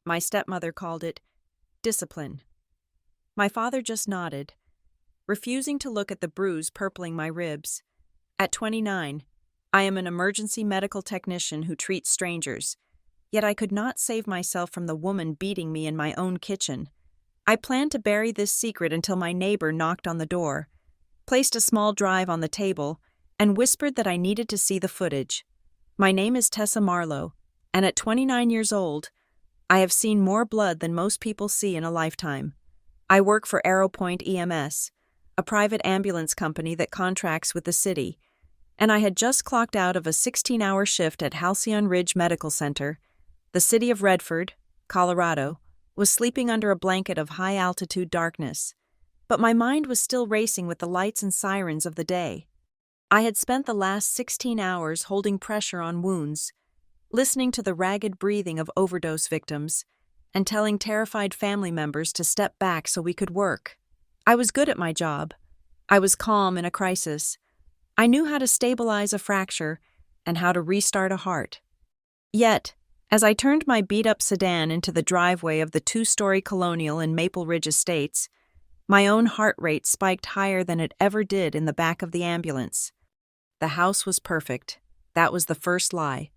My stepmother called it discipline. My father just nodded, refusing to look at the bruise purpling my ribs. At 29, I am an emergency medical technician who treats strangers, yet I could not save myself from the woman beating me in my own kitchen. I planned to bury this secret until my neighbor knocked on the door, placed a small drive on the table, and whispered that I needed to see the footage. My name is Tessa Marlowe, and at 29 years old, I have seen more blood than most people see in a lifetime. I work for AeroPoint EMS, a private ambulance company that contracts with the city, and I had just clocked out of a 16-hour shift at Halcyon Ridge Medical Center. The city of Redford, Colorado, was sleeping under a blanket of high-altitude darkness, but my mind was still racing with the lights and sirens of the day. I had spent the last 16 hours holding pressure on wounds, listening to the ragged breathing of overdose victims, and telling terrified family members to step back so we could work. I was good at my job. I was calm in a crisis. I knew how to stabilize a fracture and how to restart a heart. Yet, as I turned my beat-up sedan into the driveway of the 2-story Colonial in Maple Ridge Estates, my own heart rate spiked higher than it ever did in the back of the ambulance. The house was perfect. That was the first lie.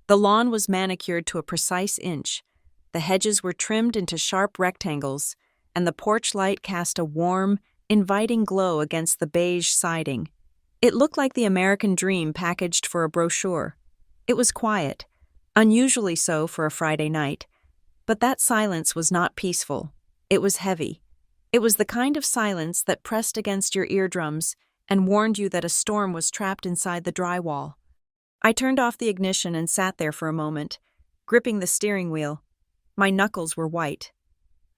The lawn was manicured to a precise inch. The hedges were trimmed into sharp rectangles, and the porch light cast a warm, inviting glow against the beige siding. It looked like the American dream packaged for a brochure. It was quiet, unusually so for a Friday night, but that silence was not peaceful. It was heavy. It was the kind of silence that pressed against your eardrums and warned you that a storm was trapped inside the drywall. I turned off the ignition and sat there for a moment, gripping the steering wheel. My knuckles were white.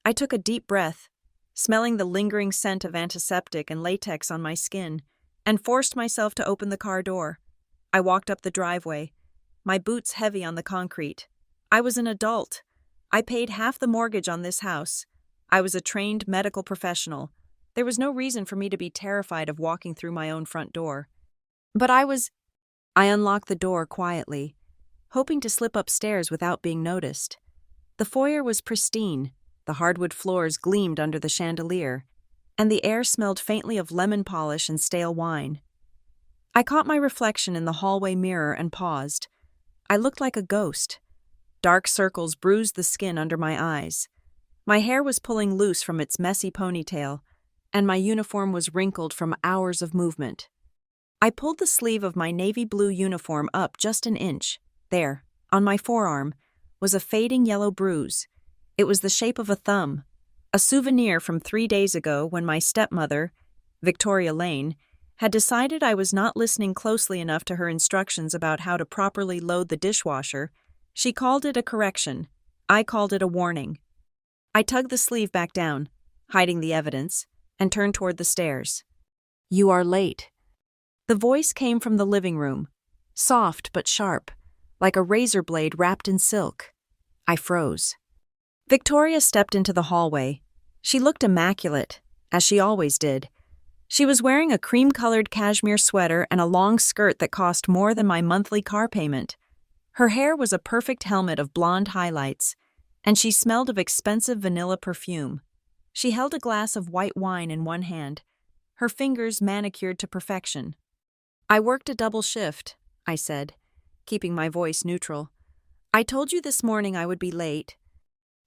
I took a deep breath, smelling the lingering scent of antiseptic and latex on my skin, and forced myself to open the car door. I walked up the driveway, my boots heavy on the concrete. I was an adult. I paid half the mortgage on this house. I was a trained medical professional. There was no reason for me to be terrified of walking through my own front door. But I unlocked the door quietly, hoping to slip upstairs without being noticed. The foyer was pristine, the hardwood floors gleamed under the chandelier, and the air smelled faintly of lemon polish and stale wine. I caught my reflection in the hallway mirror and paused. I looked like a ghost. Dark circles bruised the skin under my eyes. My hair was pulling loose from its messy ponytail, and my uniform was wrinkled from hours of movement. I pulled the sleeve of my navy blue uniform up just an inch. There, on my forearm, was a fading yellow bruise. It was the shape of a thumb, a souvenir from 3 days ago when my stepmother, Victoria Lane, had decided I was not listening closely enough to her instructions about how to properly load the dishwasher. She called it a correction. I called it a warning. I tugged the sleeve back down, hiding the evidence, and turned toward the stairs. "You are late." The voice came from the living room, soft but sharp, like a razor blade wrapped in silk. I froze. Victoria stepped into the hallway. She looked immaculate, as she always did. She was wearing a cream-colored cashmere sweater and a long skirt that cost more than my monthly car payment. Her hair was a perfect helmet of blonde highlights, and she smelled of expensive vanilla perfume. She held a glass of white wine in one hand, her fingers manicured to perfection. "I worked a double shift," I said, keeping my voice neutral. "I told you this morning I would be late."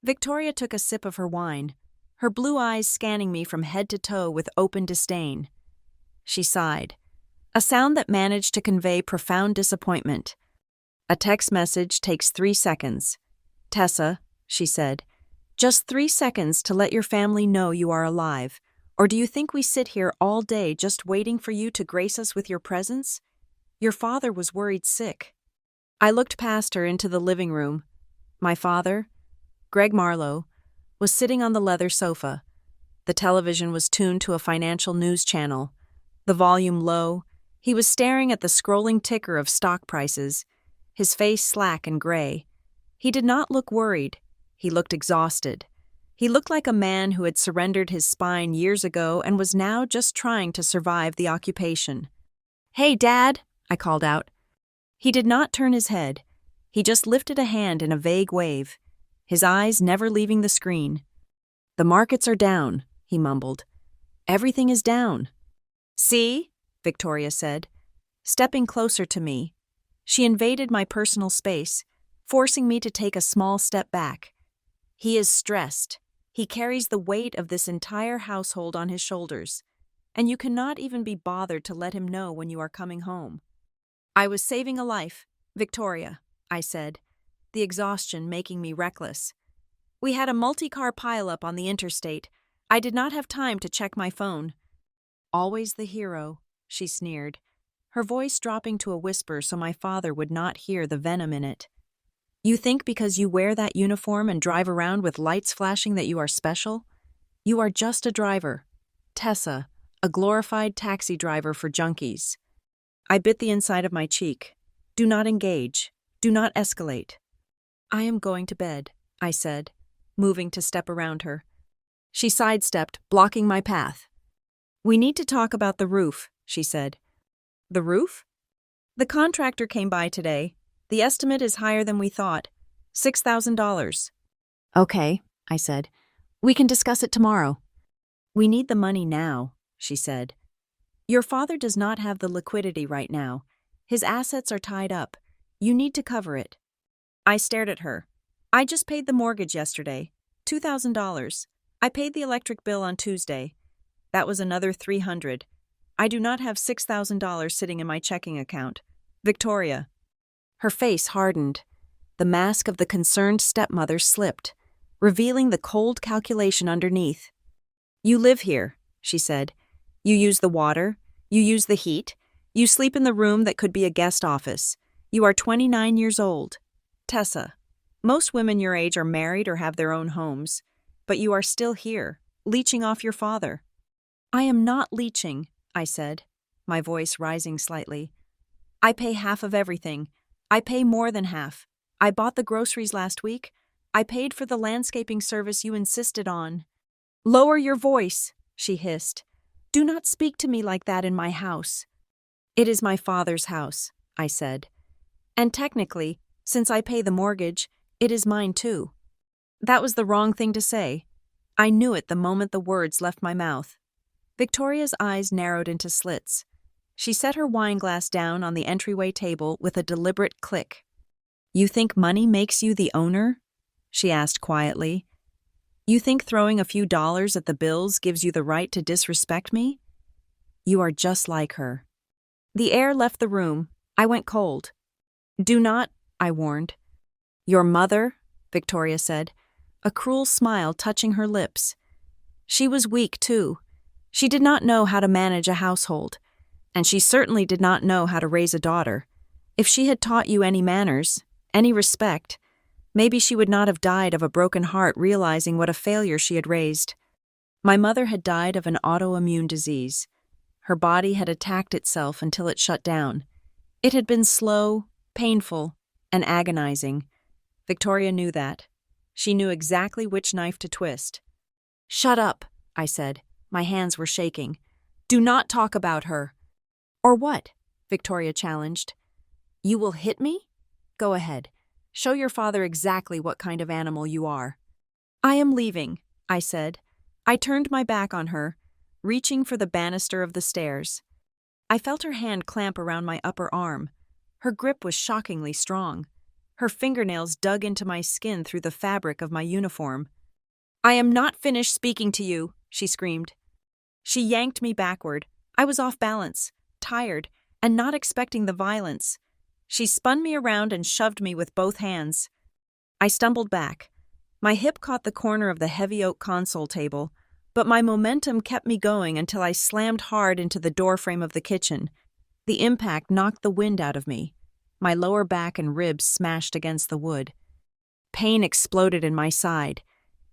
Victoria took a sip of her wine, her blue eyes scanning me from head to toe with open disdain. She sighed, a sound that managed to convey profound disappointment. "A text message takes 3 seconds. Tessa," she said, "just 3 seconds to let your family know you are alive. Or do you think we sit here all day just waiting for you to grace us with your presence? Your father was worried sick." I looked past her into the living room. My father, Greg Marlowe, was sitting on the leather sofa. The television was tuned to a financial news channel. The volume low, he was staring at the scrolling ticker of stock prices, his face slack and gray. He did not look worried. He looked exhausted. He looked like a man who had surrendered his spine years ago and was now just trying to survive the occupation. "Hey, Dad," I called out. He did not turn his head. He just lifted a hand in a vague wave. his eyes never leaving the screen. "The markets are down," he mumbled. "Everything is down." "See?" Victoria said, stepping closer to me. She invaded my personal space, forcing me to take a small step back. "He is stressed. He carries the weight of this entire household on his shoulders, and you cannot even be bothered to let him know when you are coming home." "I was saving a life, Victoria," I said, the exhaustion making me reckless. "We had a multi-car pileup on the interstate. I did not have time to check my phone." "Always the hero," she sneered, her voice dropping to a whisper so my father would not hear the venom in it. "You think because you wear that uniform and drive around with lights flashing that you are special? You are just a driver. Tessa, a glorified taxi driver for junkies." I bit the inside of my cheek. "Do not engage. Do not escalate." "I am going to bed," I said, moving to step around her. She sidestepped, blocking my path. "We need to talk about the roof," she said. "The roof?" "The contractor came by today. The estimate is higher than we thought. $6,000. "Okay," I said. "We can discuss it tomorrow." "We need the money now," she said. "Your father does not have the liquidity right now. His assets are tied up. You need to cover it." I stared at her. "I just paid the mortgage yesterday. $2,000. I paid the electric bill on Tuesday. That was another $300. I do not have $6,000 sitting in my checking account. Victoria." Her face hardened. The mask of the concerned stepmother slipped, revealing the cold calculation underneath. "You live here," she said. "You use the water. You use the heat. You sleep in the room that could be a guest office. You are 29 years old. Tessa, most women your age are married or have their own homes, but you are still here, leeching off your father." "I am not leeching," I said, my voice rising slightly. "I pay half of everything. I pay more than half. I bought the groceries last week. I paid for the landscaping service you insisted on." "Lower your voice," she hissed. "Do not speak to me like that in my house." "It is my father's house," I said. "And technically, since I pay the mortgage, it is mine too." That was the wrong thing to say. I knew it the moment the words left my mouth. Victoria's eyes narrowed into slits. She set her wineglass down on the entryway table with a deliberate click. "You think money makes you the owner?" she asked quietly. "You think throwing a few dollars at the bills gives you the right to disrespect me? You are just like her." The air left the room. I went cold. "Do not," I warned. "Your mother," Victoria said, a cruel smile touching her lips. She was weak, too. She did not know how to manage a household, and she certainly did not know how to raise a daughter. If she had taught you any manners, any respect, maybe she would not have died of a broken heart realizing what a failure she had raised. My mother had died of an autoimmune disease. Her body had attacked itself until it shut down. It had been slow, painful, and agonizing. Victoria knew that. She knew exactly which knife to twist. "Shut up," I said. My hands were shaking. "Do not talk about her." "Or what?" Victoria challenged. "You will hit me? Go ahead. Show your father exactly what kind of animal you are." "I am leaving," I said. I turned my back on her, reaching for the banister of the stairs. I felt her hand clamp around my upper arm. Her grip was shockingly strong. Her fingernails dug into my skin through the fabric of my uniform. "I am not finished speaking to you," she screamed. She yanked me backward. I was off balance, tired, and not expecting the violence. She spun me around and shoved me with both hands. I stumbled back. My hip caught the corner of the heavy oak console table, but my momentum kept me going until I slammed hard into the doorframe of the kitchen. The impact knocked the wind out of me. My lower back and ribs smashed against the wood. Pain exploded in my side.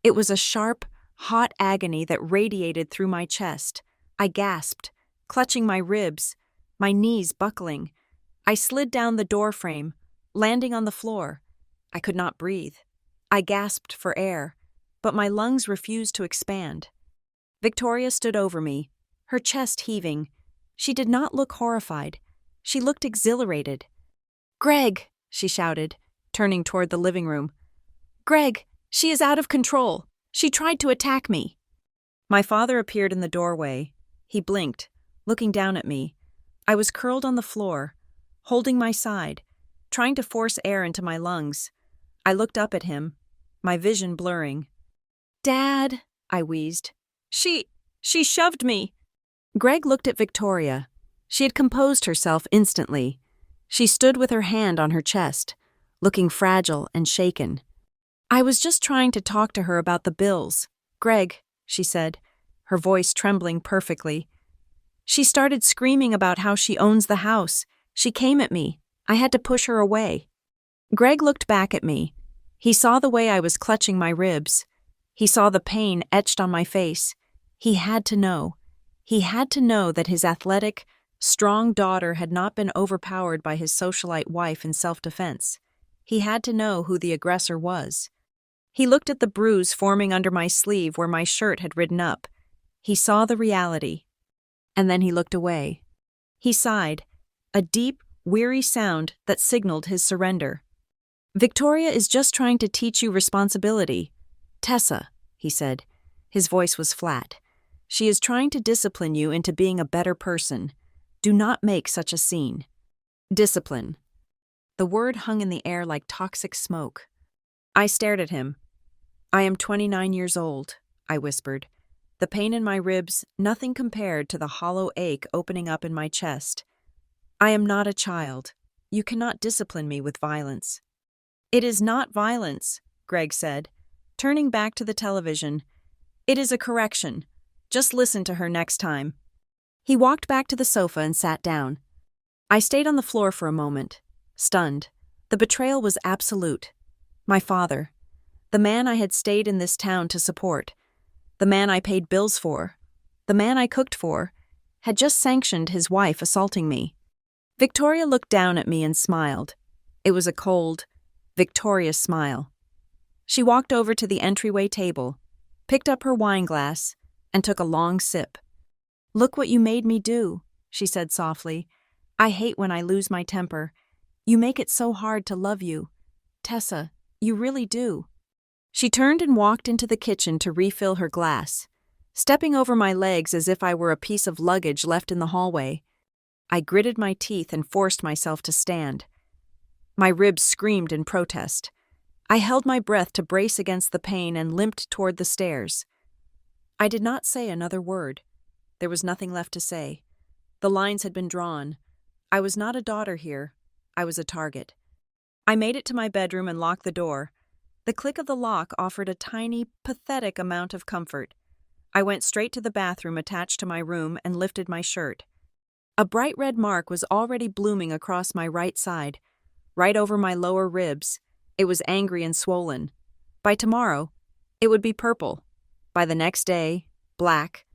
It was a sharp, hot agony that radiated through my chest. I gasped, clutching my ribs, my knees buckling. I slid down the doorframe, landing on the floor. I could not breathe. I gasped for air, but my lungs refused to expand. Victoria stood over me, her chest heaving. She did not look horrified. She looked exhilarated. "Greg," she shouted, turning toward the living room. "Greg, She is out of control. She tried to attack me. My father appeared in the doorway. He blinked, looking down at me. I was curled on the floor, holding my side, trying to force air into my lungs. I looked up at him, my vision blurring. "Dad," I wheezed. She shoved me." Greg looked at Victoria. She had composed herself instantly. She stood with her hand on her chest, looking fragile and shaken. "I was just trying to talk to her about the bills. Greg," she said, her voice trembling perfectly. "She started screaming about how she owns the house. She came at me. I had to push her away." Greg looked back at me. He saw the way I was clutching my ribs. He saw the pain etched on my face. He had to know. He had to know that his athletic, strong daughter had not been overpowered by his socialite wife in self-defense. He had to know who the aggressor was. He looked at the bruise forming under my sleeve where my shirt had ridden up. He saw the reality. And then he looked away. He sighed, a deep, weary sound that signaled his surrender. "Victoria is just trying to teach you responsibility. Tessa," he said. His voice was flat. "She is trying to discipline you into being a better person. Do not make such a scene." Discipline. The word hung in the air like toxic smoke. I stared at him. "I am 29 years old," I whispered. The pain in my ribs, nothing compared to the hollow ache opening up in my chest. "I am not a child. You cannot discipline me with violence." "It is not violence," Greg said, turning back to the television. "It is a correction. Just listen to her next time." He walked back to the sofa and sat down. I stayed on the floor for a moment, stunned. The betrayal was absolute. My father, the man I had stayed in this town to support, the man I paid bills for, the man I cooked for, had just sanctioned his wife assaulting me. Victoria looked down at me and smiled. It was a cold, victorious smile. She walked over to the entryway table, picked up her wine glass, and took a long sip. "Look what you made me do," she said softly. "I hate when I lose my temper. You make it so hard to love you. Tessa, you really do." She turned and walked into the kitchen to refill her glass, stepping over my legs as if I were a piece of luggage left in the hallway. I gritted my teeth and forced myself to stand. My ribs screamed in protest. I held my breath to brace against the pain and limped toward the stairs. I did not say another word. There was nothing left to say. The lines had been drawn. I was not a daughter here. I was a target. I made it to my bedroom and locked the door. The click of the lock offered a tiny, pathetic amount of comfort. I went straight to the bathroom attached to my room and lifted my shirt. A bright red mark was already blooming across my right side, right over my lower ribs. It was angry and swollen. By tomorrow, it would be purple. By the next day, black.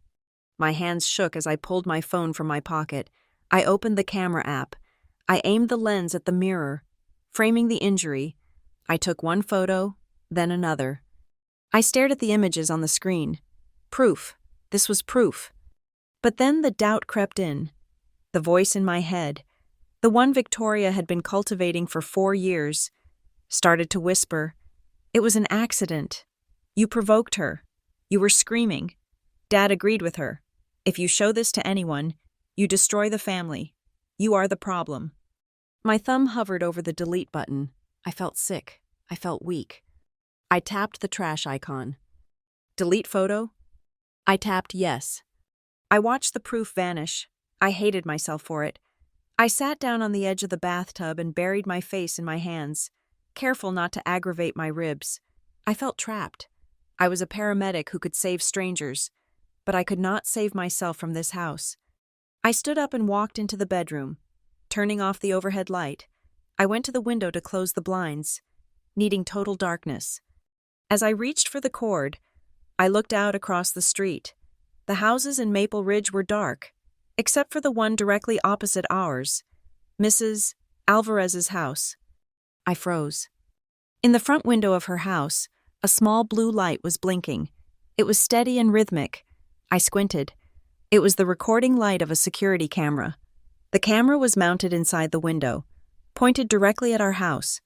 My hands shook as I pulled my phone from my pocket. I opened the camera app. I aimed the lens at the mirror, framing the injury. I took one photo, then another. I stared at the images on the screen. Proof. This was proof. But then the doubt crept in. The voice in my head, the one Victoria had been cultivating for 4 years, started to whisper, "It was an accident. You provoked her. You were screaming. Dad agreed with her. If you show this to anyone, you destroy the family. You are the problem." My thumb hovered over the delete button. I felt sick. I felt weak. I tapped the trash icon. Delete photo? I tapped yes. I watched the proof vanish. I hated myself for it. I sat down on the edge of the bathtub and buried my face in my hands, careful not to aggravate my ribs. I felt trapped. I was a paramedic who could save strangers, but I could not save myself from this house. I stood up and walked into the bedroom. Turning off the overhead light, I went to the window to close the blinds, needing total darkness. As I reached for the cord, I looked out across the street. The houses in Maple Ridge were dark, except for the one directly opposite ours, Mrs. Alvarez's house. I froze. In the front window of her house, a small blue light was blinking. It was steady and rhythmic. I squinted. It was the recording light of a security camera. The camera was mounted inside the window, pointed directly at our house.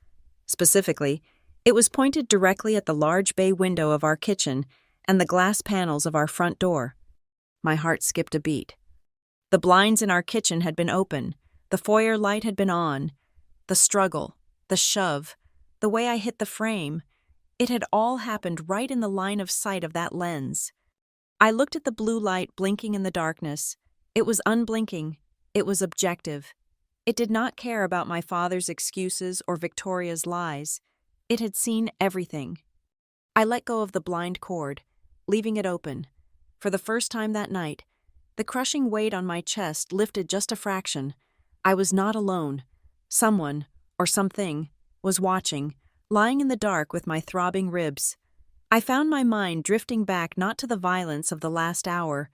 Specifically, It was pointed directly at the large bay window of our kitchen and the glass panels of our front door. My heart skipped a beat. The blinds in our kitchen had been open, the foyer light had been on. The struggle, the shove, the way I hit the frame, it had all happened right in the line of sight of that lens. I looked at the blue light blinking in the darkness. It was unblinking. It was objective. It did not care about my father's excuses or Victoria's lies. It had seen everything. I let go of the blind cord, leaving it open. For the first time that night, the crushing weight on my chest lifted just a fraction. I was not alone. Someone, or something, was watching, lying in the dark with my throbbing ribs. I found my mind drifting back not to the violence of the last hour,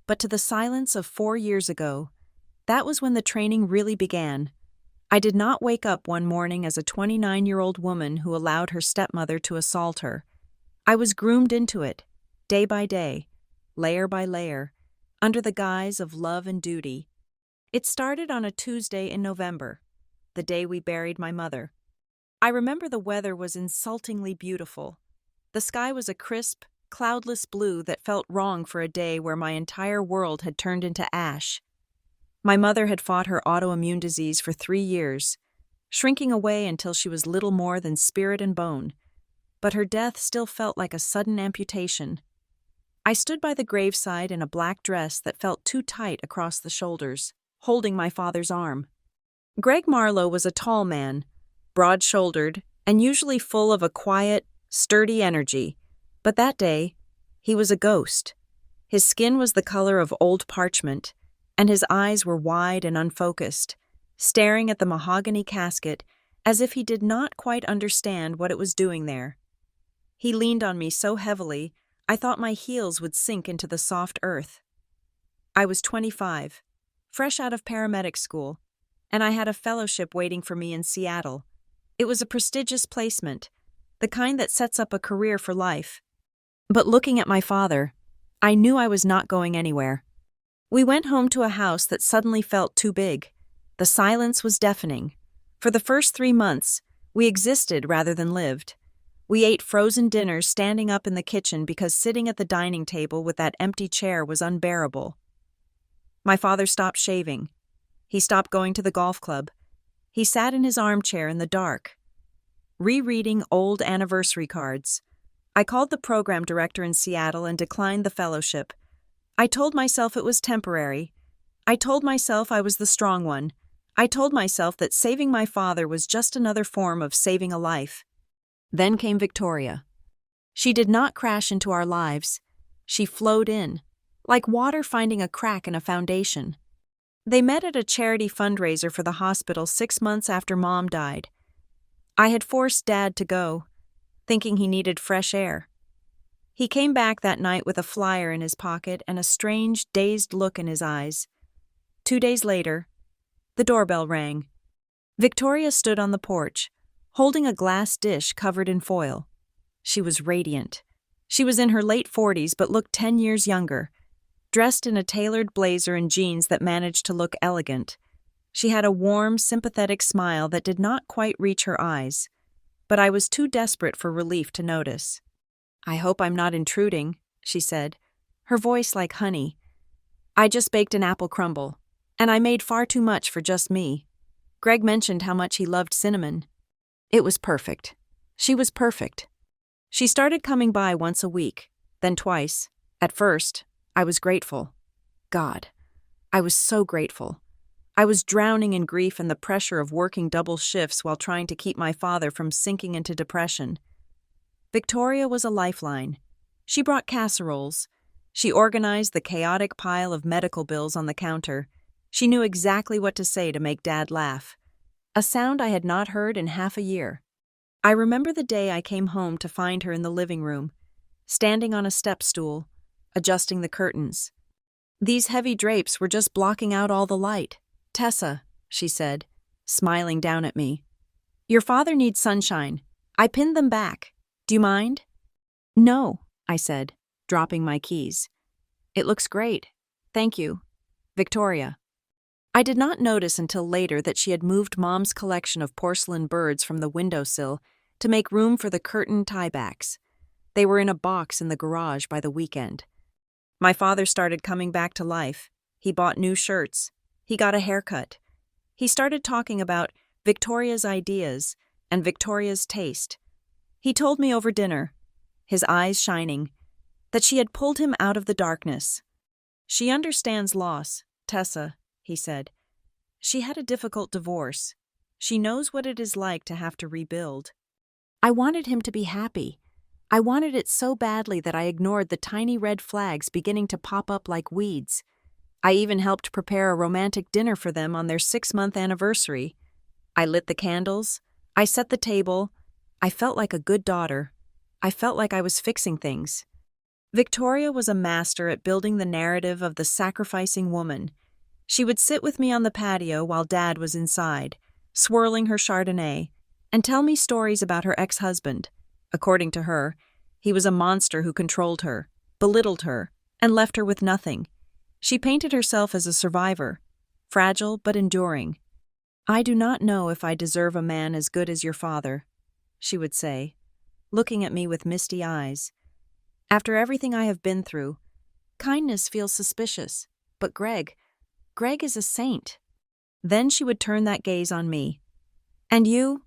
but to the silence of 4 years ago. That was when the training really began. I did not wake up one morning as a 29-year-old woman who allowed her stepmother to assault her. I was groomed into it, day by day, layer by layer, under the guise of love and duty. It started on a Tuesday in November, the day we buried my mother. I remember the weather was insultingly beautiful. The sky was a crisp, cloudless blue that felt wrong for a day where my entire world had turned into ash. My mother had fought her autoimmune disease for 3 years, shrinking away until she was little more than spirit and bone, but her death still felt like a sudden amputation. I stood by the graveside in a black dress that felt too tight across the shoulders, holding my father's arm. Greg Marlowe was a tall man, broad-shouldered, and usually full of a quiet, sturdy energy, but that day, he was a ghost. His skin was the color of old parchment, and his eyes were wide and unfocused, staring at the mahogany casket as if he did not quite understand what it was doing there. He leaned on me so heavily, I thought my heels would sink into the soft earth. I was 25, fresh out of paramedic school, and I had a fellowship waiting for me in Seattle. It was a prestigious placement, the kind that sets up a career for life. But looking at my father, I knew I was not going anywhere. We went home to a house that suddenly felt too big. The silence was deafening. For the first 3 months, we existed rather than lived. We ate frozen dinners standing up in the kitchen because sitting at the dining table with that empty chair was unbearable. My father stopped shaving. He stopped going to the golf club. He sat in his armchair in the dark, rereading old anniversary cards. I called the program director in Seattle and declined the fellowship. I told myself it was temporary. I told myself I was the strong one. I told myself that saving my father was just another form of saving a life. Then came Victoria. She did not crash into our lives. She flowed in, like water finding a crack in a foundation. They met at a charity fundraiser for the hospital 6 months after Mom died. I had forced Dad to go, thinking he needed fresh air. He came back that night with a flyer in his pocket and a strange, dazed look in his eyes. 2 days later, the doorbell rang. Victoria stood on the porch, holding a glass dish covered in foil. She was radiant. She was in her late 40s but looked 10 years younger, dressed in a tailored blazer and jeans that managed to look elegant. She had a warm, sympathetic smile that did not quite reach her eyes, but I was too desperate for relief to notice. "I hope I'm not intruding," she said, her voice like honey. "I just baked an apple crumble, and I made far too much for just me. Greg mentioned how much he loved cinnamon. It was perfect. She was perfect." She started coming by once a week, then twice. At first, I was grateful. God, I was so grateful. I was drowning in grief and the pressure of working double shifts while trying to keep my father from sinking into depression. Victoria was a lifeline. She brought casseroles. She organized the chaotic pile of medical bills on the counter. She knew exactly what to say to make Dad laugh, a sound I had not heard in half a year. I remember the day I came home to find her in the living room, standing on a step stool, adjusting the curtains. These heavy drapes were just blocking out all the light. "Tessa," she said, smiling down at me. "Your father needs sunshine. I pinned them back. Do you mind?" "No," I said, dropping my keys. "It looks great. Thank you. Victoria." I did not notice until later that she had moved Mom's collection of porcelain birds from the windowsill to make room for the curtain tiebacks. They were in a box in the garage by the weekend. My father started coming back to life. He bought new shirts. He got a haircut. He started talking about Victoria's ideas and Victoria's taste. He told me over dinner, his eyes shining, that she had pulled him out of the darkness. She understands loss, Tessa, he said. She had a difficult divorce. She knows what it is like to have to rebuild. I wanted him to be happy. I wanted it so badly that I ignored the tiny red flags beginning to pop up like weeds. I even helped prepare a romantic dinner for them on their 6-month anniversary. I lit the candles. I set the table. I felt like a good daughter. I felt like I was fixing things. Victoria was a master at building the narrative of the sacrificing woman. She would sit with me on the patio while Dad was inside, swirling her Chardonnay, and tell me stories about her ex-husband. According to her, he was a monster who controlled her, belittled her, and left her with nothing. She painted herself as a survivor, fragile but enduring. I do not know if I deserve a man as good as your father, she would say, looking at me with misty eyes. After everything I have been through, kindness feels suspicious, but Greg is a saint. Then she would turn that gaze on me. And you,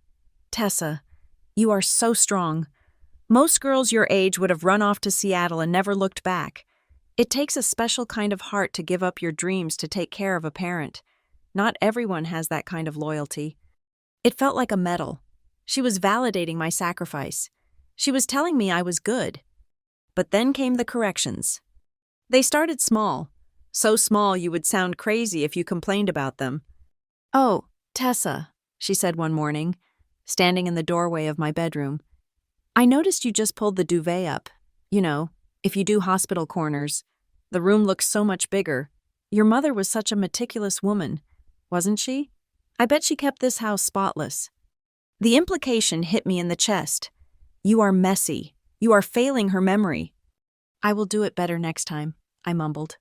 Tessa, you are so strong. Most girls your age would have run off to Seattle and never looked back. It takes a special kind of heart to give up your dreams to take care of a parent. Not everyone has that kind of loyalty. It felt like a medal. She was validating my sacrifice. She was telling me I was good. But then came the corrections. They started small. So small you would sound crazy if you complained about them. "Oh, Tessa," she said one morning, standing in the doorway of my bedroom. "I noticed you just pulled the duvet up. You know, if you do hospital corners. The room looks so much bigger. Your mother was such a meticulous woman, wasn't she? I bet she kept this house spotless." The implication hit me in the chest. You are messy. You are failing her memory. "I will do it better next time," I mumbled.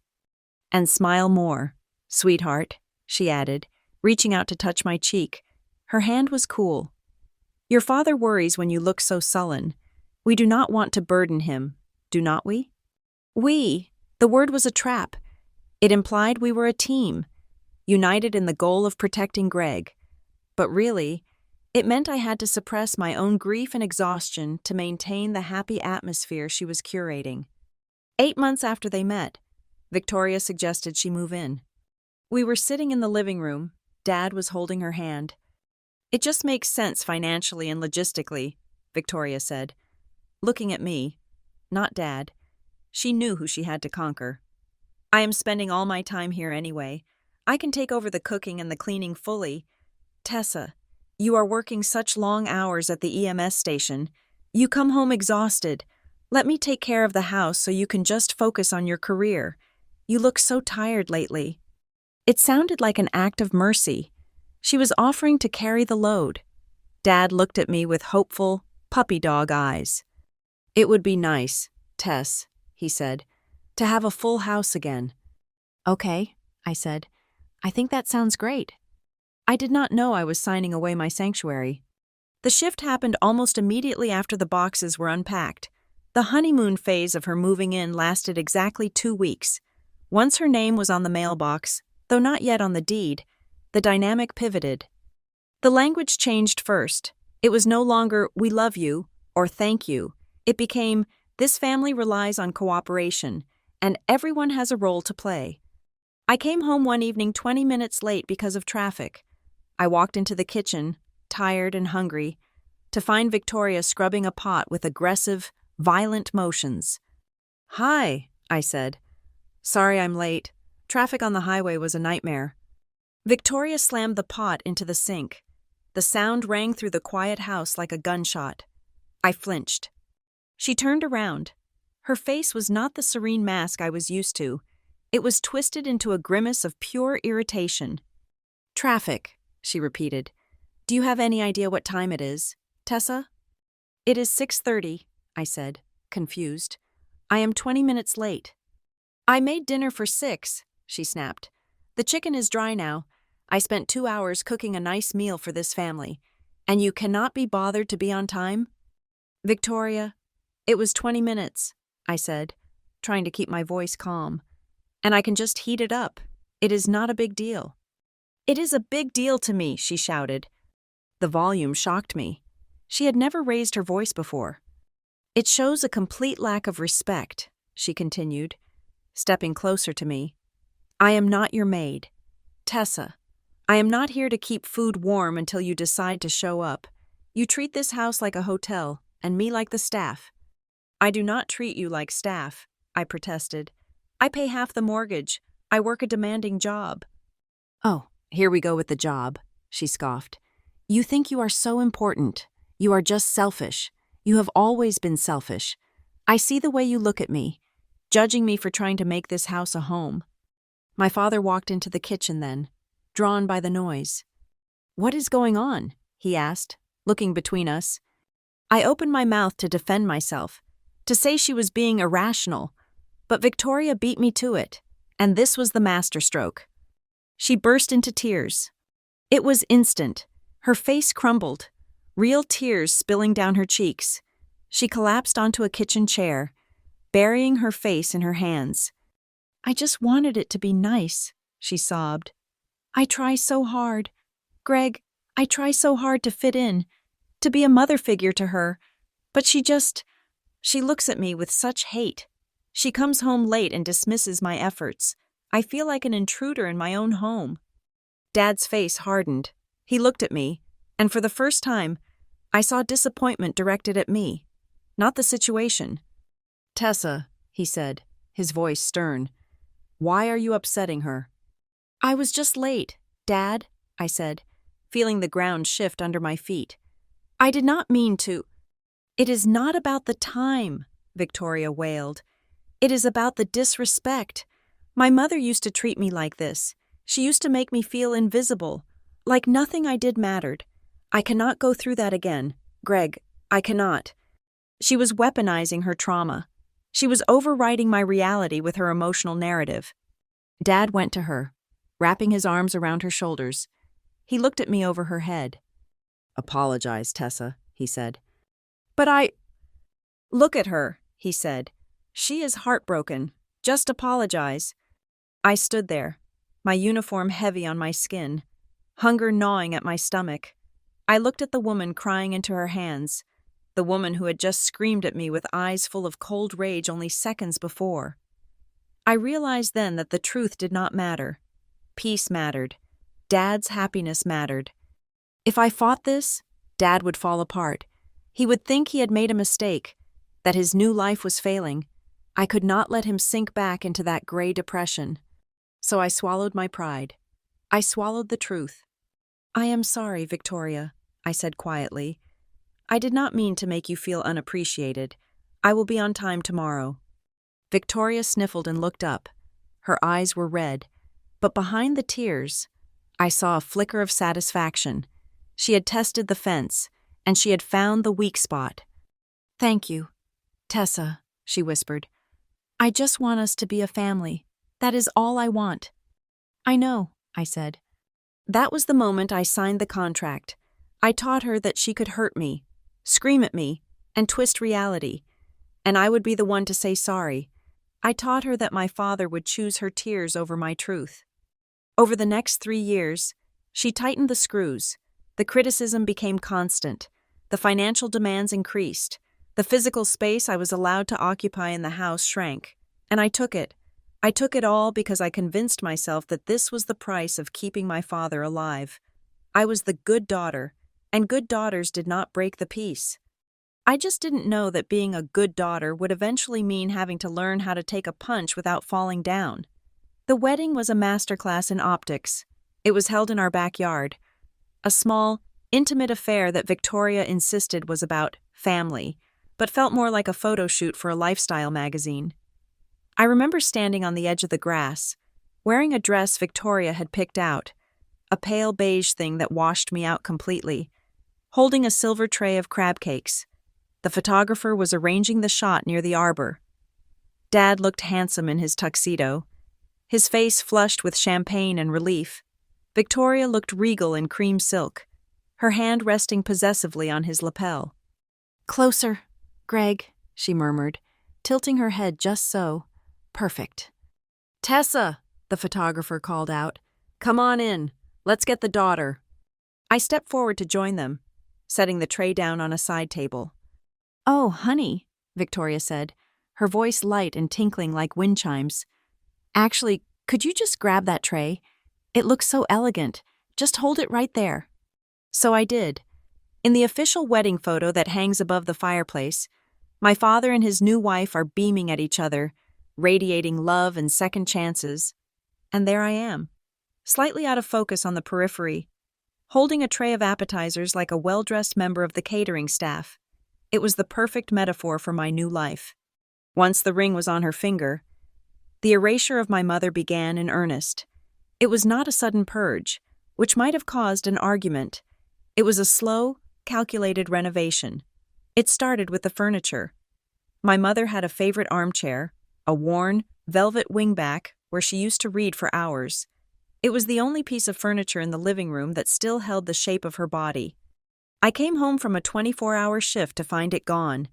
"And smile more, sweetheart," she added, reaching out to touch my cheek. Her hand was cool. "Your father worries when you look so sullen. We do not want to burden him, do not we?" We. The word was a trap. It implied we were a team, united in the goal of protecting Greg. But really, it meant I had to suppress my own grief and exhaustion to maintain the happy atmosphere she was curating. 8 months after they met, Victoria suggested she move in. We were sitting in the living room. Dad was holding her hand. "It just makes sense financially and logistically," Victoria said, looking at me, not Dad. She knew who she had to conquer. "I am spending all my time here anyway. I can take over the cooking and the cleaning fully. Tessa, you are working such long hours at the EMS station. You come home exhausted. Let me take care of the house so you can just focus on your career. You look so tired lately." It sounded like an act of mercy. She was offering to carry the load. Dad looked at me with hopeful, puppy dog eyes. "It would be nice, Tess," he said, "to have a full house again." "Okay," I said. "I think that sounds great." I did not know I was signing away my sanctuary. The shift happened almost immediately after the boxes were unpacked. The honeymoon phase of her moving in lasted exactly 2 weeks. Once her name was on the mailbox, though not yet on the deed, the dynamic pivoted. The language changed first. It was no longer, "we love you," or "thank you." It became, "this family relies on cooperation, and everyone has a role to play." I came home one evening 20 minutes late because of traffic. I walked into the kitchen, tired and hungry, to find Victoria scrubbing a pot with aggressive, violent motions. "Hi," I said. "Sorry I'm late. Traffic on the highway was a nightmare." Victoria slammed the pot into the sink. The sound rang through the quiet house like a gunshot. I flinched. She turned around. Her face was not the serene mask I was used to. It was twisted into a grimace of pure irritation. "Traffic," she repeated. "Do you have any idea what time it is, Tessa?" "It is 6:30, I said, confused. "I am 20 minutes late." "I made dinner for 6, she snapped. "The chicken is dry now. I spent 2 hours cooking a nice meal for this family. And you cannot be bothered to be on time? Victoria, it was 20 minutes, I said, trying to keep my voice calm. And I can just heat it up. It is not a big deal. It is a big deal to me, she shouted. The volume shocked me. She had never raised her voice before. It shows a complete lack of respect, she continued, stepping closer to me. I am not your maid. Tessa, I am not here to keep food warm until you decide to show up. You treat this house like a hotel, and me like the staff. I do not treat you like staff, I protested. I pay half the mortgage. I work a demanding job. Oh, here we go with the job, she scoffed. You think you are so important. You are just selfish. You have always been selfish. I see the way you look at me, judging me for trying to make this house a home. My father walked into the kitchen then, drawn by the noise. What is going on? He asked, looking between us. I opened my mouth to defend myself, to say she was being irrational, but Victoria beat me to it, and this was the masterstroke. She burst into tears. It was instant. Her face crumbled, real tears spilling down her cheeks. She collapsed onto a kitchen chair, burying her face in her hands. I just wanted it to be nice, she sobbed. I try so hard. Greg, I try so hard to fit in, to be a mother figure to her, but she looks at me with such hate. She comes home late and dismisses my efforts. I feel like an intruder in my own home. Dad's face hardened. He looked at me, and for the first time, I saw disappointment directed at me, not the situation. Tessa, he said, his voice stern, why are you upsetting her? I was just late, Dad, I said, feeling the ground shift under my feet. I did not mean to. It is not about the time, Victoria wailed. It is about the disrespect. My mother used to treat me like this. She used to make me feel invisible, like nothing I did mattered. I cannot go through that again. Greg, I cannot. She was weaponizing her trauma. She was overriding my reality with her emotional narrative. Dad went to her, wrapping his arms around her shoulders. He looked at me over her head. Apologize, Tessa, he said. But Look at her, he said. She is heartbroken. Just apologize. I stood there, my uniform heavy on my skin, hunger gnawing at my stomach. I looked at the woman crying into her hands, the woman who had just screamed at me with eyes full of cold rage only seconds before. I realized then that the truth did not matter. Peace mattered. Dad's happiness mattered. If I fought this, Dad would fall apart. He would think he had made a mistake, that his new life was failing. I could not let him sink back into that gray depression. So I swallowed my pride. I swallowed the truth. I am sorry, Victoria, I said quietly. I did not mean to make you feel unappreciated. I will be on time tomorrow. Victoria sniffled and looked up. Her eyes were red, but behind the tears, I saw a flicker of satisfaction. She had tested the fence, and she had found the weak spot. Thank you, Tessa, she whispered. I just want us to be a family. That is all I want. I know, I said. That was the moment I signed the contract. I taught her that she could hurt me, scream at me, and twist reality, and I would be the one to say sorry. I taught her that my father would choose her tears over my truth. Over the next 3 years, she tightened the screws. The criticism became constant. The financial demands increased. The physical space I was allowed to occupy in the house shrank. And I took it. I took it all because I convinced myself that this was the price of keeping my father alive. I was the good daughter, and good daughters did not break the peace. I just didn't know that being a good daughter would eventually mean having to learn how to take a punch without falling down. The wedding was a masterclass in optics. It was held in our backyard. A small, intimate affair that Victoria insisted was about family, but felt more like a photo shoot for a lifestyle magazine. I remember standing on the edge of the grass, wearing a dress Victoria had picked out, a pale beige thing that washed me out completely, holding a silver tray of crab cakes. The photographer was arranging the shot near the arbor. Dad looked handsome in his tuxedo, his face flushed with champagne and relief. Victoria looked regal in cream silk, her hand resting possessively on his lapel. "Closer, Greg," she murmured, tilting her head just so. "Perfect." "Tessa," the photographer called out. "Come on in. Let's get the daughter." I stepped forward to join them, setting the tray down on a side table. "Oh, honey," Victoria said, her voice light and tinkling like wind chimes. "Actually, could you just grab that tray? It looks so elegant. Just hold it right there." So I did. In the official wedding photo that hangs above the fireplace, my father and his new wife are beaming at each other, radiating love and second chances. And there I am, slightly out of focus on the periphery, holding a tray of appetizers like a well-dressed member of the catering staff. It was the perfect metaphor for my new life. Once the ring was on her finger, the erasure of my mother began in earnest. It was not a sudden purge, which might have caused an argument. It was a slow, calculated renovation. It started with the furniture. My mother had a favorite armchair, a worn, velvet wingback where she used to read for hours. It was the only piece of furniture in the living room that still held the shape of her body. I came home from a 24-hour shift to find it gone.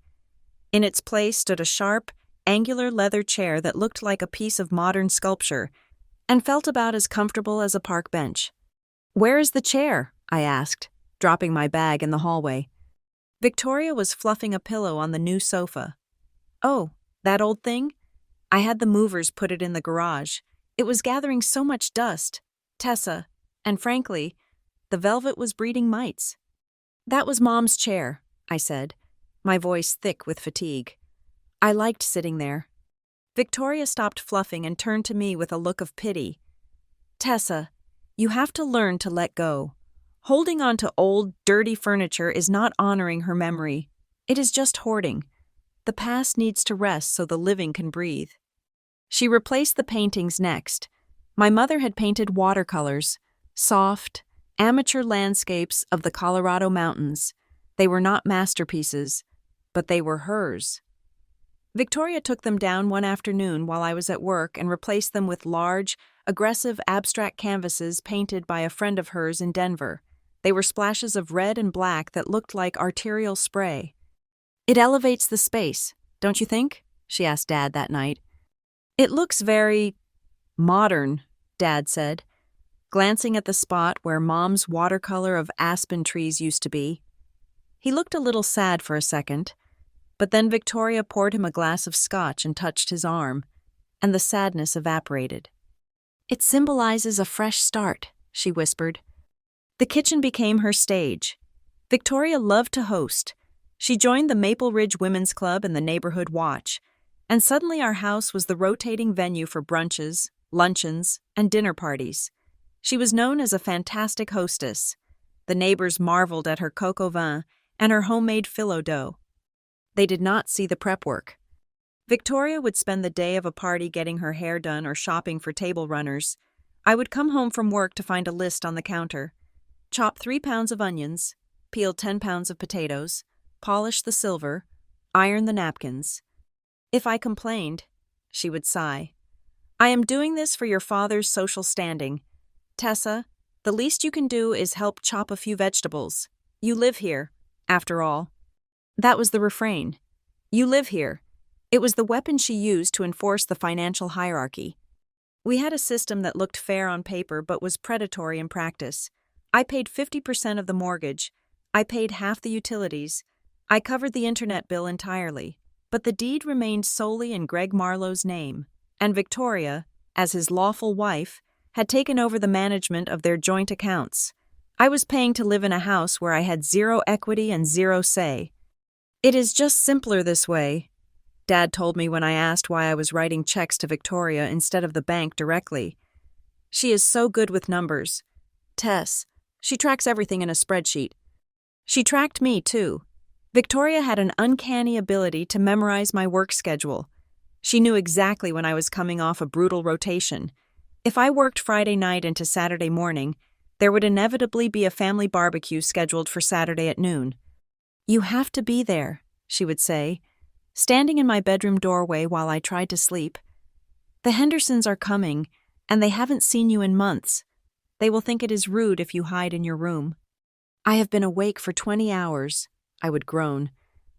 In its place stood a sharp, angular leather chair that looked like a piece of modern sculpture and felt about as comfortable as a park bench. "Where is the chair?" I asked, dropping my bag in the hallway. Victoria was fluffing a pillow on the new sofa. "Oh, that old thing? I had the movers put it in the garage. It was gathering so much dust, Tessa, and frankly, the velvet was breeding mites." "That was Mom's chair," I said, my voice thick with fatigue. I liked sitting there. Victoria stopped fluffing and turned to me with a look of pity. "Tessa, you have to learn to let go. Holding on to old, dirty furniture is not honoring her memory. It is just hoarding. The past needs to rest so the living can breathe." She replaced the paintings next. My mother had painted watercolors, soft, amateur landscapes of the Colorado mountains. They were not masterpieces, but they were hers. Victoria took them down one afternoon while I was at work and replaced them with large, aggressive abstract canvases painted by a friend of hers in Denver. They were splashes of red and black that looked like arterial spray. "It elevates the space, don't you think?" she asked Dad that night. "It looks very modern," Dad said, glancing at the spot where Mom's watercolor of aspen trees used to be. He looked a little sad for a second, but then Victoria poured him a glass of scotch and touched his arm, and the sadness evaporated. "It symbolizes a fresh start," she whispered. The kitchen became her stage. Victoria loved to host. She joined the Maple Ridge Women's Club and the Neighborhood Watch, and suddenly our house was the rotating venue for brunches, luncheons, and dinner parties. She was known as a fantastic hostess. The neighbors marveled at her coq au vin and her homemade phyllo dough. They did not see the prep work. Victoria would spend the day of a party getting her hair done or shopping for table runners. I would come home from work to find a list on the counter. Chop 3 pounds of onions, peel 10 pounds of potatoes, polish the silver, iron the napkins. If I complained, she would sigh. "I am doing this for your father's social standing. Tessa, the least you can do is help chop a few vegetables. You live here, after all." That was the refrain. "You live here." It was the weapon she used to enforce the financial hierarchy. We had a system that looked fair on paper but was predatory in practice. I paid 50% of the mortgage. I paid half the utilities. I covered the internet bill entirely. But the deed remained solely in Greg Marlowe's name, and Victoria, as his lawful wife, had taken over the management of their joint accounts. I was paying to live in a house where I had zero equity and zero say. "It is just simpler this way," Dad told me when I asked why I was writing checks to Victoria instead of the bank directly. "She is so good with numbers. Tess, she tracks everything in a spreadsheet." She tracked me, too. Victoria had an uncanny ability to memorize my work schedule. She knew exactly when I was coming off a brutal rotation. If I worked Friday night into Saturday morning, there would inevitably be a family barbecue scheduled for Saturday at noon. "You have to be there," she would say, standing in my bedroom doorway while I tried to sleep. "The Hendersons are coming, and they haven't seen you in months. They will think it is rude if you hide in your room." I have been awake for 20 hours, I would groan,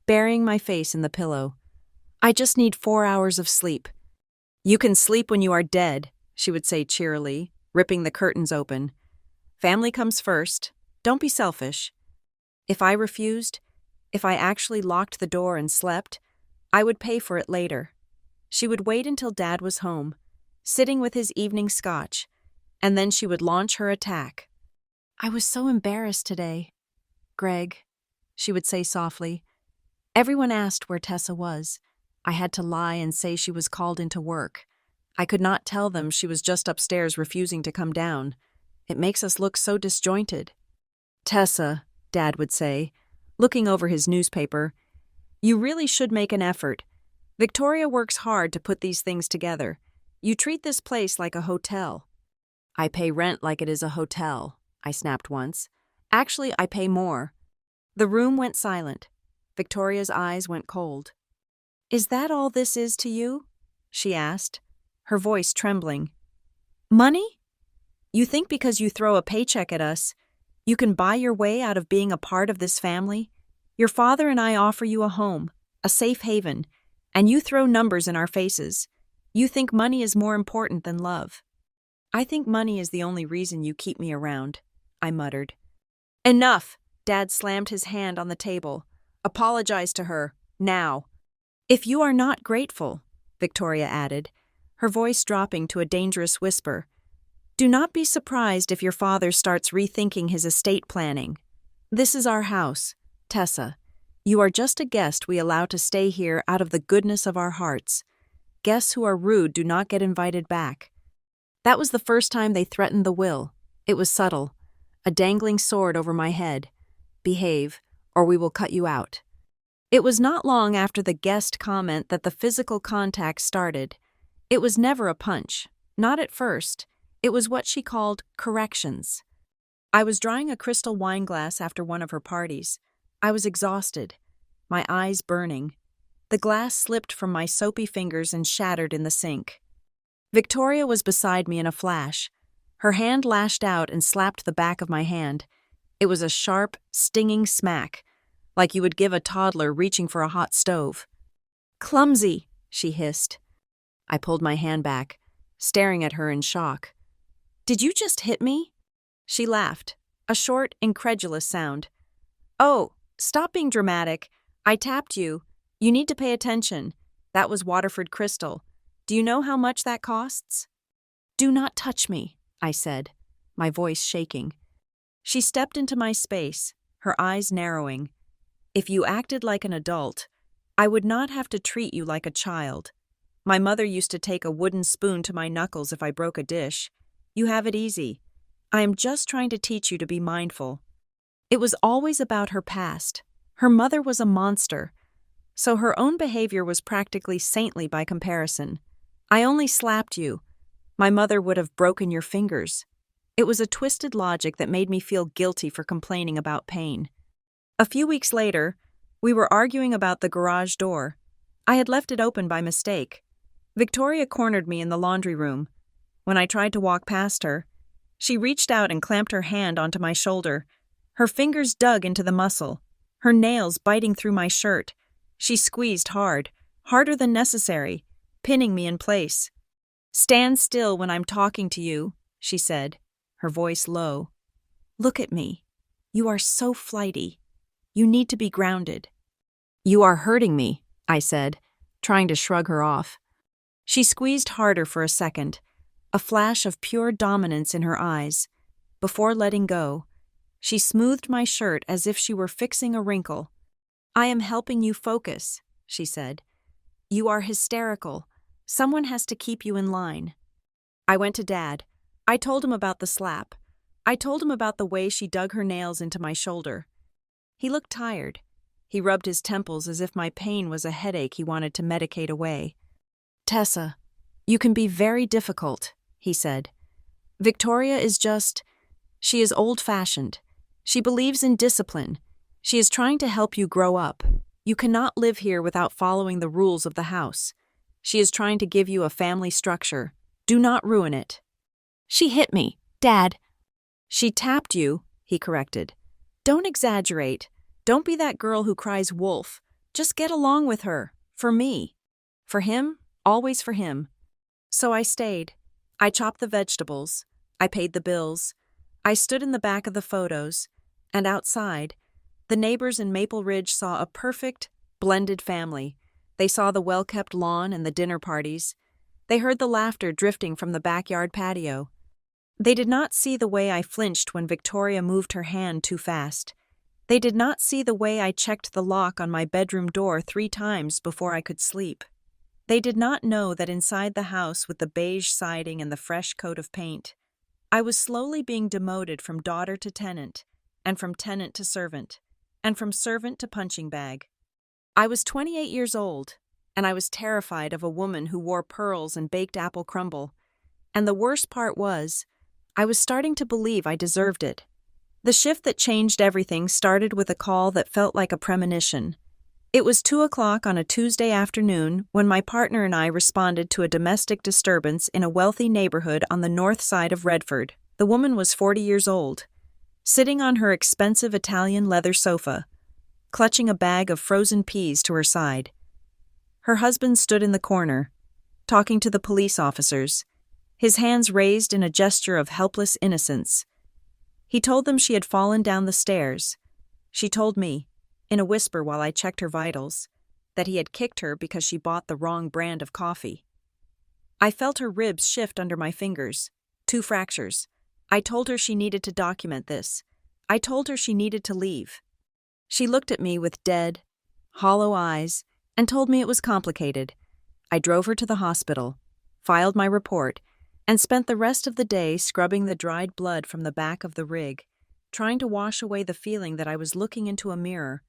burying my face in the pillow. I just need 4 hours of sleep. You can sleep when you are dead, she would say cheerily, ripping the curtains open. Family comes first. Don't be selfish. If I refused, if I actually locked the door and slept, I would pay for it later. She would wait until Dad was home, sitting with his evening scotch, and then she would launch her attack. I was so embarrassed today. Greg, she would say softly. Everyone asked where Tessa was. I had to lie and say she was called into work. I could not tell them she was just upstairs refusing to come down. It makes us look so disjointed. Tessa, Dad would say, looking over his newspaper, you really should make an effort. Victoria works hard to put these things together. You treat this place like a hotel. I pay rent like it is a hotel, I snapped once. Actually, I pay more. The room went silent. Victoria's eyes went cold. Is that all this is to you? She asked, her voice trembling. Money? You think because you throw a paycheck at us, you can buy your way out of being a part of this family? Your father and I offer you a home, a safe haven, and you throw numbers in our faces. You think money is more important than love. I think money is the only reason you keep me around, I muttered. Enough! Dad slammed his hand on the table. Apologize to her, now. If you are not grateful, Victoria added, her voice dropping to a dangerous whisper, do not be surprised if your father starts rethinking his estate planning. This is our house, Tessa. You are just a guest we allow to stay here out of the goodness of our hearts. Guests who are rude do not get invited back. That was the first time they threatened the will. It was subtle, a dangling sword over my head. Behave, or we will cut you out. It was not long after the guest comment that the physical contact started. It was never a punch, not at first. It was what she called corrections. I was drying a crystal wine glass after one of her parties. I was exhausted, my eyes burning. The glass slipped from my soapy fingers and shattered in the sink. Victoria was beside me in a flash. Her hand lashed out and slapped the back of my hand. It was a sharp, stinging smack, like you would give a toddler reaching for a hot stove. Clumsy, she hissed. I pulled my hand back, staring at her in shock. Did you just hit me? She laughed, a short, incredulous sound. Oh, stop being dramatic. I tapped you. You need to pay attention. That was Waterford crystal. Do you know how much that costs? Do not touch me, I said, my voice shaking. She stepped into my space, her eyes narrowing. If you acted like an adult, I would not have to treat you like a child. My mother used to take a wooden spoon to my knuckles if I broke a dish. You have it easy. I am just trying to teach you to be mindful. It was always about her past. Her mother was a monster, so her own behavior was practically saintly by comparison. I only slapped you. My mother would have broken your fingers. It was a twisted logic that made me feel guilty for complaining about pain. A few weeks later, we were arguing about the garage door. I had left it open by mistake. Victoria cornered me in the laundry room. When I tried to walk past her, she reached out and clamped her hand onto my shoulder. Her fingers dug into the muscle, her nails biting through my shirt. She squeezed hard, harder than necessary, pinning me in place. Stand still when I'm talking to you, she said, her voice low. Look at me. You are so flighty. You need to be grounded. You are hurting me, I said, trying to shrug her off. She squeezed harder for a second, a flash of pure dominance in her eyes. Before letting go, she smoothed my shirt as if she were fixing a wrinkle. I am helping you focus, she said. You are hysterical. Someone has to keep you in line. I went to Dad. I told him about the slap. I told him about the way she dug her nails into my shoulder. He looked tired. He rubbed his temples as if my pain was a headache he wanted to medicate away. Tessa, you can be very difficult, he said. Victoria is she is old-fashioned. She believes in discipline. She is trying to help you grow up. You cannot live here without following the rules of the house. She is trying to give you a family structure. Do not ruin it. She hit me, Dad. She tapped you, he corrected. Don't exaggerate. Don't be that girl who cries wolf. Just get along with her. For me. For him, always for him. So I stayed. I chopped the vegetables. I paid the bills. I stood in the back of the photos. And outside, the neighbors in Maple Ridge saw a perfect, blended family. They saw the well-kept lawn and the dinner parties. They heard the laughter drifting from the backyard patio. They did not see the way I flinched when Victoria moved her hand too fast. They did not see the way I checked the lock on my bedroom door 3 times before I could sleep. They did not know that inside the house with the beige siding and the fresh coat of paint, I was slowly being demoted from daughter to tenant, and from tenant to servant, and from servant to punching bag. I was 28 years old, and I was terrified of a woman who wore pearls and baked apple crumble. And the worst part was, I was starting to believe I deserved it. The shift that changed everything started with a call that felt like a premonition. It was 2 o'clock on a Tuesday afternoon when my partner and I responded to a domestic disturbance in a wealthy neighborhood on the north side of Redford. The woman was 40 years old, sitting on her expensive Italian leather sofa, clutching a bag of frozen peas to her side. Her husband stood in the corner, talking to the police officers, his hands raised in a gesture of helpless innocence. He told them she had fallen down the stairs. She told me, in a whisper while I checked her vitals, that he had kicked her because she bought the wrong brand of coffee. I felt her ribs shift under my fingers, 2 fractures. I told her she needed to document this. I told her she needed to leave. She looked at me with dead, hollow eyes and told me it was complicated. I drove her to the hospital, filed my report, and spent the rest of the day scrubbing the dried blood from the back of the rig, trying to wash away the feeling that I was looking into a mirror.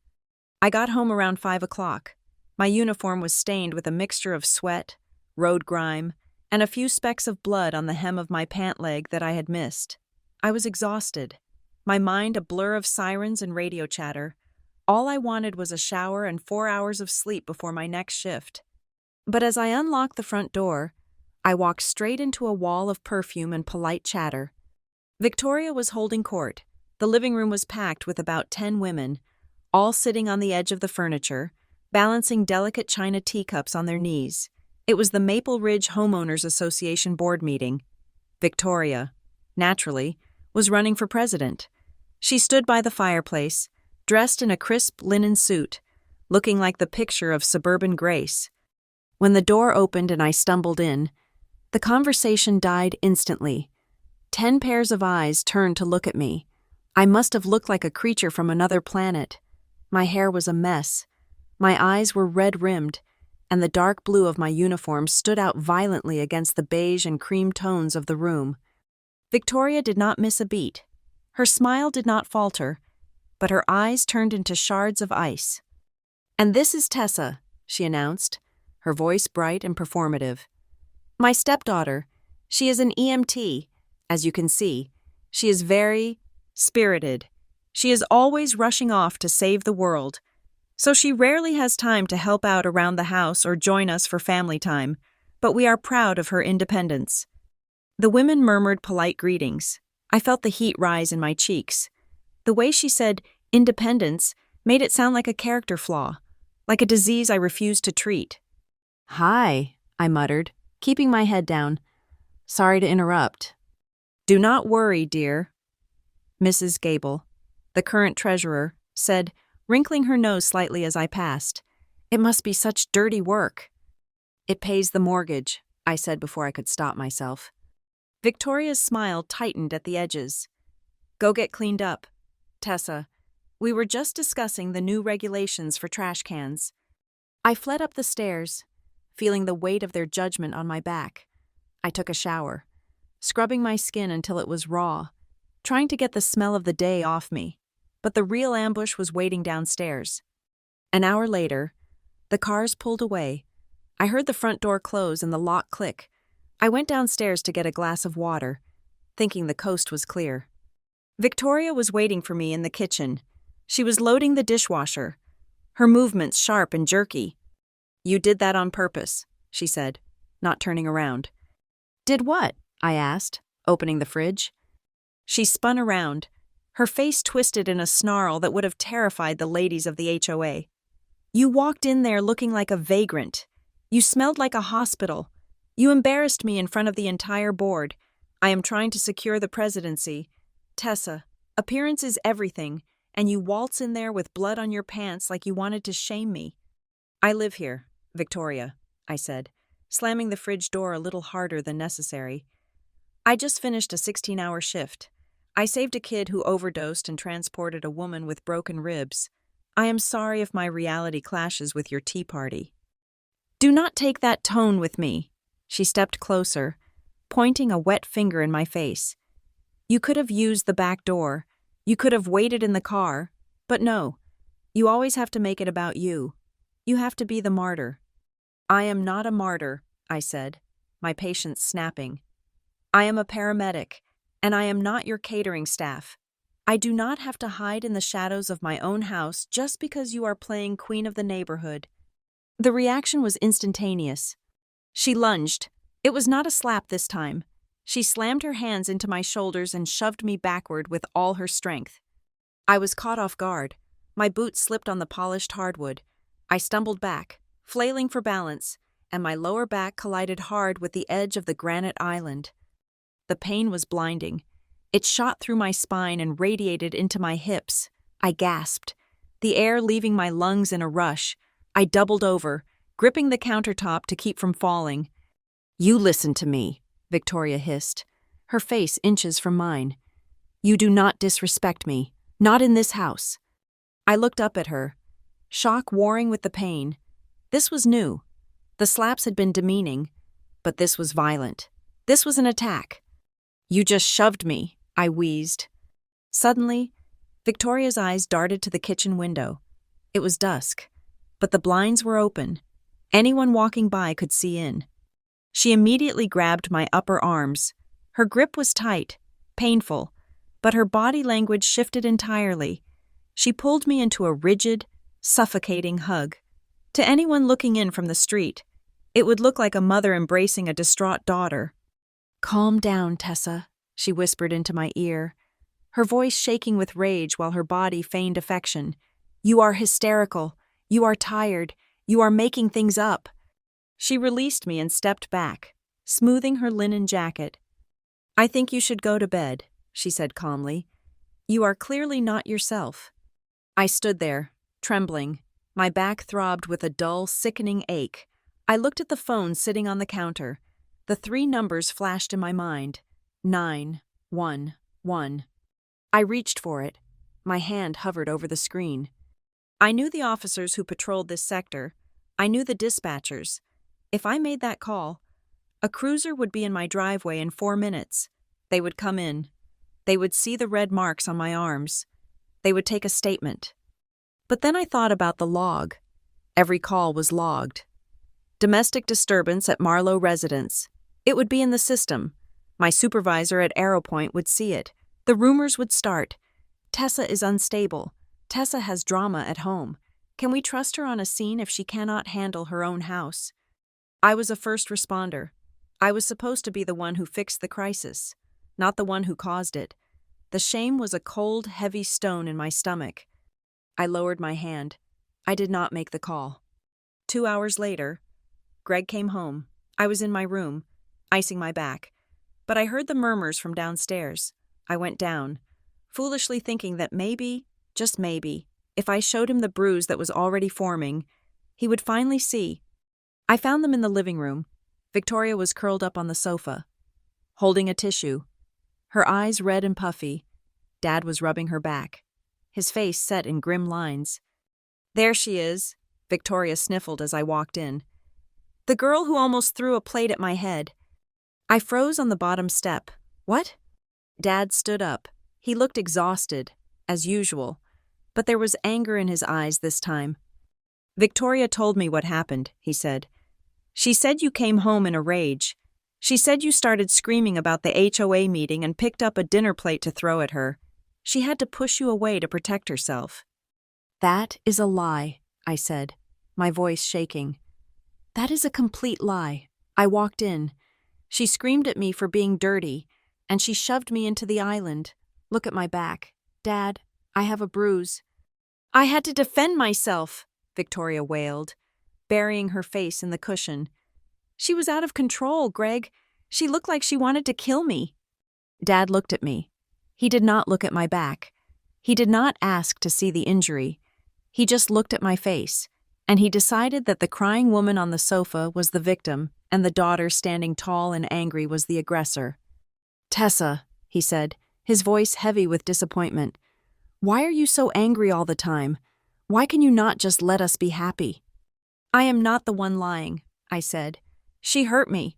I got home around 5 o'clock. My uniform was stained with a mixture of sweat, road grime, and a few specks of blood on the hem of my pant leg that I had missed. I was exhausted, my mind a blur of sirens and radio chatter. All I wanted was a shower and 4 hours of sleep before my next shift. But as I unlocked the front door, I walked straight into a wall of perfume and polite chatter. Victoria was holding court. The living room was packed with about 10 women, all sitting on the edge of the furniture, balancing delicate china teacups on their knees. It was the Maple Ridge Homeowners Association board meeting. Victoria, naturally, was running for president. She stood by the fireplace, dressed in a crisp linen suit, looking like the picture of suburban grace. When the door opened and I stumbled in, the conversation died instantly. 10 pairs of eyes turned to look at me. I must have looked like a creature from another planet. My hair was a mess. My eyes were red-rimmed, and the dark blue of my uniform stood out violently against the beige and cream tones of the room. Victoria did not miss a beat. Her smile did not falter, but her eyes turned into shards of ice. "And this is Tessa," she announced, her voice bright and performative. "My stepdaughter. She is an EMT, as you can see. She is very spirited. She is always rushing off to save the world, so she rarely has time to help out around the house or join us for family time, but we are proud of her independence." The women murmured polite greetings. I felt the heat rise in my cheeks. The way she said independence made it sound like a character flaw, like a disease I refused to treat. "Hi," I muttered, keeping my head down. "Sorry to interrupt." "Do not worry, dear," Mrs. Gable, the current treasurer, said, wrinkling her nose slightly as I passed. "It must be such dirty work." "It pays the mortgage," I said before I could stop myself. Victoria's smile tightened at the edges. "Go get cleaned up, Tessa. We were just discussing the new regulations for trash cans." I fled up the stairs, feeling the weight of their judgment on my back. I took a shower, scrubbing my skin until it was raw, trying to get the smell of the day off me. But the real ambush was waiting downstairs. An hour later, the cars pulled away. I heard the front door close and the lock click. I went downstairs to get a glass of water, thinking the coast was clear. Victoria was waiting for me in the kitchen. She was loading the dishwasher, her movements sharp and jerky. "You did that on purpose," she said, not turning around. "Did what?" I asked, opening the fridge. She spun around, Her face twisted in a snarl that would have terrified the ladies of the HOA. "You walked in there looking like a vagrant. You smelled like a hospital. You embarrassed me in front of the entire board. I am trying to secure the presidency. Tessa, appearance is everything, and you waltz in there with blood on your pants like you wanted to shame me." "I live here, Victoria," I said, slamming the fridge door a little harder than necessary. "I just finished a 16-hour shift. I saved a kid who overdosed and transported a woman with broken ribs. I am sorry if my reality clashes with your tea party." "Do not take that tone with me." She stepped closer, pointing a wet finger in my face. "You could have used the back door. You could have waited in the car. But no, you always have to make it about you. You have to be the martyr." "I am not a martyr," I said, my patience snapping. "I am a paramedic, and I am not your catering staff. I do not have to hide in the shadows of my own house just because you are playing queen of the neighborhood." The reaction was instantaneous. She lunged. It was not a slap this time. She slammed her hands into my shoulders and shoved me backward with all her strength. I was caught off guard. My boots slipped on the polished hardwood. I stumbled back, flailing for balance, and my lower back collided hard with the edge of the granite island. The pain was blinding. It shot through my spine and radiated into my hips. I gasped, the air leaving my lungs in a rush. I doubled over, gripping the countertop to keep from falling. "You listen to me," Victoria hissed, her face inches from mine. "You do not disrespect me, not in this house." I looked up at her, shock warring with the pain. This was new. The slaps had been demeaning, but this was violent. This was an attack. "You just shoved me," I wheezed. Suddenly, Victoria's eyes darted to the kitchen window. It was dusk, but the blinds were open. Anyone walking by could see in. She immediately grabbed my upper arms. Her grip was tight, painful, but her body language shifted entirely. She pulled me into a rigid, suffocating hug. To anyone looking in from the street, it would look like a mother embracing a distraught daughter. "Calm down, Tessa," she whispered into my ear, her voice shaking with rage while her body feigned affection. "You are hysterical. You are tired. You are making things up." She released me and stepped back, smoothing her linen jacket. "I think you should go to bed," she said calmly. "You are clearly not yourself." I stood there, trembling. My back throbbed with a dull, sickening ache. I looked at the phone sitting on the counter. The 3 numbers flashed in my mind. 911. I reached for it. My hand hovered over the screen. I knew the officers who patrolled this sector. I knew the dispatchers. If I made that call, a cruiser would be in my driveway in 4 minutes. They would come in. They would see the red marks on my arms. They would take a statement. But then I thought about the log. Every call was logged. Domestic disturbance at Marlowe residence. It would be in the system. My supervisor at Arrowpoint would see it. The rumors would start. Tessa is unstable. Tessa has drama at home. Can we trust her on a scene if she cannot handle her own house? I was a first responder. I was supposed to be the one who fixed the crisis, not the one who caused it. The shame was a cold, heavy stone in my stomach. I lowered my hand. I did not make the call. 2 hours later, Greg came home. I was in my room, icing my back. But I heard the murmurs from downstairs. I went down, foolishly thinking that maybe, just maybe, if I showed him the bruise that was already forming, he would finally see. I found them in the living room. Victoria was curled up on the sofa, holding a tissue, her eyes red and puffy. Dad was rubbing her back, his face set in grim lines. "There she is," Victoria sniffled as I walked in. "The girl who almost threw a plate at my head." I froze on the bottom step. "What?" Dad stood up. He looked exhausted, as usual, but there was anger in his eyes this time. "Victoria told me what happened," he said. "She said you came home in a rage. She said you started screaming about the HOA meeting and picked up a dinner plate to throw at her. She had to push you away to protect herself." "That is a lie," I said, my voice shaking. "That is a complete lie. I walked in. She screamed at me for being dirty, and she shoved me into the island. Look at my back. Dad. I have a bruise." "I had to defend myself," Victoria wailed, burying her face in the cushion. "She was out of control, Greg. She looked like she wanted to kill me." Dad looked at me. He did not look at my back. He did not ask to see the injury. He just looked at my face, and he decided that the crying woman on the sofa was the victim and the daughter standing tall and angry was the aggressor. "Tessa," he said, his voice heavy with disappointment, "why are you so angry all the time? Why can you not just let us be happy?" "I am not the one lying," I said. "She hurt me."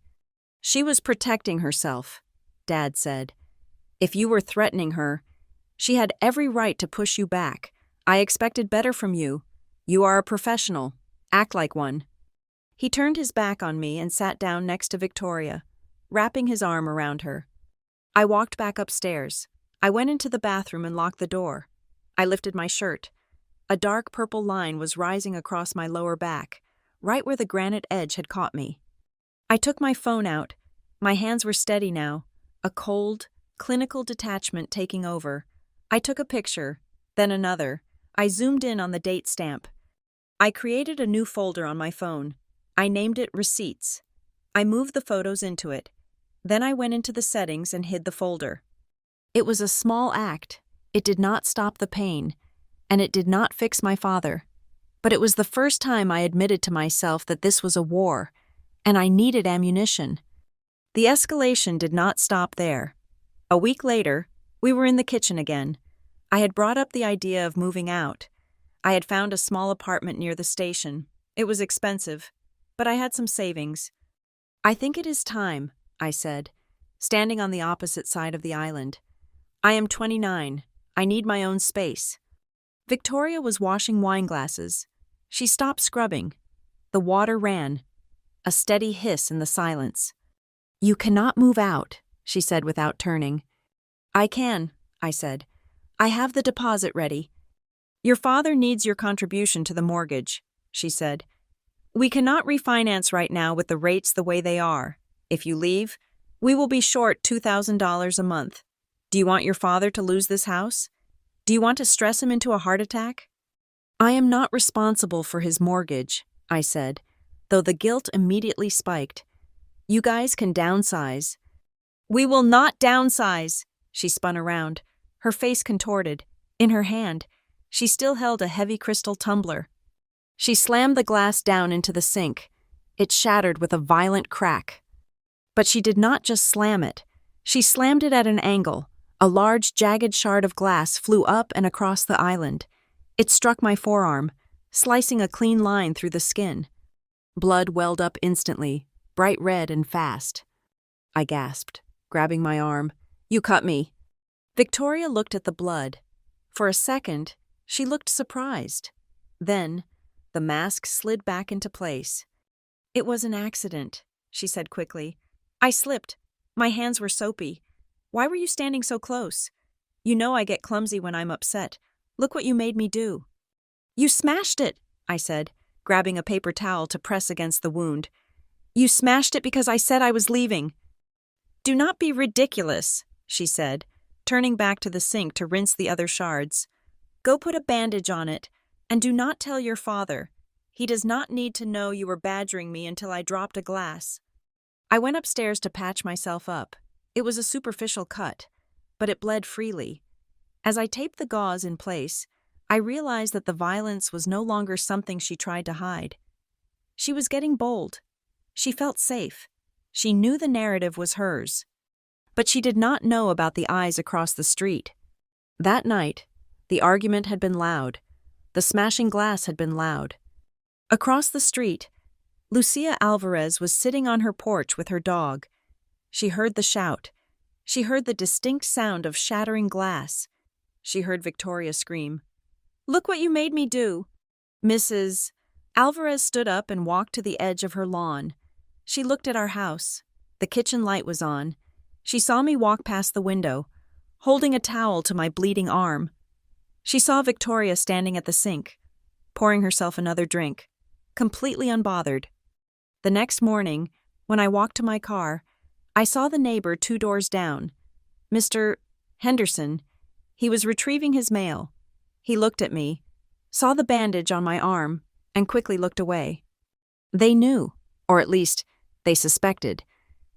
"She was protecting herself," Dad said. "If you were threatening her, she had every right to push you back. I expected better from you. You are a professional. Act like one." He turned his back on me and sat down next to Victoria, wrapping his arm around her. I walked back upstairs. I went into the bathroom and locked the door. I lifted my shirt. A dark purple line was rising across my lower back, right where the granite edge had caught me. I took my phone out. My hands were steady now, a cold, clinical detachment taking over. I took a picture, then another. I zoomed in on the date stamp. I created a new folder on my phone. I named it Receipts. I moved the photos into it. Then I went into the settings and hid the folder. It was a small act. It did not stop the pain, and it did not fix my father. But it was the first time I admitted to myself that this was a war, and I needed ammunition. The escalation did not stop there. A week later, we were in the kitchen again. I had brought up the idea of moving out. I had found a small apartment near the station. It was expensive, but I had some savings. "I think it is time," I said, standing on the opposite side of the island. "I am 29. I need my own space." Victoria was washing wine glasses. She stopped scrubbing. The water ran. A steady hiss in the silence. "You cannot move out," she said without turning. "I can," I said. "I have the deposit ready." "Your father needs your contribution to the mortgage," she said. "We cannot refinance right now with the rates the way they are. If you leave, we will be short $2,000 a month. Do you want your father to lose this house? Do you want to stress him into a heart attack?" "I am not responsible for his mortgage," I said, though the guilt immediately spiked. "You guys can downsize." "We will not downsize." She spun around, her face contorted. In her hand, she still held a heavy crystal tumbler. She slammed the glass down into the sink. It shattered with a violent crack. But she did not just slam it. She slammed it at an angle. A large, jagged shard of glass flew up and across the island. It struck my forearm, slicing a clean line through the skin. Blood welled up instantly, bright red and fast. I gasped, grabbing my arm. "You cut me." Victoria looked at the blood. For a second, she looked surprised. Then, the mask slid back into place. "It was an accident," she said quickly. "I slipped. My hands were soapy. Why were you standing so close? You know I get clumsy when I'm upset. Look what you made me do." "You smashed it," I said, grabbing a paper towel to press against the wound. "You smashed it because I said I was leaving." "Do not be ridiculous," she said, turning back to the sink to rinse the other shards. "Go put a bandage on it, and do not tell your father. He does not need to know you were badgering me until I dropped a glass." I went upstairs to patch myself up. It was a superficial cut, but it bled freely. As I taped the gauze in place, I realized that the violence was no longer something she tried to hide. She was getting bold. She felt safe. She knew the narrative was hers. But she did not know about the eyes across the street. That night, the argument had been loud. The smashing glass had been loud. Across the street, Lucia Alvarez was sitting on her porch with her dog. She heard the shout. She heard the distinct sound of shattering glass. She heard Victoria scream, "Look what you made me do!" Mrs. Alvarez stood up and walked to the edge of her lawn. She looked at our house. The kitchen light was on. She saw me walk past the window, holding a towel to my bleeding arm. She saw Victoria standing at the sink, pouring herself another drink, completely unbothered. The next morning, when I walked to my car, I saw the neighbor 2 doors down, Mr. Henderson. He was retrieving his mail. He looked at me, saw the bandage on my arm, and quickly looked away. They knew, or at least, they suspected.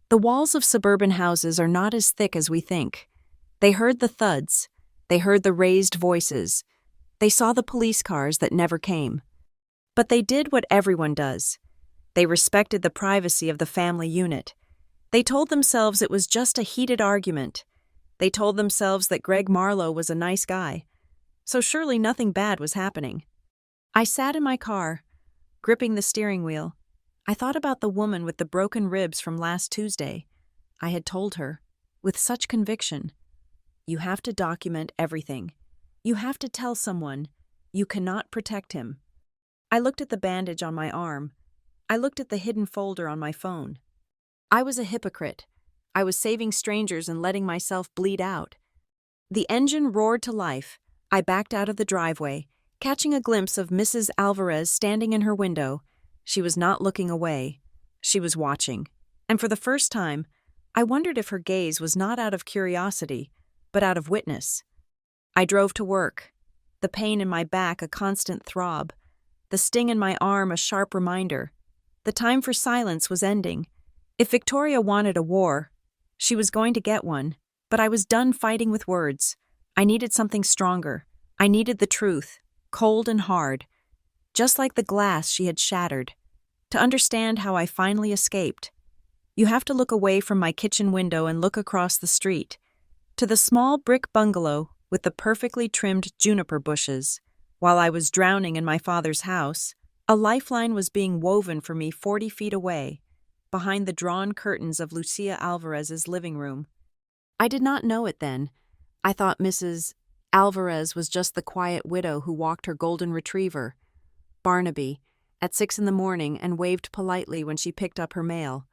The walls of suburban houses are not as thick as we think. They heard the thuds. They heard the raised voices. They saw the police cars that never came. But they did what everyone does. They respected the privacy of the family unit. They told themselves it was just a heated argument. They told themselves that Greg Marlowe was a nice guy. So surely nothing bad was happening. I sat in my car, gripping the steering wheel. I thought about the woman with the broken ribs from last Tuesday. I had told her, with such conviction, "You have to document everything. You have to tell someone. You cannot protect him." I looked at the bandage on my arm. I looked at the hidden folder on my phone. I was a hypocrite. I was saving strangers and letting myself bleed out. The engine roared to life. I backed out of the driveway, catching a glimpse of Mrs. Alvarez standing in her window. She was not looking away. She was watching. And for the first time, I wondered if her gaze was not out of curiosity, but out of witness. I drove to work, the pain in my back a constant throb, the sting in my arm a sharp reminder. The time for silence was ending. If Victoria wanted a war, she was going to get one, but I was done fighting with words. I needed something stronger. I needed the truth, cold and hard, just like the glass she had shattered. To understand how I finally escaped, you have to look away from my kitchen window and look across the street, to the small brick bungalow with the perfectly trimmed juniper bushes. While I was drowning in my father's house, a lifeline was being woven for me 40 feet away, behind the drawn curtains of Lucia Alvarez's living room. I did not know it then. I thought Mrs. Alvarez was just the quiet widow who walked her golden retriever, Barnaby, at 6 a.m. and waved politely when she picked up her mail.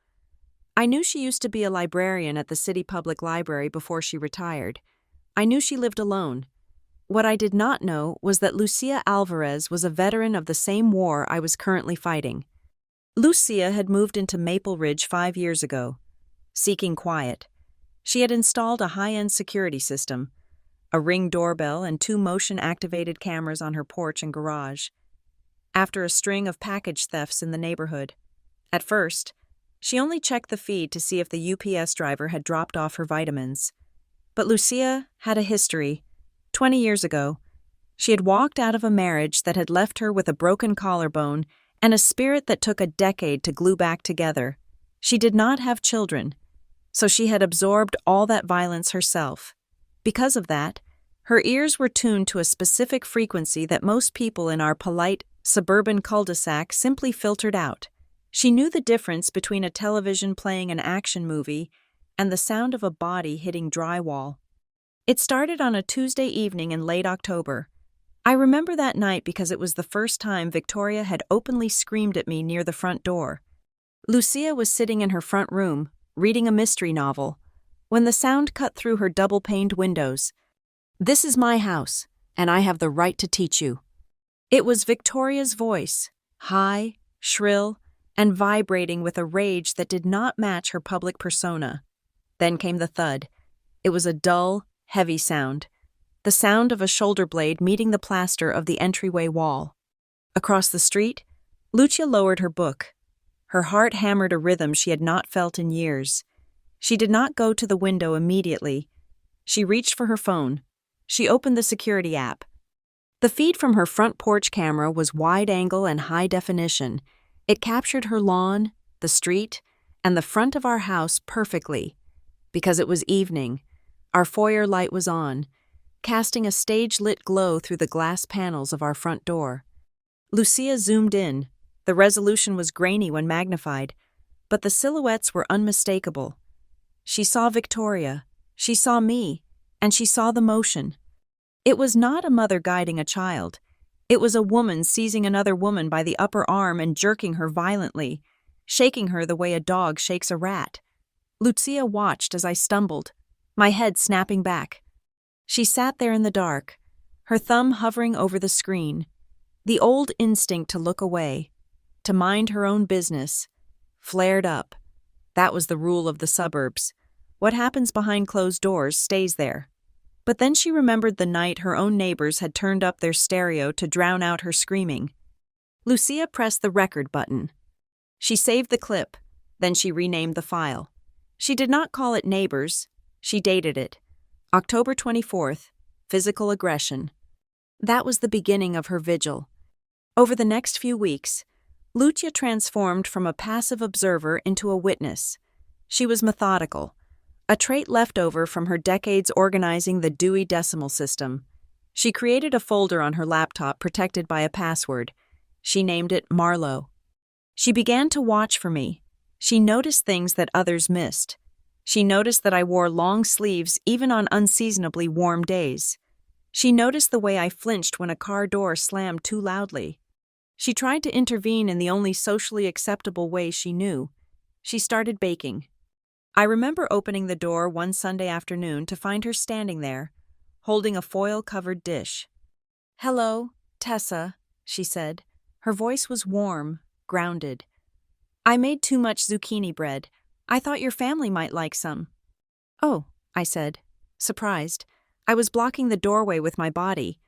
I knew she used to be a librarian at the city public library before she retired. I knew she lived alone. What I did not know was that Lucia Alvarez was a veteran of the same war I was currently fighting. Lucia had moved into Maple Ridge 5 years ago, seeking quiet. She had installed a high-end security system, a Ring doorbell and 2 motion-activated cameras on her porch and garage, after a string of package thefts in the neighborhood. At first, she only checked the feed to see if the UPS driver had dropped off her vitamins. But Lucia had a history. 20 years ago, she had walked out of a marriage that had left her with a broken collarbone and a spirit that took a decade to glue back together. She did not have children, so she had absorbed all that violence herself. Because of that, her ears were tuned to a specific frequency that most people in our polite, suburban cul-de-sac simply filtered out. She knew the difference between a television playing an action movie and the sound of a body hitting drywall. It started on a Tuesday evening in late October. I remember that night because it was the first time Victoria had openly screamed at me near the front door. Lucia was sitting in her front room, reading a mystery novel, when the sound cut through her double-paned windows. "This is my house, and I have the right to teach you." It was Victoria's voice, high, shrill, and vibrating with a rage that did not match her public persona. Then came the thud. It was a dull, heavy sound, the sound of a shoulder blade meeting the plaster of the entryway wall. Across the street, Lucia lowered her book. Her heart hammered a rhythm she had not felt in years. She did not go to the window immediately. She reached for her phone. She opened the security app. The feed from her front porch camera was wide-angle and high definition. It captured her lawn, the street, and the front of our house perfectly. Because it was evening, our foyer light was on, casting a stage-lit glow through the glass panels of our front door. Lucia zoomed in. The resolution was grainy when magnified, but the silhouettes were unmistakable. She saw Victoria, she saw me, and she saw the motion. It was not a mother guiding a child. It was a woman seizing another woman by the upper arm and jerking her violently, shaking her the way a dog shakes a rat. Lucia watched as I stumbled, my head snapping back. She sat there in the dark, her thumb hovering over the screen. The old instinct to look away, to mind her own business, flared up. That was the rule of the suburbs. What happens behind closed doors stays there. But then she remembered the night her own neighbors had turned up their stereo to drown out her screaming. Lucia pressed the record button. She saved the clip, then she renamed the file. She did not call it Neighbors, she dated it. October 24th, physical aggression. That was the beginning of her vigil. Over the next few weeks, Lucia transformed from a passive observer into a witness. She was methodical, a trait left over from her decades organizing the Dewey Decimal System. She created a folder on her laptop protected by a password. She named it Marlowe. She began to watch for me. She noticed things that others missed. She noticed that I wore long sleeves even on unseasonably warm days. She noticed the way I flinched when a car door slammed too loudly. She tried to intervene in the only socially acceptable way she knew. She started baking. I remember opening the door one Sunday afternoon to find her standing there, holding a foil-covered dish. "Hello, Tessa," she said. Her voice was warm, grounded. "I made too much zucchini bread. I thought your family might like some." "Oh," I said, surprised. I was blocking the doorway with my body,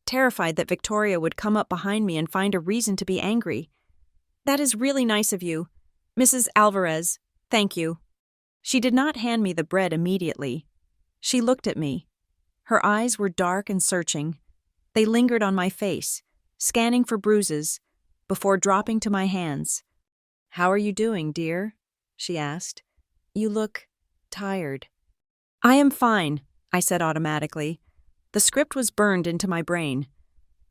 terrified that Victoria would come up behind me and find a reason to be angry. "That is really nice of you, Mrs. Alvarez. Thank you." She did not hand me the bread immediately. She looked at me. Her eyes were dark and searching. They lingered on my face, scanning for bruises, before dropping to my hands. "How are you doing, dear?" she asked. "You look tired." "I am fine," I said automatically. The script was burned into my brain.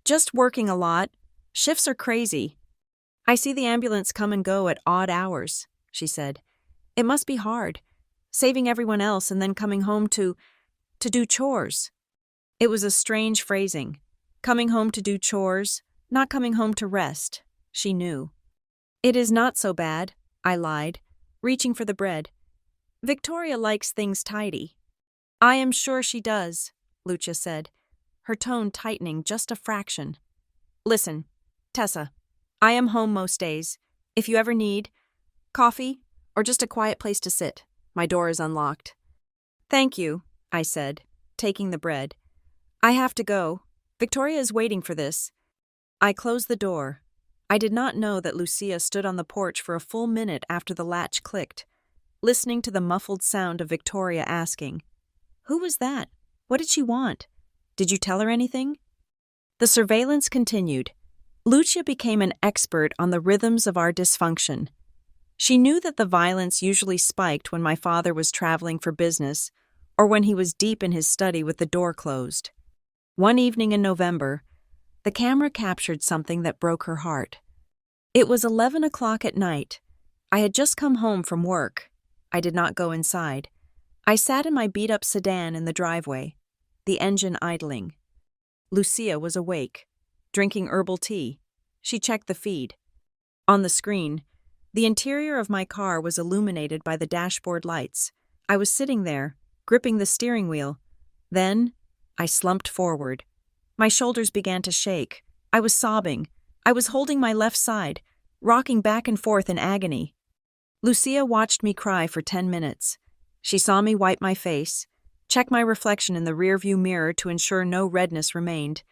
"Just working a lot. Shifts are crazy." "I see the ambulance come and go at odd hours," she said. "It must be hard, saving everyone else and then coming home to do chores." It was a strange phrasing. Coming home to do chores, not coming home to rest. She knew. "It is not so bad," I lied, reaching for the bread. "Victoria likes things tidy." "I am sure she does," Lucia said, her tone tightening just a fraction. "Listen, Tessa, I am home most days. If you ever need coffee or just a quiet place to sit, my door is unlocked." "Thank you," I said, taking the bread. "I have to go. Victoria is waiting for this." I closed the door. I did not know that Lucia stood on the porch for a full minute after the latch clicked, listening to the muffled sound of Victoria asking, "Who was that? What did she want? Did you tell her anything?" The surveillance continued. Lucia became an expert on the rhythms of our dysfunction. She knew that the violence usually spiked when my father was traveling for business or when he was deep in his study with the door closed. One evening in November, the camera captured something that broke her heart. It was 11 o'clock at night. I had just come home from work. I did not go inside. I sat in my beat-up sedan in the driveway, the engine idling. Lucia was awake, drinking herbal tea. She checked the feed. On the screen, the interior of my car was illuminated by the dashboard lights. I was sitting there, gripping the steering wheel. Then, I slumped forward. My shoulders began to shake. I was sobbing. I was holding my left side, rocking back and forth in agony. Lucia watched me cry for 10 minutes. She saw me wipe my face, check my reflection in the rearview mirror to ensure no redness remained,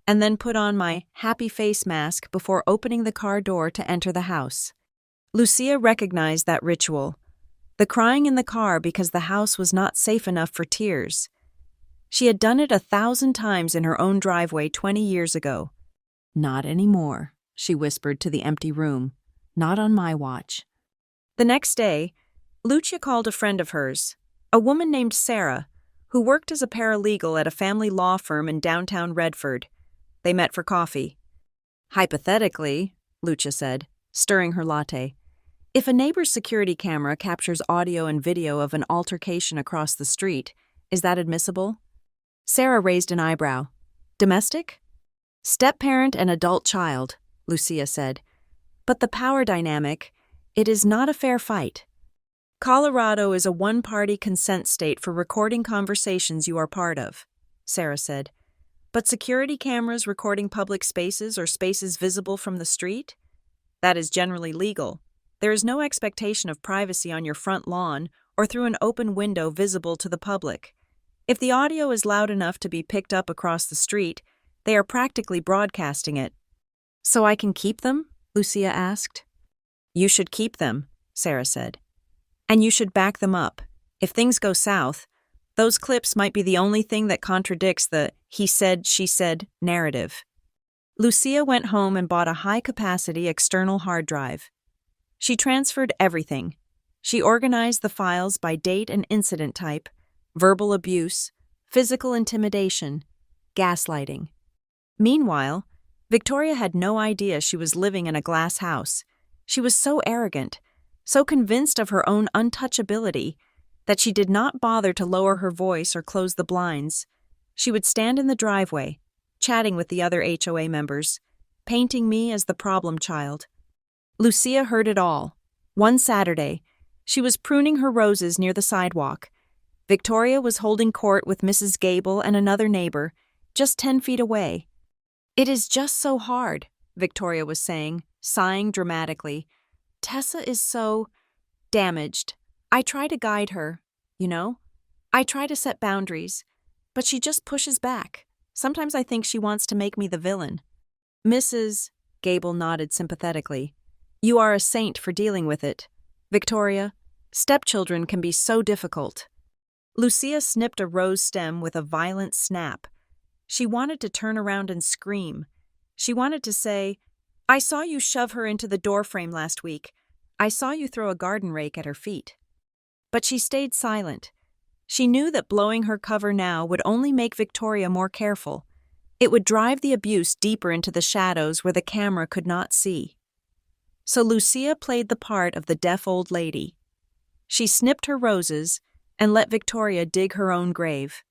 and then put on my happy face mask before opening the car door to enter the house. Lucia recognized that ritual, the crying in the car because the house was not safe enough for tears. She had done it 1,000 times in her own driveway 20 years ago. "Not anymore," she whispered to the empty room. "Not on my watch." The next day, Lucia called a friend of hers, a woman named Sarah, who worked as a paralegal at a family law firm in downtown Redford. They met for coffee. "Hypothetically," Lucia said, stirring her latte, "if a neighbor's security camera captures audio and video of an altercation across the street, is that admissible?" Sarah raised an eyebrow. "Domestic?" "Step-parent and adult child," Lucia said. "But the power dynamic, it is not a fair fight. Colorado is a one-party consent state for recording conversations you are part of," Sarah said. "But security cameras recording public spaces or spaces visible from the street? That is generally legal. There is no expectation of privacy on your front lawn or through an open window visible to the public. If the audio is loud enough to be picked up across the street, they are practically broadcasting it. "So I can keep them?" Lucia asked. "You should keep them," Sarah said. "And you should back them up. If things go south, those clips might be the only thing that contradicts the he said, she said narrative." Lucia went home and bought a high-capacity external hard drive. She transferred everything. She organized the files by date and incident type, verbal abuse, physical intimidation, gaslighting. Meanwhile, Victoria had no idea she was living in a glass house. She was so arrogant, so convinced of her own untouchability, that she did not bother to lower her voice or close the blinds. She would stand in the driveway, chatting with the other HOA members, painting me as the problem child. Lucia heard it all. One Saturday, she was pruning her roses near the sidewalk. Victoria was holding court with Mrs. Gable and another neighbor, just 10 feet away. "It is just so hard," Victoria was saying, sighing dramatically. "Tessa is so damaged. I try to guide her, you know? I try to set boundaries, but she just pushes back. Sometimes I think she wants to make me the villain." "Mrs. Gable nodded sympathetically. "You are a saint for dealing with it. Victoria, stepchildren can be so difficult." Lucia snipped a rose stem with a violent snap. She wanted to turn around and scream. She wanted to say, "I saw you shove her into the doorframe last week. I saw you throw a garden rake at her feet." But she stayed silent. She knew that blowing her cover now would only make Victoria more careful. It would drive the abuse deeper into the shadows where the camera could not see. So Lucia played the part of the deaf old lady. She snipped her roses and let Victoria dig her own grave.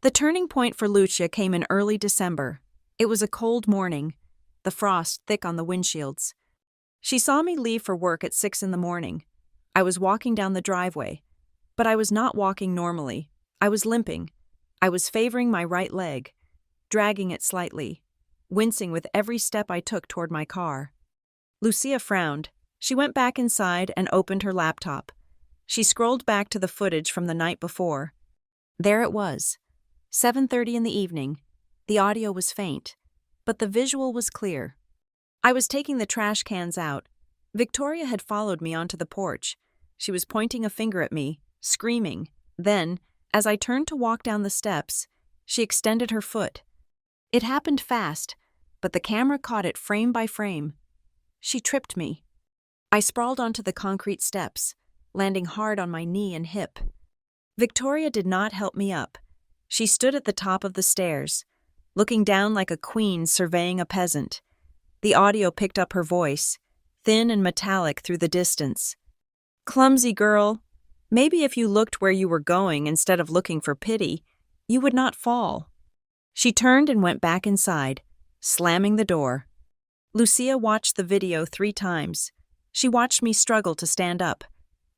The turning point for Lucia came in early December. It was a cold morning, the frost thick on the windshields. She saw me leave for work at 6 in the morning. I was walking down the driveway, but I was not walking normally. I was limping. I was favoring my right leg, dragging it slightly, wincing with every step I took toward my car. Lucia frowned. She went back inside and opened her laptop. She scrolled back to the footage from the night before. There it was, 7:30 in the evening. The audio was faint, but the visual was clear. I was taking the trash cans out. Victoria had followed me onto the porch. She was pointing a finger at me, screaming. Then, as I turned to walk down the steps, she extended her foot. It happened fast, but the camera caught it frame by frame. She tripped me. I sprawled onto the concrete steps, landing hard on my knee and hip. Victoria did not help me up. She stood at the top of the stairs, looking down like a queen surveying a peasant. The audio picked up her voice, thin and metallic through the distance. "Clumsy girl. Maybe if you looked where you were going instead of looking for pity, you would not fall." She turned and went back inside, slamming the door. Lucia watched the video 3 times. She watched me struggle to stand up,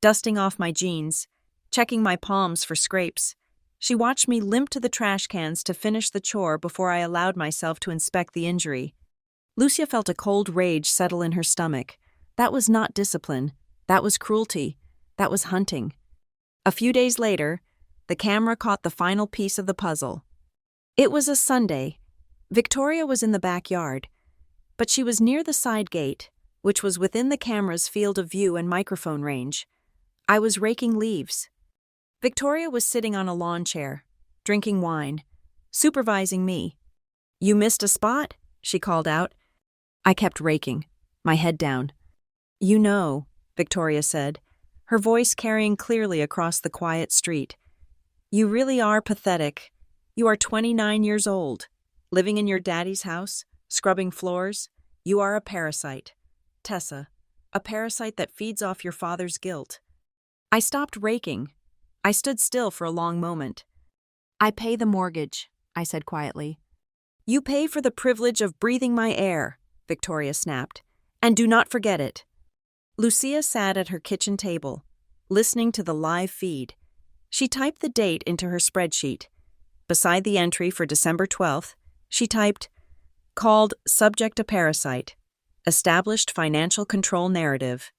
dusting off my jeans, checking my palms for scrapes. She watched me limp to the trash cans to finish the chore before I allowed myself to inspect the injury. Lucia felt a cold rage settle in her stomach. That was not discipline. That was cruelty. That was hunting. A few days later, the camera caught the final piece of the puzzle. It was a Sunday. Victoria was in the backyard, but she was near the side gate, which was within the camera's field of view and microphone range. I was raking leaves. Victoria was sitting on a lawn chair, drinking wine, supervising me. "You missed a spot?" she called out. I kept raking, my head down. "You know," Victoria said, her voice carrying clearly across the quiet street. "You really are pathetic. You are 29 years old, living in your daddy's house, scrubbing floors. You are a parasite. Tessa, a parasite that feeds off your father's guilt." I stopped raking. I stood still for a long moment. "I pay the mortgage," I said quietly. "You pay for the privilege of breathing my air," Victoria snapped. "And do not forget it." Lucia sat at her kitchen table, listening to the live feed. She typed the date into her spreadsheet. Beside the entry for December 12th, she typed, "Called Subject a Parasite. Established Financial Control Narrative."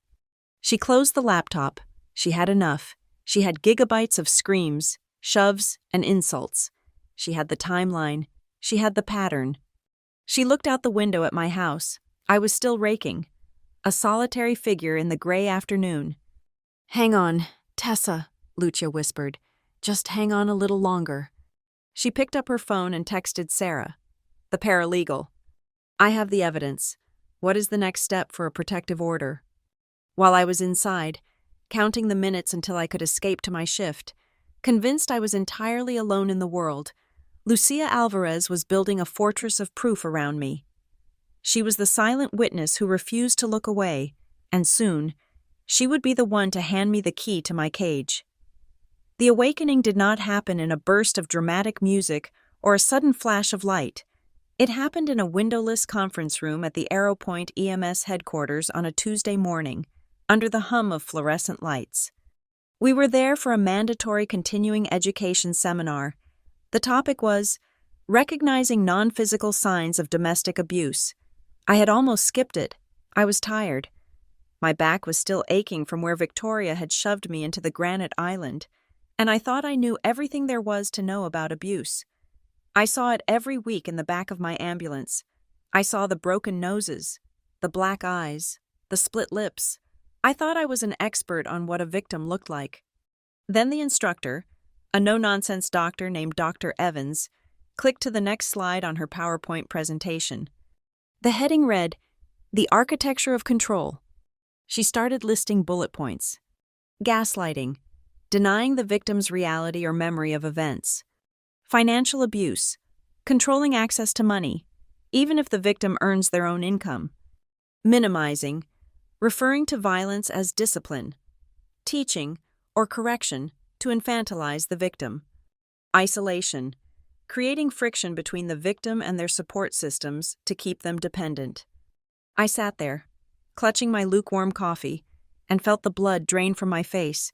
She closed the laptop. She had enough. She had gigabytes of screams, shoves, and insults. She had the timeline. She had the pattern. She looked out the window at my house. I was still raking, a solitary figure in the gray afternoon. "Hang on, Tessa," Lucia whispered. "Just hang on a little longer." She picked up her phone and texted Sarah, the paralegal. "I have the evidence. What is the next step for a protective order?" While I was inside, counting the minutes until I could escape to my shift, convinced I was entirely alone in the world, Lucia Alvarez was building a fortress of proof around me. She was the silent witness who refused to look away, and soon, she would be the one to hand me the key to my cage. The awakening did not happen in a burst of dramatic music or a sudden flash of light. It happened in a windowless conference room at the Aeropoint EMS headquarters on a Tuesday morning, under the hum of fluorescent lights. We were there for a mandatory continuing education seminar. The topic was recognizing non-physical signs of domestic abuse. I had almost skipped it. I was tired. My back was still aching from where Victoria had shoved me into the granite island, and I thought I knew everything there was to know about abuse. I saw it every week in the back of my ambulance. I saw the broken noses, the black eyes, the split lips. I thought I was an expert on what a victim looked like. Then the instructor, a no-nonsense doctor named Dr. Evans, clicked to the next slide on her PowerPoint presentation. The heading read, "The Architecture of Control." She started listing bullet points. Gaslighting, denying the victim's reality or memory of events. Financial abuse, controlling access to money, even if the victim earns their own income. Minimizing, referring to violence as discipline. Teaching, or correction, to infantilize the victim. Isolation, creating friction between the victim and their support systems to keep them dependent. I sat there, clutching my lukewarm coffee, and felt the blood drain from my face.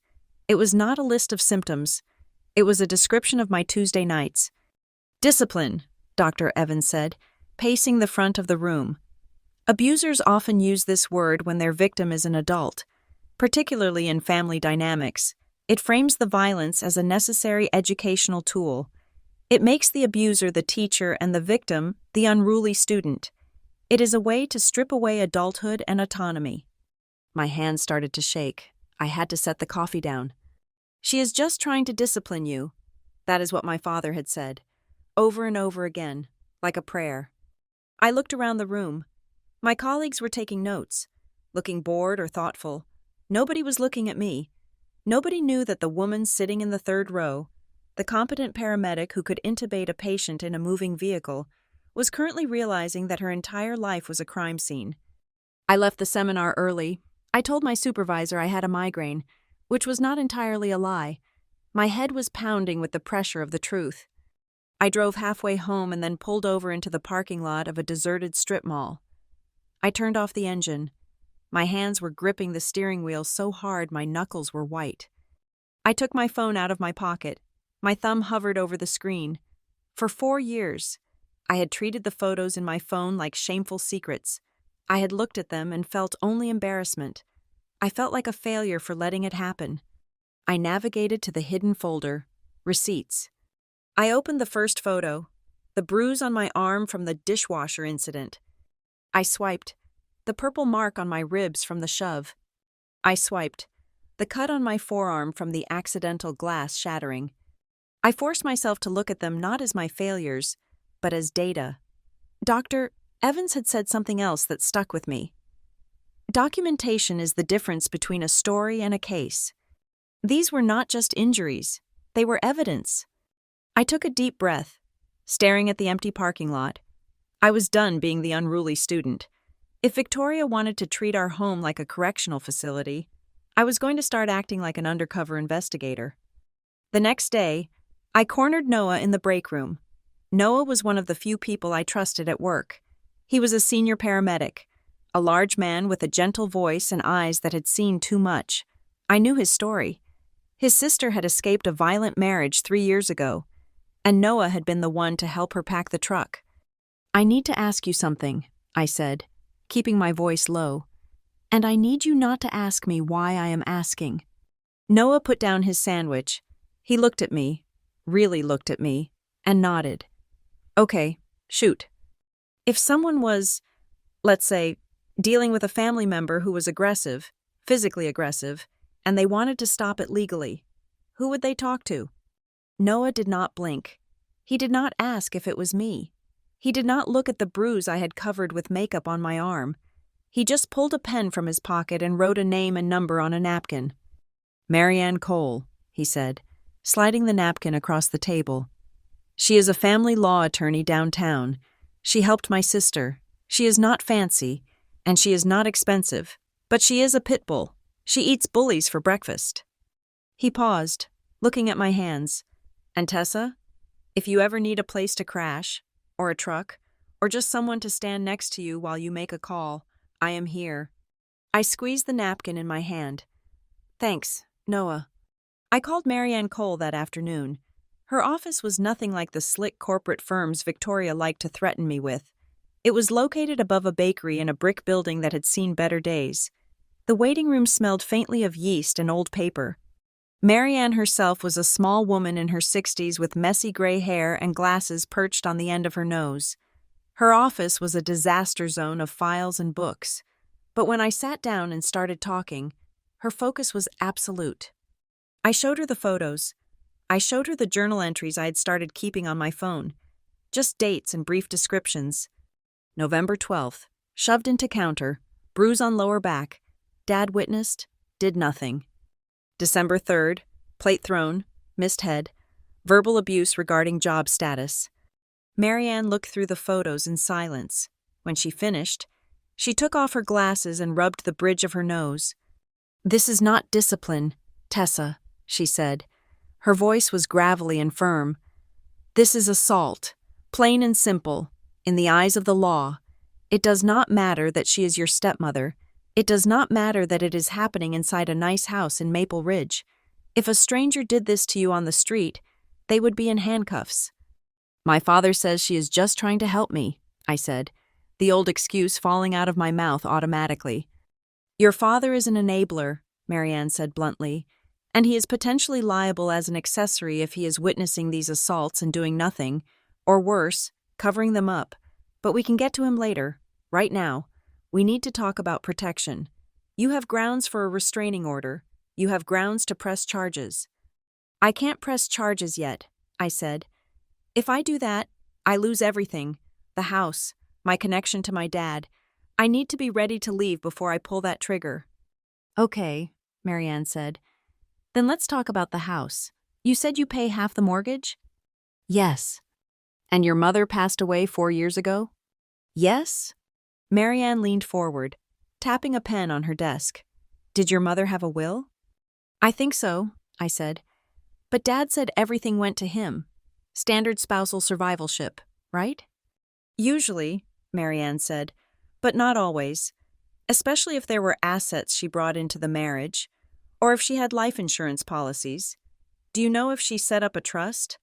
It was not a list of symptoms. It was a description of my Tuesday nights. "Discipline," Dr. Evans said, pacing the front of the room. Abusers often use this word when their victim is an adult, particularly in family dynamics. It frames the violence as a necessary educational tool. It makes the abuser the teacher and the victim the unruly student. It is a way to strip away adulthood and autonomy. My hands started to shake. I had to set the coffee down. "She is just trying to discipline you." That is what my father had said, over and over again, like a prayer. I looked around the room. My colleagues were taking notes, looking bored or thoughtful. Nobody was looking at me. Nobody knew that the woman sitting in the third row, the competent paramedic who could intubate a patient in a moving vehicle, was currently realizing that her entire life was a crime scene. I left the seminar early. I told my supervisor I had a migraine, which was not entirely a lie. My head was pounding with the pressure of the truth. I drove halfway home and then pulled over into the parking lot of a deserted strip mall. I turned off the engine. My hands were gripping the steering wheel so hard my knuckles were white. I took my phone out of my pocket. My thumb hovered over the screen. For 4 years, I had treated the photos in my phone like shameful secrets. I had looked at them and felt only embarrassment. I felt like a failure for letting it happen. I navigated to the hidden folder, Receipts. I opened the first photo, the bruise on my arm from the dishwasher incident. I swiped, the purple mark on my ribs from the shove. I swiped, the cut on my forearm from the accidental glass shattering. I forced myself to look at them not as my failures, but as data. Dr. Evans had said something else that stuck with me. Documentation is the difference between a story and a case. These were not just injuries, they were evidence. I took a deep breath, staring at the empty parking lot. I was done being the unruly student. If Victoria wanted to treat our home like a correctional facility, I was going to start acting like an undercover investigator. The next day, I cornered Noah in the break room. Noah was one of the few people I trusted at work. He was a senior paramedic, a large man with a gentle voice and eyes that had seen too much. I knew his story. His sister had escaped a violent marriage 3 years ago, and Noah had been the one to help her pack the truck. "I need to ask you something," I said, keeping my voice low. "And I need you not to ask me why I am asking." Noah put down his sandwich. He looked at me, really looked at me, and nodded. Okay, shoot. If someone was, let's say, dealing with a family member who was aggressive, physically aggressive, and they wanted to stop it legally, who would they talk to? Noah did not blink. He did not ask if it was me. He did not look at the bruise I had covered with makeup on my arm. He just pulled a pen from his pocket and wrote a name and number on a napkin. Marianne Cole, he said, sliding the napkin across the table. She is a family law attorney downtown. She helped my sister. She is not fancy, and she is not expensive, but she is a pit bull. She eats bullies for breakfast. He paused, looking at my hands. And Tessa, if you ever need a place to crash, or a truck, or just someone to stand next to you while you make a call, I am here. I squeezed the napkin in my hand. Thanks, Noah. I called Marianne Cole that afternoon. Her office was nothing like the slick corporate firms Victoria liked to threaten me with. It was located above a bakery in a brick building that had seen better days. The waiting room smelled faintly of yeast and old paper. Marianne herself was a small woman in her 60s with messy gray hair and glasses perched on the end of her nose. Her office was a disaster zone of files and books. But when I sat down and started talking, her focus was absolute. I showed her the photos. I showed her the journal entries I had started keeping on my phone. Just dates and brief descriptions. November 12th, shoved into counter, bruise on lower back. Dad witnessed, did nothing. December 3rd, plate thrown, missed head, verbal abuse regarding job status. Marianne looked through the photos in silence. When she finished, she took off her glasses and rubbed the bridge of her nose. This is not discipline, Tessa, she said. Her voice was gravelly and firm. This is assault, plain and simple, in the eyes of the law. It does not matter that she is your stepmother. It does not matter that it is happening inside a nice house in Maple Ridge. If a stranger did this to you on the street, they would be in handcuffs. My father says she is just trying to help me, I said, the old excuse falling out of my mouth automatically. Your father is an enabler, Marianne said bluntly, and he is potentially liable as an accessory if he is witnessing these assaults and doing nothing, or worse, covering them up. But we can get to him later. Right now, we need to talk about protection. You have grounds for a restraining order. You have grounds to press charges. I can't press charges yet, I said. If I do that, I lose everything. The house, my connection to my dad. I need to be ready to leave before I pull that trigger. Okay, Marianne said. Then let's talk about the house. You said you pay half the mortgage? Yes. And your mother passed away 4 years ago? Yes. Marianne leaned forward, tapping a pen on her desk. Did your mother have a will? I think so, I said. But Dad said everything went to him. Standard spousal survivalship, right? Usually, Marianne said, but not always. Especially if there were assets she brought into the marriage, or if she had life insurance policies. Do you know if she set up a trust?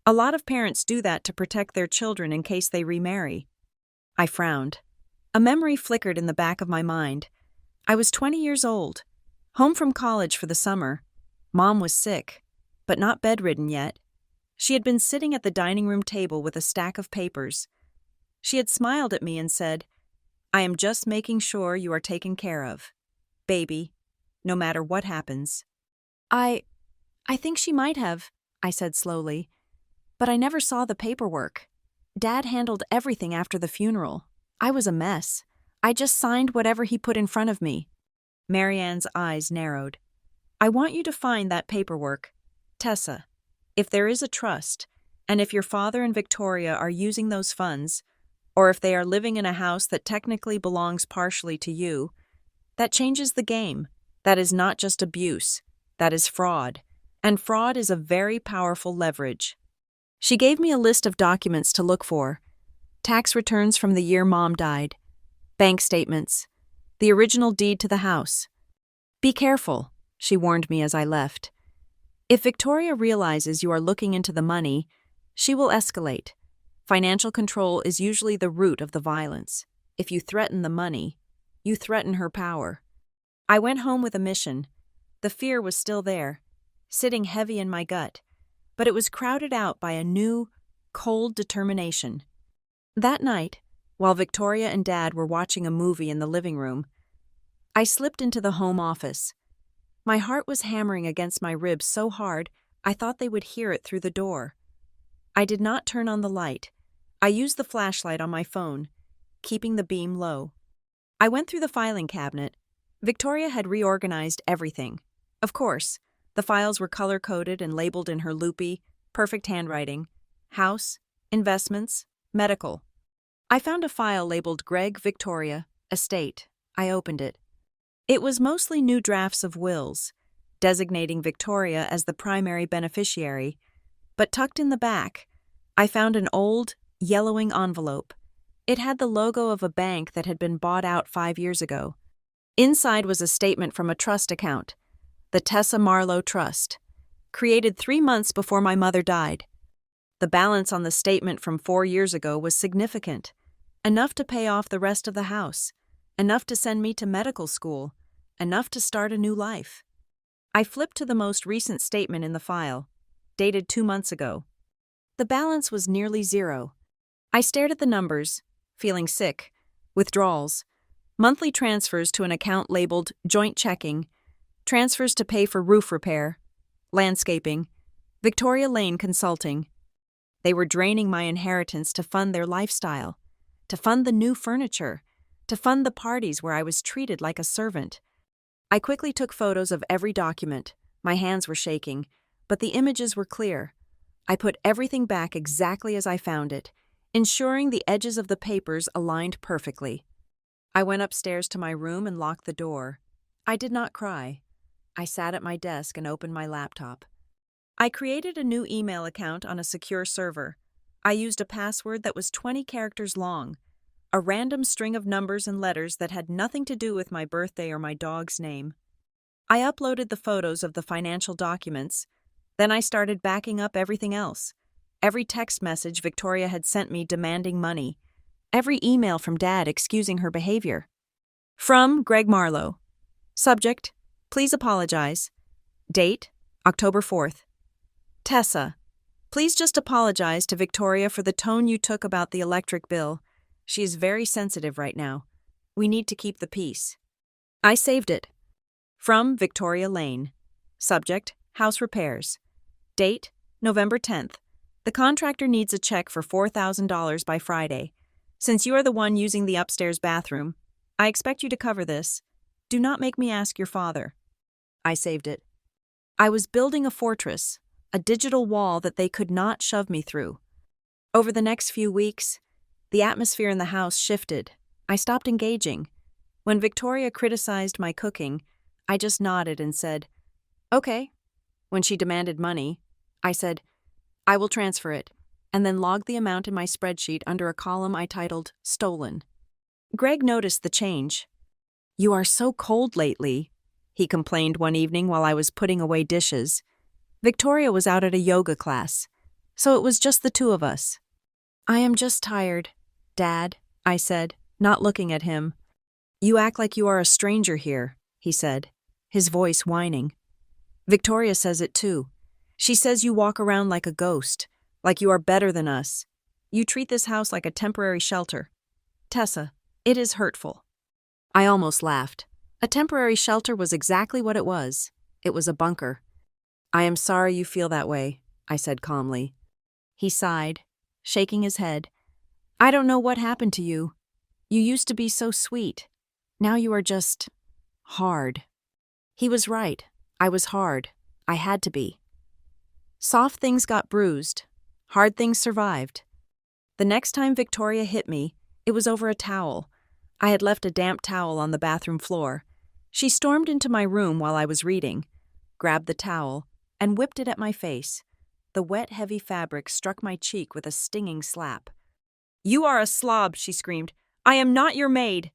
A lot of parents do that to protect their children in case they remarry. I frowned. A memory flickered in the back of my mind. I was 20 years old, home from college for the summer. Mom was sick, but not bedridden yet. She had been sitting at the dining room table with a stack of papers. She had smiled at me and said, I am just making sure you are taken care of, baby, no matter what happens. I think she might have, I said slowly, but I never saw the paperwork. Dad handled everything after the funeral. I was a mess. I just signed whatever he put in front of me. Marianne's eyes narrowed. I want you to find that paperwork. Tessa, if there is a trust, and if your father and Victoria are using those funds, or if they are living in a house that technically belongs partially to you, that changes the game. That is not just abuse. That is fraud. And fraud is a very powerful leverage. She gave me a list of documents to look for. Tax returns from the year Mom died. Bank statements. The original deed to the house. Be careful, she warned me as I left. If Victoria realizes you are looking into the money, she will escalate. Financial control is usually the root of the violence. If you threaten the money, you threaten her power. I went home with a mission. The fear was still there, sitting heavy in my gut. but it was crowded out by a new, cold determination. That night, while Victoria and Dad were watching a movie in the living room, I slipped into the home office. My heart was hammering against my ribs so hard I thought they would hear it through the door. I did not turn on the light. I used the flashlight on my phone, keeping the beam low. I went through the filing cabinet. Victoria had reorganized everything. Of course, the files were color-coded and labeled in her loopy, perfect handwriting: house, investments, medical. I found a file labeled Greg Victoria, Estate. I opened it. It was mostly new drafts of wills, designating Victoria as the primary beneficiary, but tucked in the back, I found an old, yellowing envelope. It had the logo of a bank that had been bought out 5 years ago. Inside was a statement from a trust account, the Tessa Marlowe Trust, created 3 months before my mother died. The balance on the statement from 4 years ago was significant, enough to pay off the rest of the house, enough to send me to medical school, enough to start a new life. I flipped to the most recent statement in the file, dated 2 months ago. The balance was nearly zero. I stared at the numbers, feeling sick, withdrawals, monthly transfers to an account labeled joint checking, transfers to pay for roof repair, landscaping, Victoria Lane Consulting. They were draining my inheritance to fund their lifestyle, to fund the new furniture, to fund the parties where I was treated like a servant. I quickly took photos of every document. My hands were shaking, but the images were clear. I put everything back exactly as I found it, ensuring the edges of the papers aligned perfectly. I went upstairs to my room and locked the door. I did not cry. I sat at my desk and opened my laptop. I created a new email account on a secure server. I used a password that was 20 characters long, a random string of numbers and letters that had nothing to do with my birthday or my dog's name. I uploaded the photos of the financial documents. Then I started backing up everything else. Every text message Victoria had sent me demanding money. Every email from Dad excusing her behavior. From Greg Marlowe. Subject: please apologize. Date: October 4th. Tessa, please just apologize to Victoria for the tone you took about the electric bill. She is very sensitive right now. We need to keep the peace. I saved it. From Victoria Lane. Subject: house repairs. Date: November 10th. The contractor needs a check for $4,000 by Friday. Since you are the one using the upstairs bathroom, I expect you to cover this. Do not make me ask your father. I saved it. I was building a fortress, a digital wall that they could not shove me through. Over the next few weeks, the atmosphere in the house shifted. I stopped engaging. When Victoria criticized my cooking, I just nodded and said, "Okay." When she demanded money, I said, "I will transfer it," and then logged the amount in my spreadsheet under a column I titled Stolen. Greg noticed the change. "You are so cold lately," he complained one evening while I was putting away dishes. Victoria was out at a yoga class, so it was just the two of us. "I am just tired, Dad," I said, not looking at him. "You act like you are a stranger here," he said, his voice whining. "Victoria says it too. She says you walk around like a ghost, like you are better than us. You treat this house like a temporary shelter. Tessa, it is hurtful." I almost laughed. A temporary shelter was exactly what it was. It was a bunker. "I am sorry you feel that way," I said calmly. He sighed, shaking his head. "I don't know what happened to you. You used to be so sweet. Now you are just hard." He was right. I was hard. I had to be. Soft things got bruised. Hard things survived. The next time Victoria hit me, it was over a towel. I had left a damp towel on the bathroom floor. She stormed into my room while I was reading, grabbed the towel, and whipped it at my face. The wet, heavy fabric struck my cheek with a stinging slap. "You are a slob," she screamed. "I am not your maid."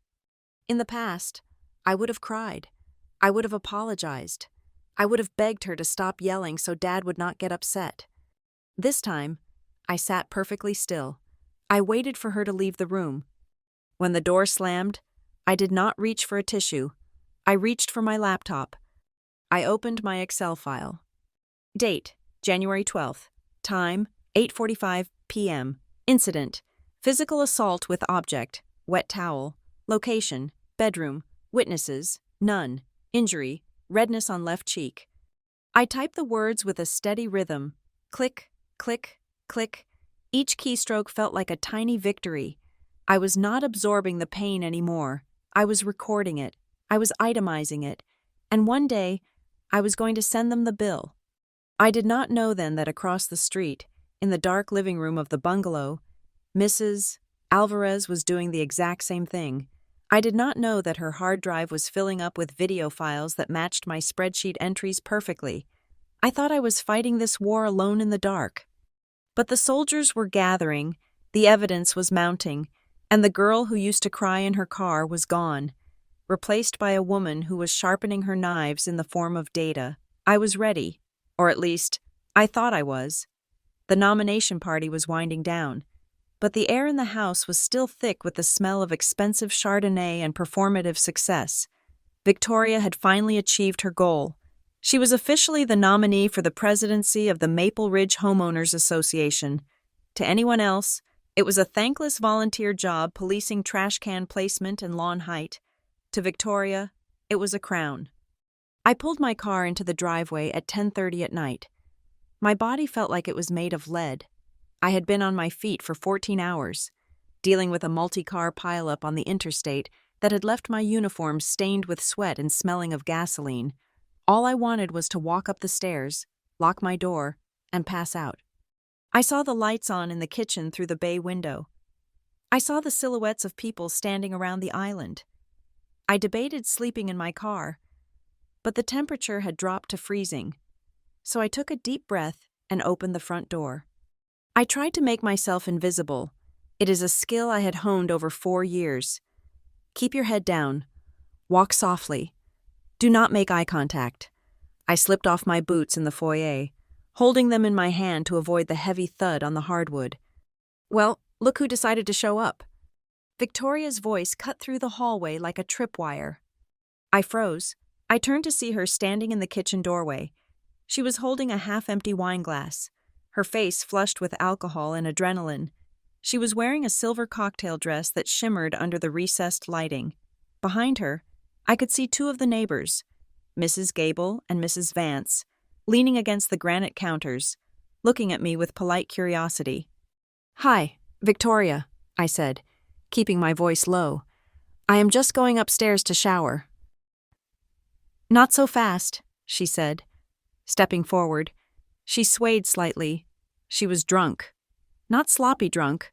In the past, I would have cried. I would have apologized. I would have begged her to stop yelling so Dad would not get upset. This time, I sat perfectly still. I waited for her to leave the room. When the door slammed, I did not reach for a tissue. I reached for my laptop. I opened my Excel file. Date: January 12th. Time, 8:45 p.m. Incident, physical assault with object, wet towel. Location, bedroom. Witnesses, none. Injury, redness on left cheek. I type the words with a steady rhythm. Click, click, click. Each keystroke felt like a tiny victory. I was not absorbing the pain anymore. I was recording it. I was itemizing it. And one day, I was going to send them the bill. I did not know then that across the street, in the dark living room of the bungalow, Mrs. Alvarez was doing the exact same thing. I did not know that her hard drive was filling up with video files that matched my spreadsheet entries perfectly. I thought I was fighting this war alone in the dark. But the soldiers were gathering, the evidence was mounting, and the girl who used to cry in her car was gone, replaced by a woman who was sharpening her knives in the form of data. I was ready, or at least, I thought I was. The nomination party was winding down, but the air in the house was still thick with the smell of expensive Chardonnay and performative success. Victoria had finally achieved her goal. She was officially the nominee for the presidency of the Maple Ridge Homeowners Association. To anyone else, it was a thankless volunteer job policing trash can placement and lawn height. To Victoria, it was a crown. I pulled my car into the driveway at 10:30 at night. My body felt like it was made of lead. I had been on my feet for 14 hours, dealing with a multi-car pileup on the interstate that had left my uniform stained with sweat and smelling of gasoline. All I wanted was to walk up the stairs, lock my door, and pass out. I saw the lights on in the kitchen through the bay window. I saw the silhouettes of people standing around the island. I debated sleeping in my car, but the temperature had dropped to freezing, so I took a deep breath and opened the front door. I tried to make myself invisible. It is a skill I had honed over 4 years. Keep your head down. Walk softly. Do not make eye contact. I slipped off my boots in the foyer, holding them in my hand to avoid the heavy thud on the hardwood. Well, look who decided to show up. Victoria's voice cut through the hallway like a tripwire. I froze. I turned to see her standing in the kitchen doorway. She was holding a half-empty wine glass, her face flushed with alcohol and adrenaline. She was wearing a silver cocktail dress that shimmered under the recessed lighting. Behind her, I could see 2 of the neighbors, Mrs. Gable and Mrs. Vance, leaning against the granite counters, looking at me with polite curiosity. "Hi, Victoria," I said, keeping my voice low. "I am just going upstairs to shower." "Not so fast," she said, stepping forward. She swayed slightly. She was drunk. Not sloppy drunk,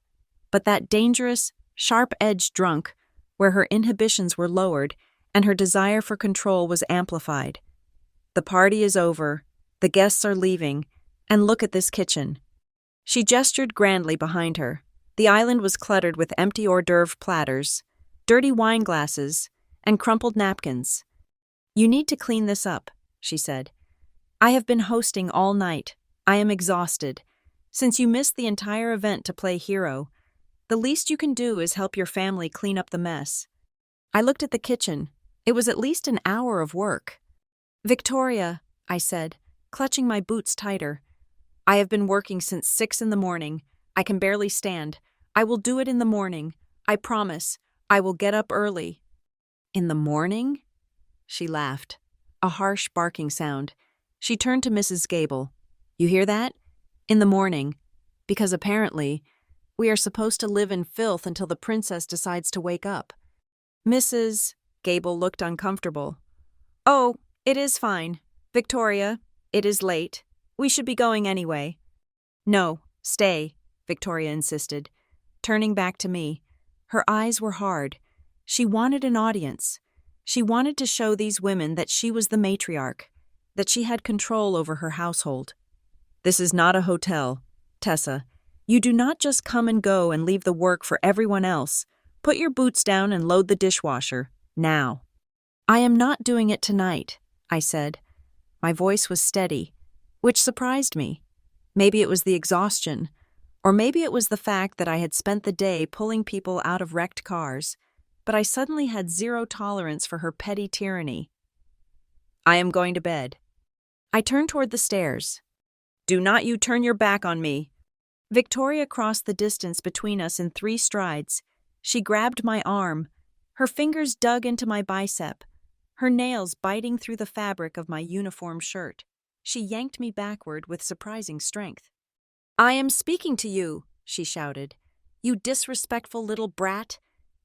but that dangerous, sharp-edged drunk where her inhibitions were lowered and her desire for control was amplified. "The party is over, the guests are leaving, and look at this kitchen." She gestured grandly behind her. The island was cluttered with empty hors d'oeuvre platters, dirty wine glasses, and crumpled napkins. "You need to clean this up," she said. "I have been hosting all night. I am exhausted. Since you missed the entire event to play hero, the least you can do is help your family clean up the mess." I looked at the kitchen. It was at least an hour of work. "Victoria," I said, clutching my boots tighter. "I have been working since 6 in the morning. I can barely stand. I will do it in the morning. I promise. I will get up early." "In the morning?" She laughed. A harsh barking sound. She turned to Mrs. Gable. "You hear that? In the morning. Because apparently, we are supposed to live in filth until the princess decides to wake up." Mrs. Gable looked uncomfortable. "Oh, it is fine. Victoria, it is late. We should be going anyway." "No, stay," Victoria insisted, turning back to me. Her eyes were hard. She wanted an audience. She wanted to show these women that she was the matriarch, that she had control over her household. "This is not a hotel, Tessa. You do not just come and go and leave the work for everyone else. Put your boots down and load the dishwasher. Now." "I am not doing it tonight," I said. My voice was steady, which surprised me. Maybe it was the exhaustion, or maybe it was the fact that I had spent the day pulling people out of wrecked cars, but I suddenly had zero tolerance for her petty tyranny. "I am going to bed." I turned toward the stairs. Do not you turn your back on me. Victoria crossed the distance between us in 3 strides. She grabbed my arm. Her fingers dug into my bicep, her nails biting through the fabric of my uniform shirt. She yanked me backward with surprising strength. "I am speaking to you," she shouted. "You disrespectful little brat.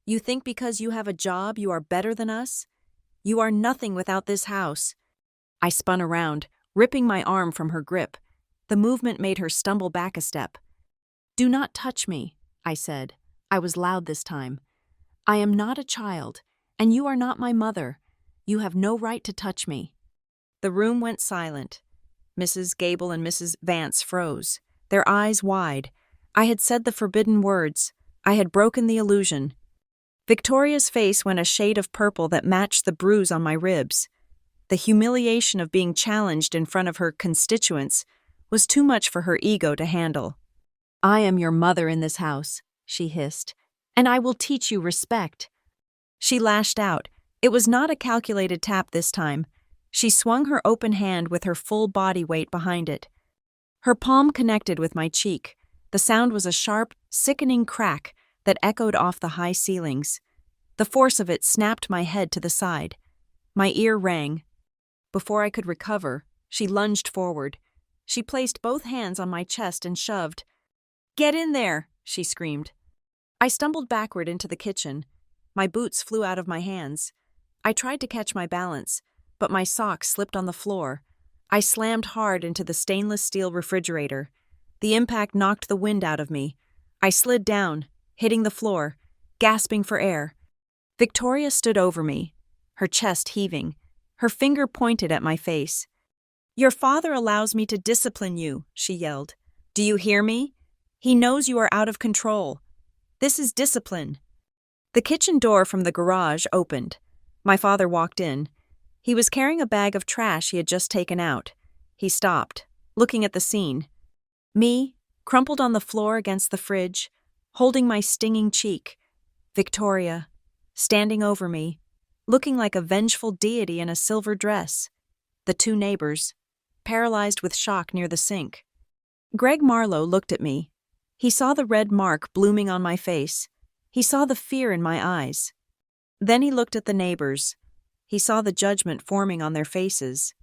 You think because you have a job you are better than us? You are nothing without this house." I spun around, ripping my arm from her grip. The movement made her stumble back a step. "Do not touch me," I said. I was loud this time. "I am not a child, and you are not my mother. You have no right to touch me." The room went silent. Mrs. Gable and Mrs. Vance froze, their eyes wide. I had said the forbidden words. I had broken the illusion. Victoria's face went a shade of purple that matched the bruise on my ribs. The humiliation of being challenged in front of her constituents was too much for her ego to handle. "I am your mother in this house," she hissed, "and I will teach you respect." She lashed out. It was not a calculated tap this time. She swung her open hand with her full body weight behind it. Her palm connected with my cheek. The sound was a sharp, sickening crack that echoed off the high ceilings. The force of it snapped my head to the side. My ear rang. Before I could recover, she lunged forward. She placed both hands on my chest and shoved. "Get in there!" she screamed. I stumbled backward into the kitchen. My boots flew out of my hands. I tried to catch my balance, but my socks slipped on the floor. I slammed hard into the stainless steel refrigerator. The impact knocked the wind out of me. I slid down, hitting the floor, gasping for air. Victoria stood over me, her chest heaving, her finger pointed at my face. "Your father allows me to discipline you," she yelled. "Do you hear me? He knows you are out of control. This is discipline." The kitchen door from the garage opened. My father walked in. He was carrying a bag of trash he had just taken out. He stopped, looking at the scene. Me, crumpled on the floor against the fridge, holding my stinging cheek. Victoria, standing over me, looking like a vengeful deity in a silver dress. The 2 neighbors, paralyzed with shock near the sink. Greg Marlowe looked at me. He saw the red mark blooming on my face. He saw the fear in my eyes. Then he looked at the neighbors. He saw the judgment forming on their faces.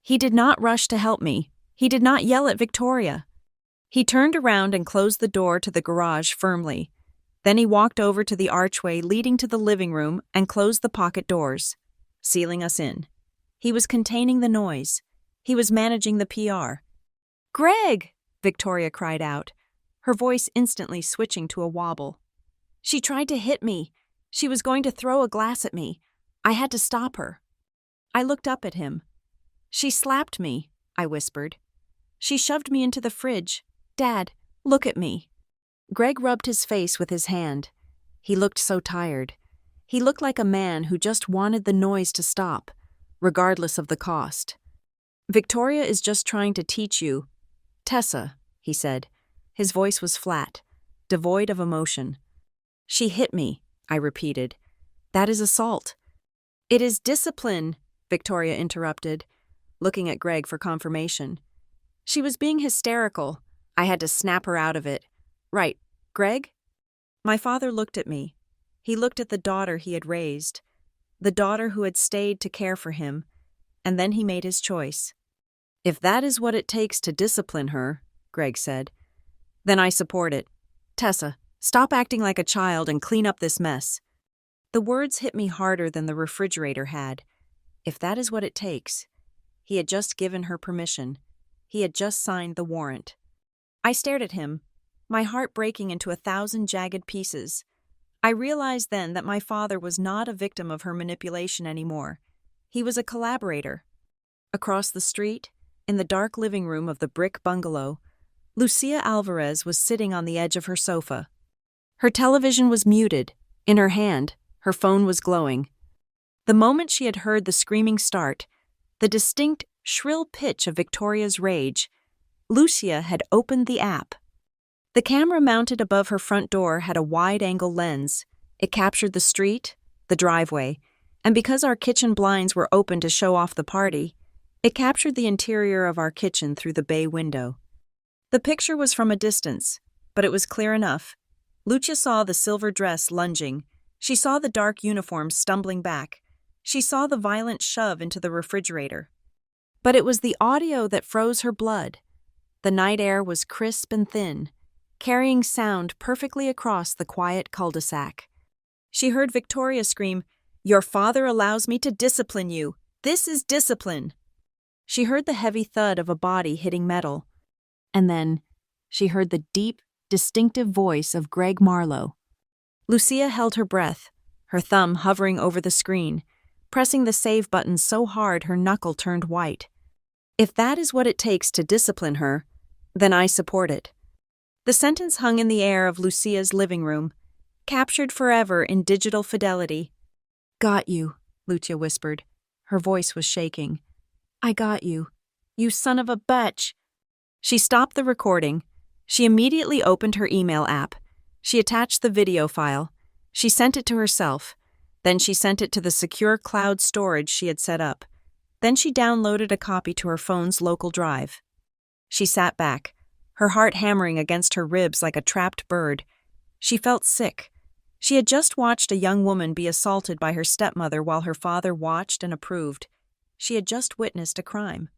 He did not rush to help me. He did not yell at Victoria. He turned around and closed the door to the garage firmly. Then he walked over to the archway leading to the living room and closed the pocket doors, sealing us in. He was containing the noise. He was managing the PR. "Greg!" Victoria cried out, her voice instantly switching to a wobble. "She tried to hit me. She was going to throw a glass at me. I had to stop her." I looked up at him. "She slapped me," I whispered. "She shoved me into the fridge. Dad, look at me." Greg rubbed his face with his hand. He looked so tired. He looked like a man who just wanted the noise to stop, regardless of the cost. "Victoria is just trying to teach you." "Tessa," he said. His voice was flat, devoid of emotion. "She hit me," I repeated. "That is assault." "It is discipline," Victoria interrupted, looking at Greg for confirmation. She was being hysterical. I had to snap her out of it. "Right, Greg?" My father looked at me. He looked at the daughter he had raised, the daughter who had stayed to care for him, and then he made his choice. "If that is what it takes to discipline her," Greg said, "then I support it. Tessa, stop acting like a child and clean up this mess." The words hit me harder than the refrigerator had. If that is what it takes. He had just given her permission. He had just signed the warrant. I stared at him, my heart breaking into 1,000 jagged pieces. I realized then that my father was not a victim of her manipulation anymore. He was a collaborator. Across the street, in the dark living room of the brick bungalow, Lucia Alvarez was sitting on the edge of her sofa. Her television was muted. In her hand, her phone was glowing. The moment she had heard the screaming start, the distinct, shrill pitch of Victoria's rage, Lucia had opened the app. The camera mounted above her front door had a wide-angle lens. It captured the street, the driveway, and because our kitchen blinds were open to show off the party, It captured the interior of our kitchen through the bay window. The picture was from a distance, but it was clear enough. Lucia saw the silver dress lunging. She saw the dark uniform stumbling back. She saw the violent shove into the refrigerator. But it was the audio that froze her blood. The night air was crisp and thin, carrying sound perfectly across the quiet cul-de-sac. She heard Victoria scream, "Your father allows me to discipline you. This is discipline." She heard the heavy thud of a body hitting metal. And then she heard the deep, distinctive voice of Greg Marlowe. Lucia held her breath, her thumb hovering over the screen, pressing the save button so hard her knuckle turned white. If that is what it takes to discipline her, then I support it. The sentence hung in the air of Lucia's living room, captured forever in digital fidelity. "Got you," Lucia whispered. Her voice was shaking. "I got you. You son of a bitch." She stopped the recording. She immediately opened her email app. She attached the video file. She sent it to herself. Then she sent it to the secure cloud storage she had set up. Then she downloaded a copy to her phone's local drive. She sat back, her heart hammering against her ribs like a trapped bird. She felt sick. She had just watched a young woman be assaulted by her stepmother while her father watched and approved. She had just witnessed a crime.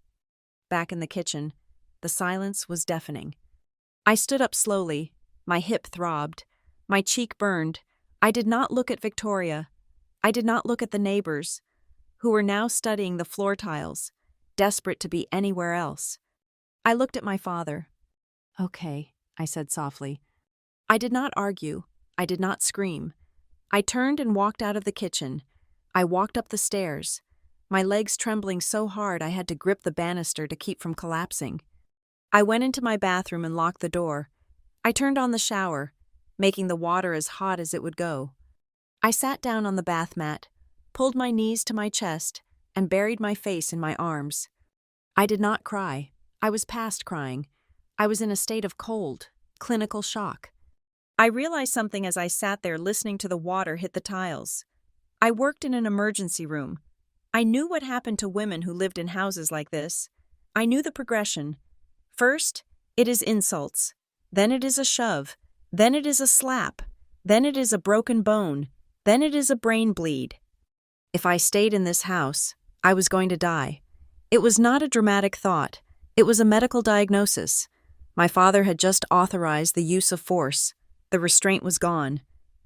Back in the kitchen, the silence was deafening. I stood up slowly. My hip throbbed. My cheek burned. I did not look at Victoria. I did not look at the neighbors, who were now studying the floor tiles, desperate to be anywhere else. I looked at my father. "Okay," I said softly. I did not argue. I did not scream. I turned and walked out of the kitchen. I walked up the stairs, my legs trembling so hard I had to grip the banister to keep from collapsing. I went into my bathroom and locked the door. I turned on the shower, making the water as hot as it would go. I sat down on the bath mat, pulled my knees to my chest, and buried my face in my arms. I did not cry. I was past crying. I was in a state of cold, clinical shock. I realized something as I sat there listening to the water hit the tiles. I worked in an emergency room. I knew what happened to women who lived in houses like this. I knew the progression. First, it is insults. Then it is a shove. Then it is a slap. Then it is a broken bone. Then it is a brain bleed. If I stayed in this house, I was going to die. It was not a dramatic thought. It was a medical diagnosis. My father had just authorized the use of force. The restraint was gone.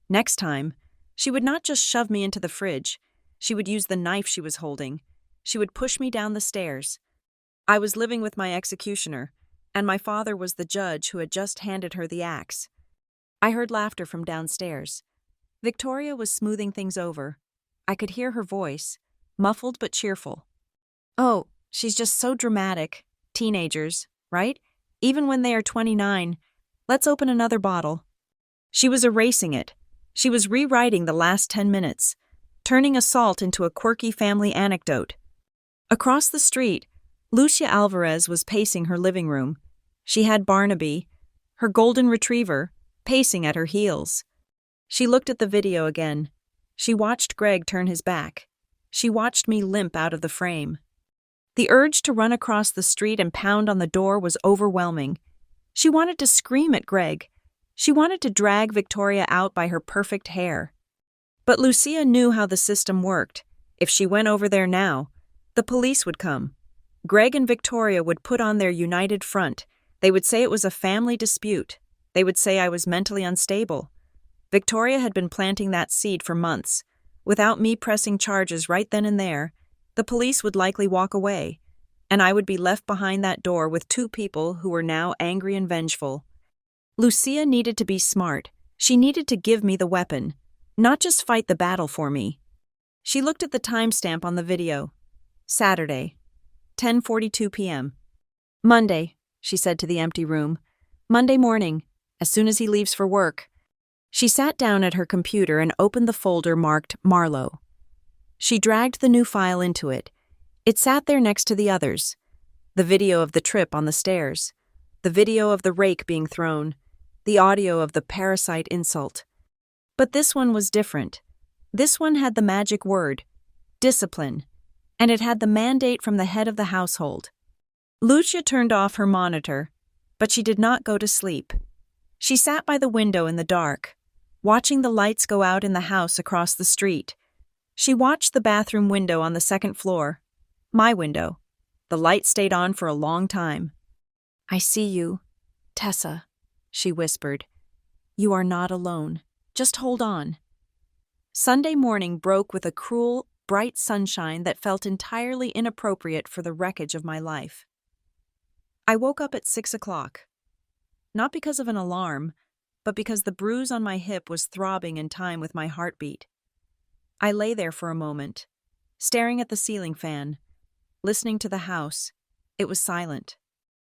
Next time, she would not just shove me into the fridge. She would use the knife she was holding. She would push me down the stairs. I was living with my executioner, and my father was the judge who had just handed her the axe. I heard laughter from downstairs. Victoria was smoothing things over. I could hear her voice, muffled but cheerful. "Oh, she's just so dramatic. Teenagers, right? Even when they are 29. Let's open another bottle." She was erasing it. She was rewriting the last 10 minutes, turning assault into a quirky family anecdote. Across the street, Lucia Alvarez was pacing her living room. She had Barnaby, her golden retriever, pacing at her heels. She looked at the video again. She watched Greg turn his back. She watched me limp out of the frame. The urge to run across the street and pound on the door was overwhelming. She wanted to scream at Greg. She wanted to drag Victoria out by her perfect hair. But Lucia knew how the system worked. If she went over there now, the police would come. Greg and Victoria would put on their united front. They would say it was a family dispute. They would say I was mentally unstable. Victoria had been planting that seed for months. Without me pressing charges right then and there, the police would likely walk away, and I would be left behind that door with two people who were now angry and vengeful. Lucia needed to be smart. She needed to give me the weapon, not just fight the battle for me. She looked at the timestamp on the video. Saturday, 10:42 p.m. "Monday," she said to the empty room. "Monday morning, as soon as he leaves for work." She sat down at her computer and opened the folder marked Marlowe. She dragged the new file into it. It sat there next to the others. The video of the trip on the stairs. The video of the rake being thrown. The audio of the parasite insult. But this one was different. This one had the magic word, discipline. and it had the mandate from the head of the household. Lucia turned off her monitor, but she did not go to sleep. She sat by the window in the dark, watching the lights go out in the house across the street. She watched the bathroom window on the second floor, my window. The light stayed on for a long time. "I see you, Tessa," she whispered. "You are not alone. Just hold on." Sunday morning broke with a cruel, bright sunshine that felt entirely inappropriate for the wreckage of my life. I woke up at 6 o'clock. Not because of an alarm, but because the bruise on my hip was throbbing in time with my heartbeat. I lay there for a moment, staring at the ceiling fan, listening to the house. It was silent.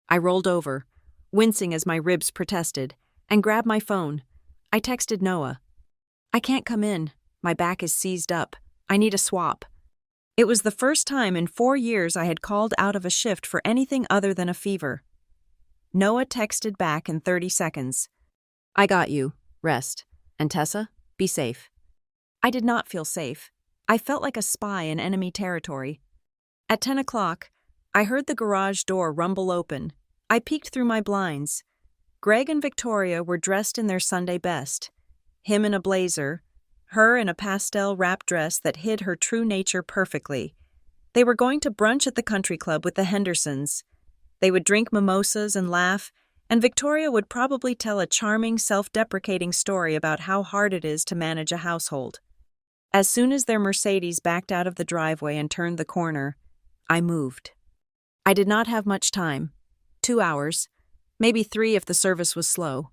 I rolled over, wincing as my ribs protested, and grabbed my phone. I texted Noah. "I can't come in. My back is seized up. I need a swap." It was the first time in 4 years I had called out of a shift for anything other than a fever. Noah texted back in 30 seconds. "I got you. Rest. And Tessa, be safe." I did not feel safe. I felt like a spy in enemy territory. At 10 o'clock, I heard the garage door rumble open. I peeked through my blinds. Greg and Victoria were dressed in their Sunday best. Him in a blazer, her in a pastel wrap dress that hid her true nature perfectly. They were going to brunch at the country club with the Hendersons. They would drink mimosas and laugh, and Victoria would probably tell a charming, self-deprecating story about how hard it is to manage a household. As soon as their Mercedes backed out of the driveway and turned the corner, I moved. I did not have much time. 2 hours, maybe 3 if the service was slow.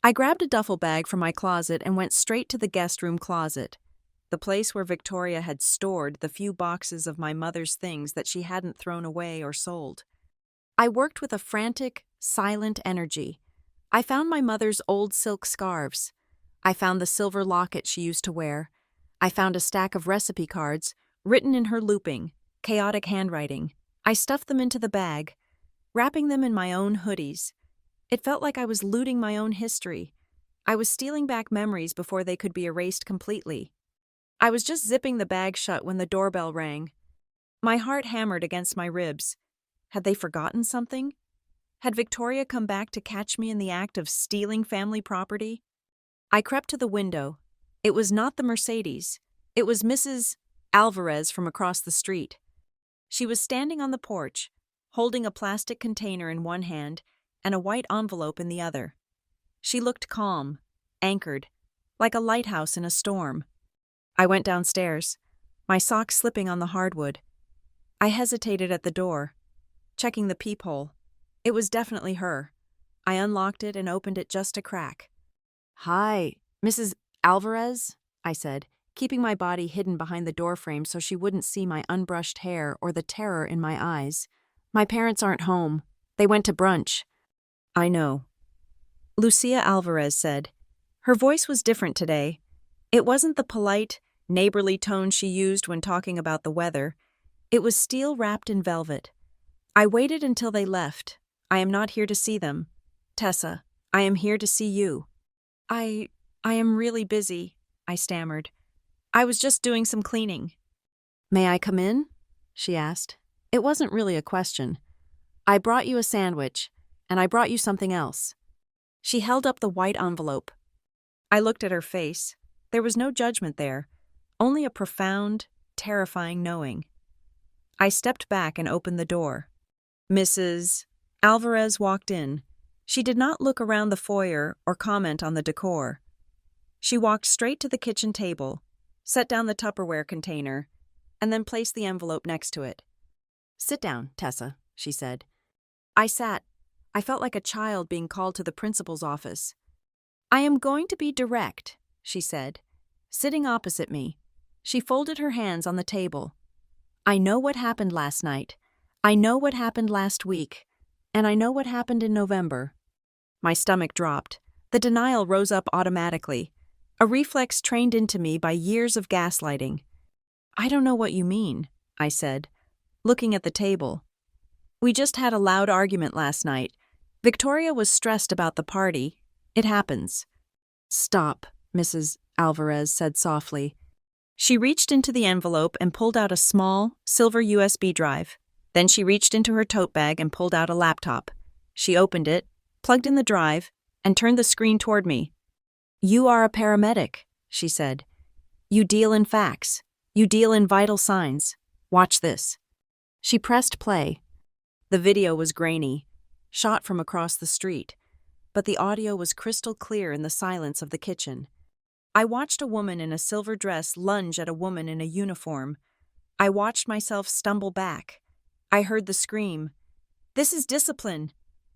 I grabbed a duffel bag from my closet and went straight to the guest room closet, the place where Victoria had stored the few boxes of my mother's things that she hadn't thrown away or sold. I worked with a frantic, silent energy. I found my mother's old silk scarves. I found the silver locket she used to wear. I found a stack of recipe cards, written in her looping, chaotic handwriting. I stuffed them into the bag, wrapping them in my own hoodies. It felt like I was looting my own history. I was stealing back memories before they could be erased completely. I was just zipping the bag shut when the doorbell rang. My heart hammered against my ribs. Had they forgotten something? Had Victoria come back to catch me in the act of stealing family property? I crept to the window. It was not the Mercedes. It was Mrs. Alvarez from across the street. She was standing on the porch, holding a plastic container in one hand and a white envelope in the other. She looked calm, anchored, like a lighthouse in a storm. I went downstairs, my socks slipping on the hardwood. I hesitated at the door, checking the peephole. It was definitely her. I unlocked it and opened it just a crack. "Hi, Mrs. Alvarez," I said, keeping my body hidden behind the doorframe so she wouldn't see my unbrushed hair or the terror in my eyes. "My parents aren't home. They went to brunch." "I know," Lucia Alvarez said. Her voice was different today. It wasn't the polite, neighborly tone she used when talking about the weather. It was steel wrapped in velvet. "I waited until they left. I am not here to see them. Tessa, I am here to see you." I am really busy," I stammered. "I was just doing some cleaning." "May I come in?" she asked. It wasn't really a question. "I brought you a sandwich, and I brought you something else." She held up the white envelope. I looked at her face. There was no judgment there, only a profound, terrifying knowing. I stepped back and opened the door. Mrs. Alvarez walked in. She did not look around the foyer or comment on the decor. She walked straight to the kitchen table, set down the Tupperware container, and then placed the envelope next to it. "Sit down, Tessa," she said. I sat. I felt like a child being called to the principal's office. "I am going to be direct," she said, sitting opposite me. She folded her hands on the table. "I know what happened last night. I know what happened last week. And I know what happened in November." My stomach dropped. The denial rose up automatically, a reflex trained into me by years of gaslighting. "I don't know what you mean," I said, looking at the table. "We just had a loud argument last night. Victoria was stressed about the party. It happens." "Stop," Mrs. Alvarez said softly. She reached into the envelope and pulled out a small, silver USB drive. Then she reached into her tote bag and pulled out a laptop. She opened it, plugged in the drive, and turned the screen toward me. "You are a paramedic," she said. "You deal in facts. You deal in vital signs. Watch this." She pressed play. The video was grainy, shot from across the street, but the audio was crystal clear in the silence of the kitchen. I watched a woman in a silver dress lunge at a woman in a uniform. I watched myself stumble back. I heard the scream, "This is discipline!"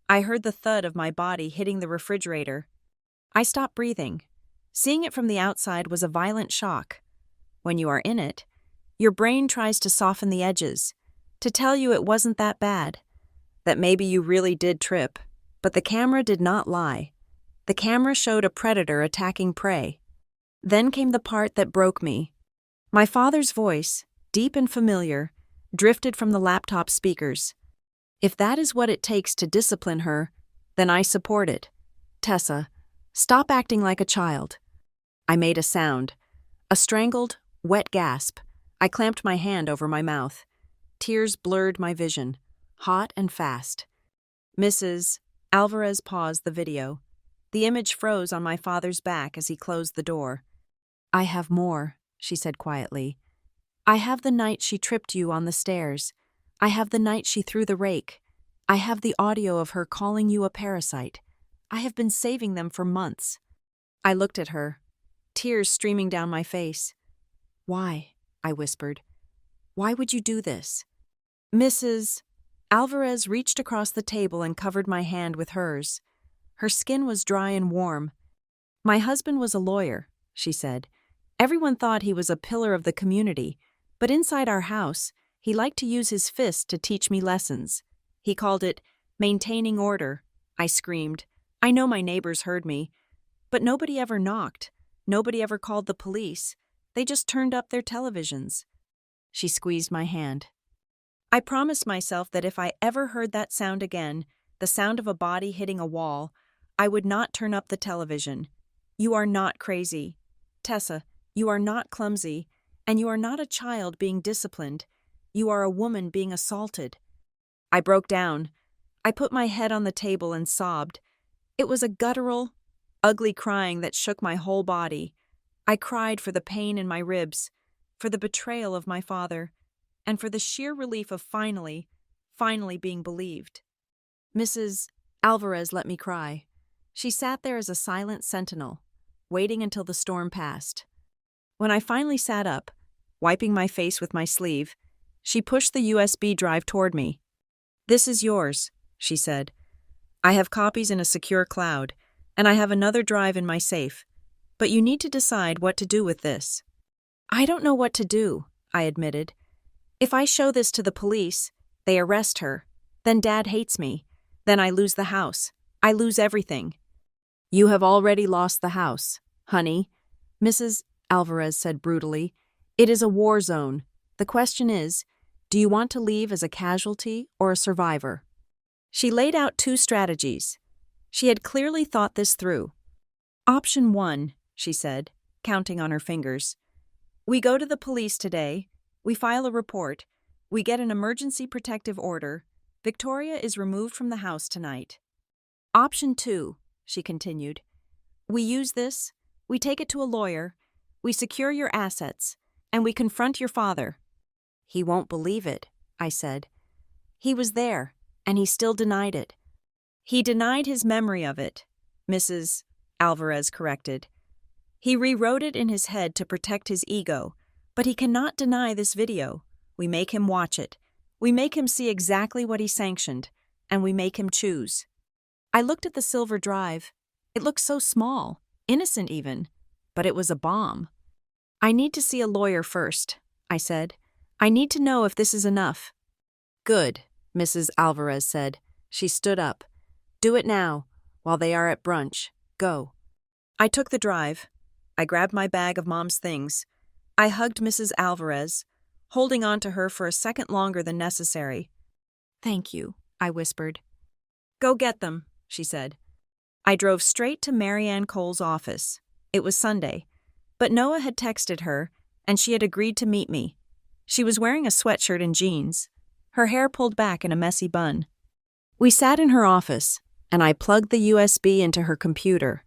I heard the thud of my body hitting the refrigerator. I stopped breathing. Seeing it from the outside was a violent shock. When you are in it, your brain tries to soften the edges, to tell you it wasn't that bad, that maybe you really did trip, but the camera did not lie. The camera showed a predator attacking prey. Then came the part that broke me. My father's voice, deep and familiar, drifted from the laptop speakers. "If that is what it takes to discipline her, then I support it. Tessa, stop acting like a child." I made a sound, a strangled, wet gasp. I clamped my hand over my mouth. Tears blurred my vision, hot and fast. Mrs. Alvarez paused the video. The image froze on my father's back as he closed the door. "I have more," she said quietly. "I have the night she tripped you on the stairs. I have the night she threw the rake. I have the audio of her calling you a parasite. I have been saving them for months." I looked at her, tears streaming down my face. "Why?" I whispered. "Why would you do this?" Mrs. Alvarez reached across the table and covered my hand with hers. Her skin was dry and warm. "My husband was a lawyer," she said. "Everyone thought he was a pillar of the community, but inside our house, he liked to use his fists to teach me lessons. He called it maintaining order." I screamed. I know my neighbors heard me, but nobody ever knocked. Nobody ever called the police. They just turned up their televisions. She squeezed my hand. I promised myself that if I ever heard that sound again, the sound of a body hitting a wall, I would not turn up the television. "You are not crazy. Tessa, you are not clumsy, and you are not a child being disciplined. You are a woman being assaulted." I broke down. I put my head on the table and sobbed. It was a guttural, ugly crying that shook my whole body. I cried for the pain in my ribs, for the betrayal of my father, and for the sheer relief of finally being believed. Mrs. Alvarez let me cry. She sat there as a silent sentinel, waiting until the storm passed. When I finally sat up, wiping my face with my sleeve, she pushed the USB drive toward me. "This is yours," she said. "I have copies in a secure cloud, and I have another drive in my safe, but you need to decide what to do with this." "I don't know what to do," I admitted. "If I show this to the police, they arrest her. Then Dad hates me. Then I lose the house. I lose everything." "You have already lost the house, honey," Mrs. Alvarez said brutally. "It is a war zone. The question is, do you want to leave as a casualty or a survivor?" She laid out two strategies. She had clearly thought this through. "Option 1, she said, counting on her fingers. "We go to the police today. We file a report. We get an emergency protective order. Victoria is removed from the house tonight." "Option 2, she continued. "We use this. We take it to a lawyer. We secure your assets. And we confront your father." "He won't believe it," I said. "He was there, and he still denied it." "He denied his memory of it," Mrs. Alvarez corrected. "He rewrote it in his head to protect his ego, but he cannot deny this video. We make him watch it. We make him see exactly what he sanctioned, and we make him choose." I looked at the silver drive. It looked so small, innocent even, but it was a bomb. "I need to see a lawyer first," I said. "I need to know if this is enough." "Good," Mrs. Alvarez said. She stood up. "Do it now, while they are at brunch. Go." I took the drive. I grabbed my bag of Mom's things. I hugged Mrs. Alvarez, holding on to her for a second longer than necessary. "Thank you," I whispered. "Go get them," she said. I drove straight to Marianne Cole's office. It was Sunday, but Noah had texted her, and she had agreed to meet me. She was wearing a sweatshirt and jeans, her hair pulled back in a messy bun. We sat in her office, and I plugged the USB into her computer.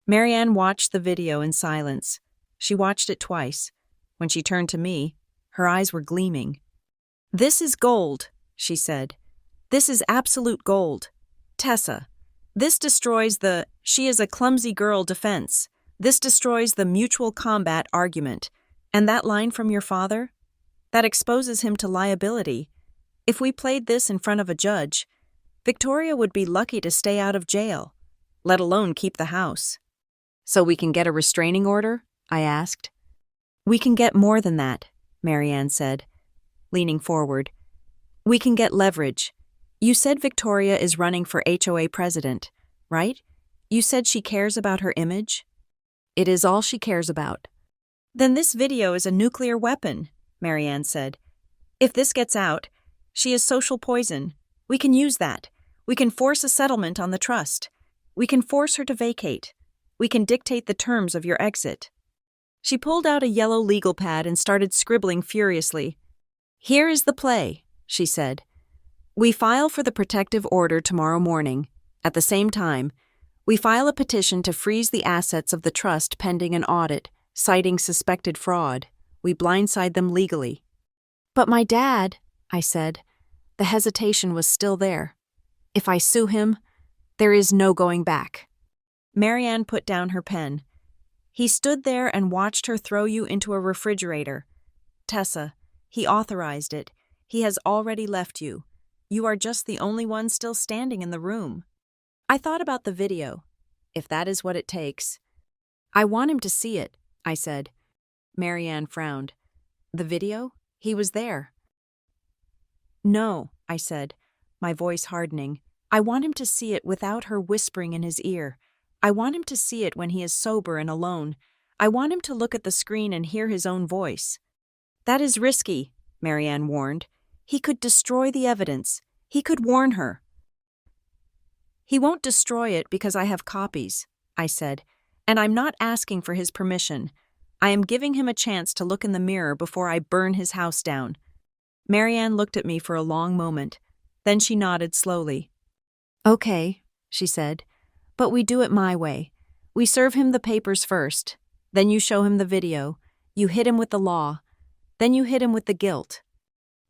Marianne watched the video in silence. She watched it twice. When she turned to me, her eyes were gleaming. "This is gold," she said. "This is absolute gold. Tessa, this destroys the 'she is a clumsy girl' defense. This destroys the mutual combat argument. And that line from your father? That exposes him to liability. If we played this in front of a judge, Victoria would be lucky to stay out of jail, let alone keep the house." "So we can get a restraining order?" I asked. "We can get more than that," Marianne said, leaning forward. "We can get leverage. You said Victoria is running for HOA president, right? You said she cares about her image?" "It is all she cares about." "Then this video is a nuclear weapon," Marianne said. "If this gets out, she is social poison. We can use that. We can force a settlement on the trust. We can force her to vacate. We can dictate the terms of your exit." She pulled out a yellow legal pad and started scribbling furiously. "Here is the play," she said. "We file for the protective order tomorrow morning. At the same time, we file a petition to freeze the assets of the trust pending an audit, citing suspected fraud. We blindside them legally." "But my dad," I said. The hesitation was still there. "If I sue him, there is no going back." Marianne put down her pen. "He stood there and watched her throw you into a refrigerator. Tessa, he authorized it. He has already left you. You are just the only one still standing in the room." I thought about the video, if that is what it takes. "I want him to see it," I said. Marianne frowned. "The video? He was there." "No," I said, my voice hardening. "I want him to see it without her whispering in his ear. I want him to see it when he is sober and alone. I want him to look at the screen and hear his own voice." "That is risky," Marianne warned. "He could destroy the evidence. He could warn her." "He won't destroy it because I have copies," I said, "and I'm not asking for his permission. I am giving him a chance to look in the mirror before I burn his house down." Marianne looked at me for a long moment. Then she nodded slowly. "Okay," she said, "but we do it my way. We serve him the papers first. Then you show him the video. You hit him with the law. Then you hit him with the guilt."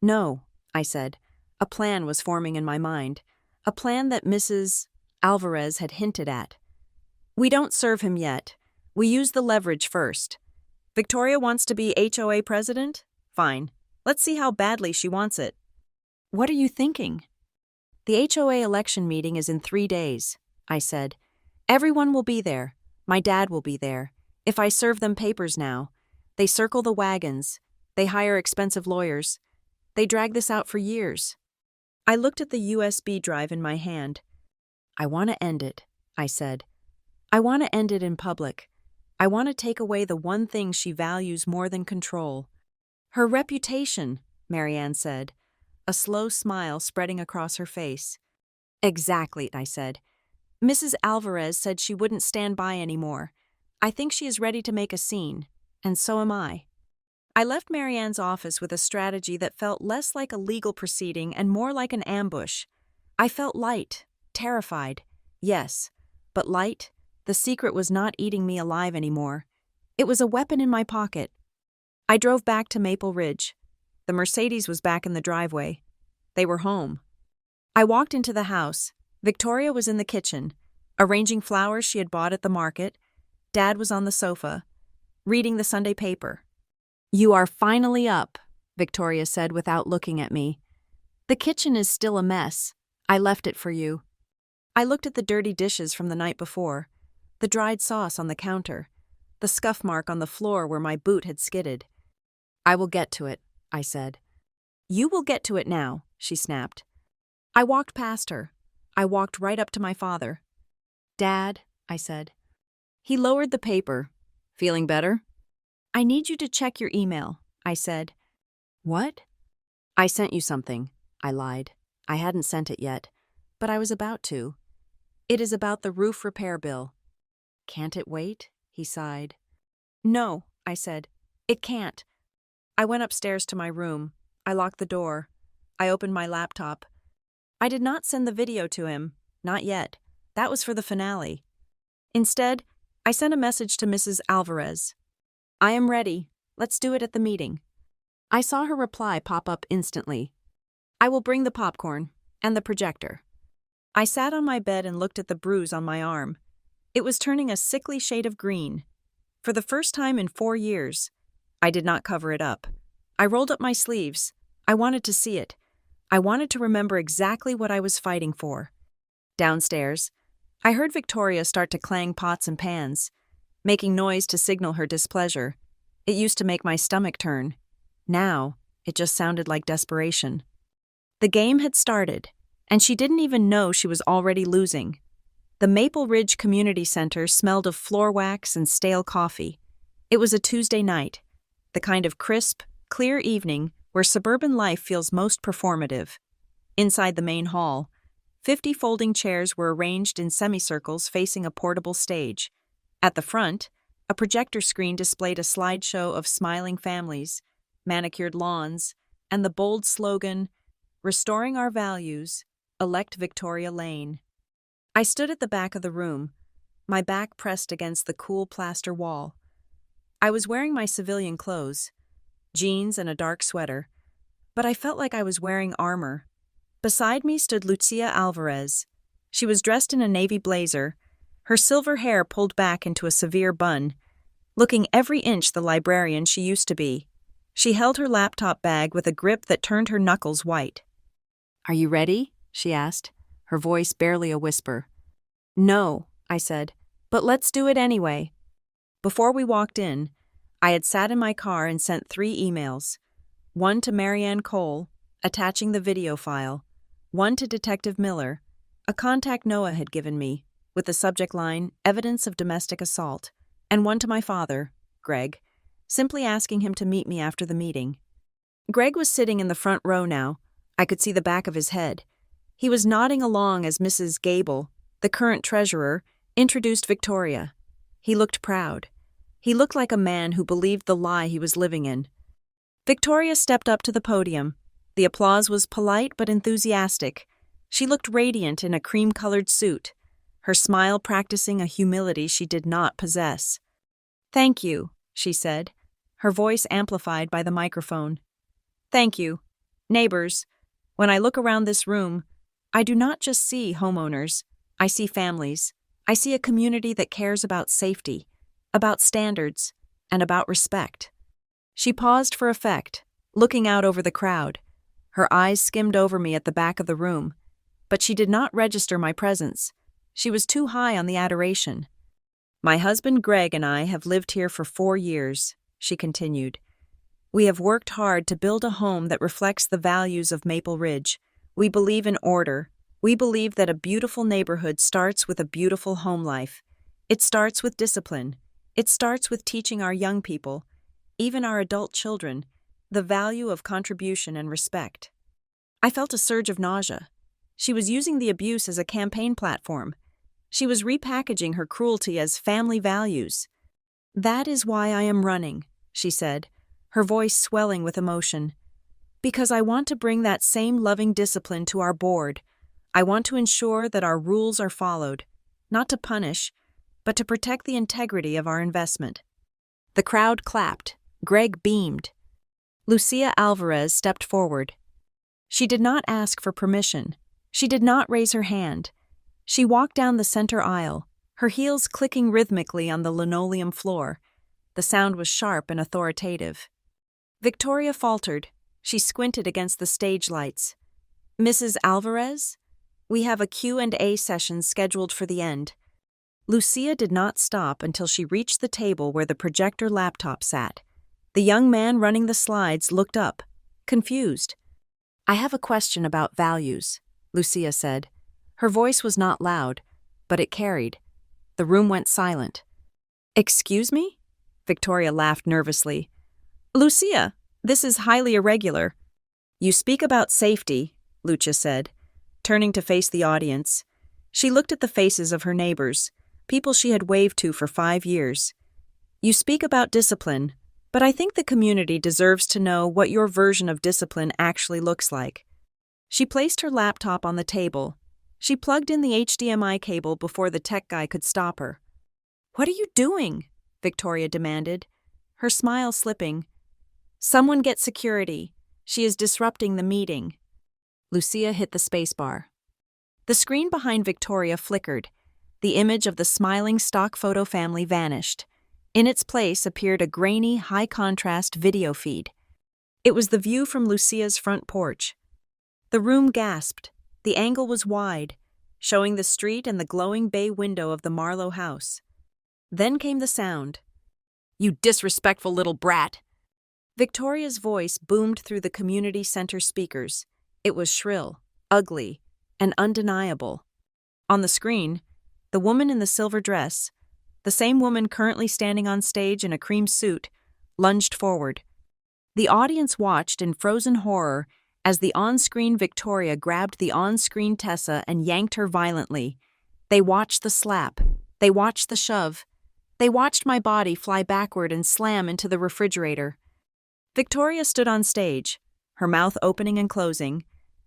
"No," I said. A plan was forming in my mind. A plan that Mrs. Alvarez had hinted at. "We don't serve him yet. We use the leverage first. Victoria wants to be HOA president? Fine. Let's see how badly she wants it." "What are you thinking?" "The HOA election meeting is in 3 days," I said. "Everyone will be there. My dad will be there. If I serve them papers now, they circle the wagons. They hire expensive lawyers. They drag this out for years." I looked at the USB drive in my hand. "I want to end it," I said. "I want to end it in public. I want to take away the one thing she values more than control." "Her reputation," Marianne said, a slow smile spreading across her face. "Exactly," I said. "Mrs. Alvarez said she wouldn't stand by anymore. I think she is ready to make a scene, and so am I." I left Marianne's office with a strategy that felt less like a legal proceeding and more like an ambush. I felt light, terrified, yes, but light. The secret was not eating me alive anymore. It was a weapon in my pocket. I drove back to Maple Ridge. The Mercedes was back in the driveway. They were home. I walked into the house. Victoria was in the kitchen, arranging flowers she had bought at the market. Dad was on the sofa, reading the Sunday paper. "You are finally up," Victoria said without looking at me. "The kitchen is still a mess. I left it for you." I looked at the dirty dishes from the night before, the dried sauce on the counter, the scuff mark on the floor where my boot had skidded. "I will get to it," I said. "You will get to it now," she snapped. I walked past her. I walked right up to my father. "Dad," I said. He lowered the paper. "Feeling better?" "I need you to check your email," I said. "What?" "I sent you something," I lied. I hadn't sent it yet, but I was about to. "It is about the roof repair bill." "Can't it wait?" he sighed. "No," I said. It can't. I went upstairs to my room. I locked the door. I opened my laptop. I did not send the video to him. Not yet. That was for the finale. Instead, I sent a message to Mrs. Alvarez. I am ready. Let's do it at the meeting. I saw her reply pop up instantly. I will bring the popcorn and the projector. I sat on my bed and looked at the bruise on my arm. It was turning a sickly shade of green. For the first time in 4 years, I did not cover it up. I rolled up my sleeves. I wanted to see it. I wanted to remember exactly what I was fighting for. Downstairs, I heard Victoria start to clang pots and pans, making noise to signal her displeasure. It used to make my stomach turn. Now, it just sounded like desperation. The game had started, and she didn't even know she was already losing. The Maple Ridge Community Center smelled of floor wax and stale coffee. It was a Tuesday night, the kind of crisp, clear evening where suburban life feels most performative. Inside the main hall, 50 folding chairs were arranged in semicircles facing a portable stage. At the front, a projector screen displayed a slideshow of smiling families, manicured lawns, and the bold slogan, "Restoring Our Values, Elect Victoria Lane." I stood at the back of the room, my back pressed against the cool plaster wall. I was wearing my civilian clothes, jeans and a dark sweater, but I felt like I was wearing armor. Beside me stood Lucia Alvarez. She was dressed in a navy blazer, her silver hair pulled back into a severe bun, looking every inch the librarian she used to be. She held her laptop bag with a grip that turned her knuckles white. "Are you ready?" she asked, her voice barely a whisper. "No," I said, "but let's do it anyway." Before we walked in, I had sat in my car and sent 3 emails. One to Marianne Cole, attaching the video file. One to Detective Miller, a contact Noah had given me, with the subject line, "Evidence of Domestic Assault." And one to my father, Greg, simply asking him to meet me after the meeting. Greg was sitting in the front row now. I could see the back of his head. He was nodding along as Mrs. Gable, the current treasurer, introduced Victoria. He looked proud. He looked like a man who believed the lie he was living in. Victoria stepped up to the podium. The applause was polite but enthusiastic. She looked radiant in a cream-colored suit, her smile practicing a humility she did not possess. "Thank you," she said, her voice amplified by the microphone. "Thank you. Neighbors, when I look around this room, I do not just see homeowners. I see families. I see a community that cares about safety, about standards, and about respect." She paused for effect, looking out over the crowd. Her eyes skimmed over me at the back of the room, but she did not register my presence. She was too high on the adoration. "My husband Greg and I have lived here for 4 years," she continued. "We have worked hard to build a home that reflects the values of Maple Ridge. We believe in order. We believe that a beautiful neighborhood starts with a beautiful home life. It starts with discipline. It starts with teaching our young people, even our adult children, the value of contribution and respect." I felt a surge of nausea. She was using the abuse as a campaign platform. She was repackaging her cruelty as family values. "That is why I am running," she said, her voice swelling with emotion. "Because I want to bring that same loving discipline to our board. I want to ensure that our rules are followed, not to punish, but to protect the integrity of our investment." The crowd clapped. Greg beamed. Lucia Alvarez stepped forward. She did not ask for permission. She did not raise her hand. She walked down the center aisle, her heels clicking rhythmically on the linoleum floor. The sound was sharp and authoritative. Victoria faltered. She squinted against the stage lights. "Mrs. Alvarez? We have a Q&A session scheduled for the end." Lucia did not stop until she reached the table where the projector laptop sat. The young man running the slides looked up, confused. "I have a question about values," Lucia said. Her voice was not loud, but it carried. The room went silent. "Excuse me?" Victoria laughed nervously. "Lucia, this is highly irregular." "You speak about safety," Lucia said, turning to face the audience. She looked at the faces of her neighbors, people she had waved to for 5 years. "You speak about discipline. But I think the community deserves to know what your version of discipline actually looks like. She placed her laptop on the table. She plugged in the HDMI cable before the tech guy could stop her. "What are you doing?" Victoria demanded, her smile slipping. "Someone get security. She is disrupting the meeting." Lucia hit the spacebar. The screen behind Victoria flickered. The image of the smiling stock photo family vanished. In its place appeared a grainy, high-contrast video feed. It was the view from Lucia's front porch. The room gasped. The angle was wide, showing the street and the glowing bay window of the Marlowe house. Then came the sound. "You disrespectful little brat!" Victoria's voice boomed through the community center speakers. It was shrill, ugly, and undeniable. On the screen, the woman in the silver dress, the same woman currently standing on stage in a cream suit, lunged forward. The audience watched in frozen horror as the on-screen Victoria grabbed the on-screen Tessa and yanked her violently. They watched the slap. They watched the shove. They watched my body fly backward and slam into the refrigerator. Victoria stood on stage, her mouth opening and closing.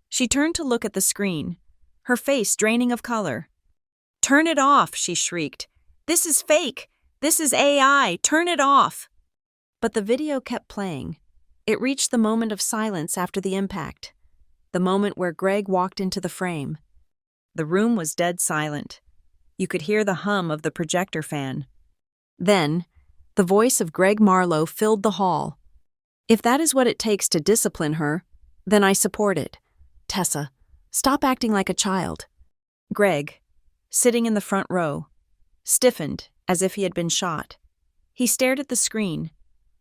She turned to look at the screen, her face draining of color. "Turn it off," she shrieked. "This is fake. This is AI. Turn it off." But the video kept playing. It reached the moment of silence after the impact, the moment where Greg walked into the frame. The room was dead silent. You could hear the hum of the projector fan. Then, the voice of Greg Marlowe filled the hall. "If that is what it takes to discipline her, then I support it. Tessa, stop acting like a child." Greg, sitting in the front row, stiffened as if he had been shot. He stared at the screen,